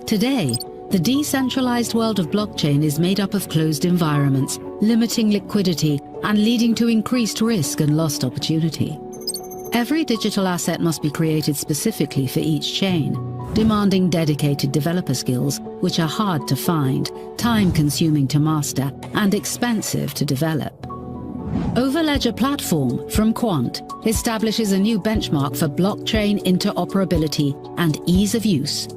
Today, the decentralized world of blockchain is made up of closed environments, limiting liquidity and leading to increased risk and lost opportunity. Every digital asset must be created specifically for each chain, demanding dedicated developer skills, which are hard to find, time-consuming to master, and expensive to develop. Overledger Platform from Quant establishes a new benchmark for blockchain interoperability and ease of use.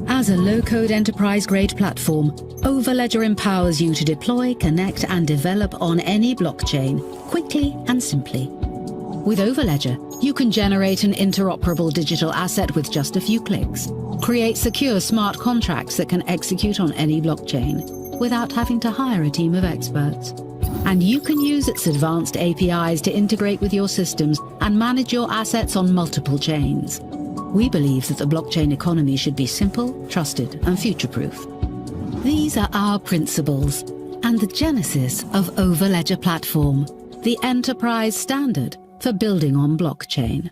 As a low-code enterprise-grade platform, Overledger empowers you to deploy, connect, and develop on any blockchain quickly and simply. With Overledger, you can generate an interoperable digital asset with just a few clicks, create secure smart contracts that can execute on any blockchain without having to hire a team of experts. And you can use its advanced APIs to integrate with your systems and manage your assets on multiple chains. We believe that the blockchain economy should be simple, trusted, and future-proof. These are our principles and the genesis of Overledger Platform, the enterprise standard for building on blockchain.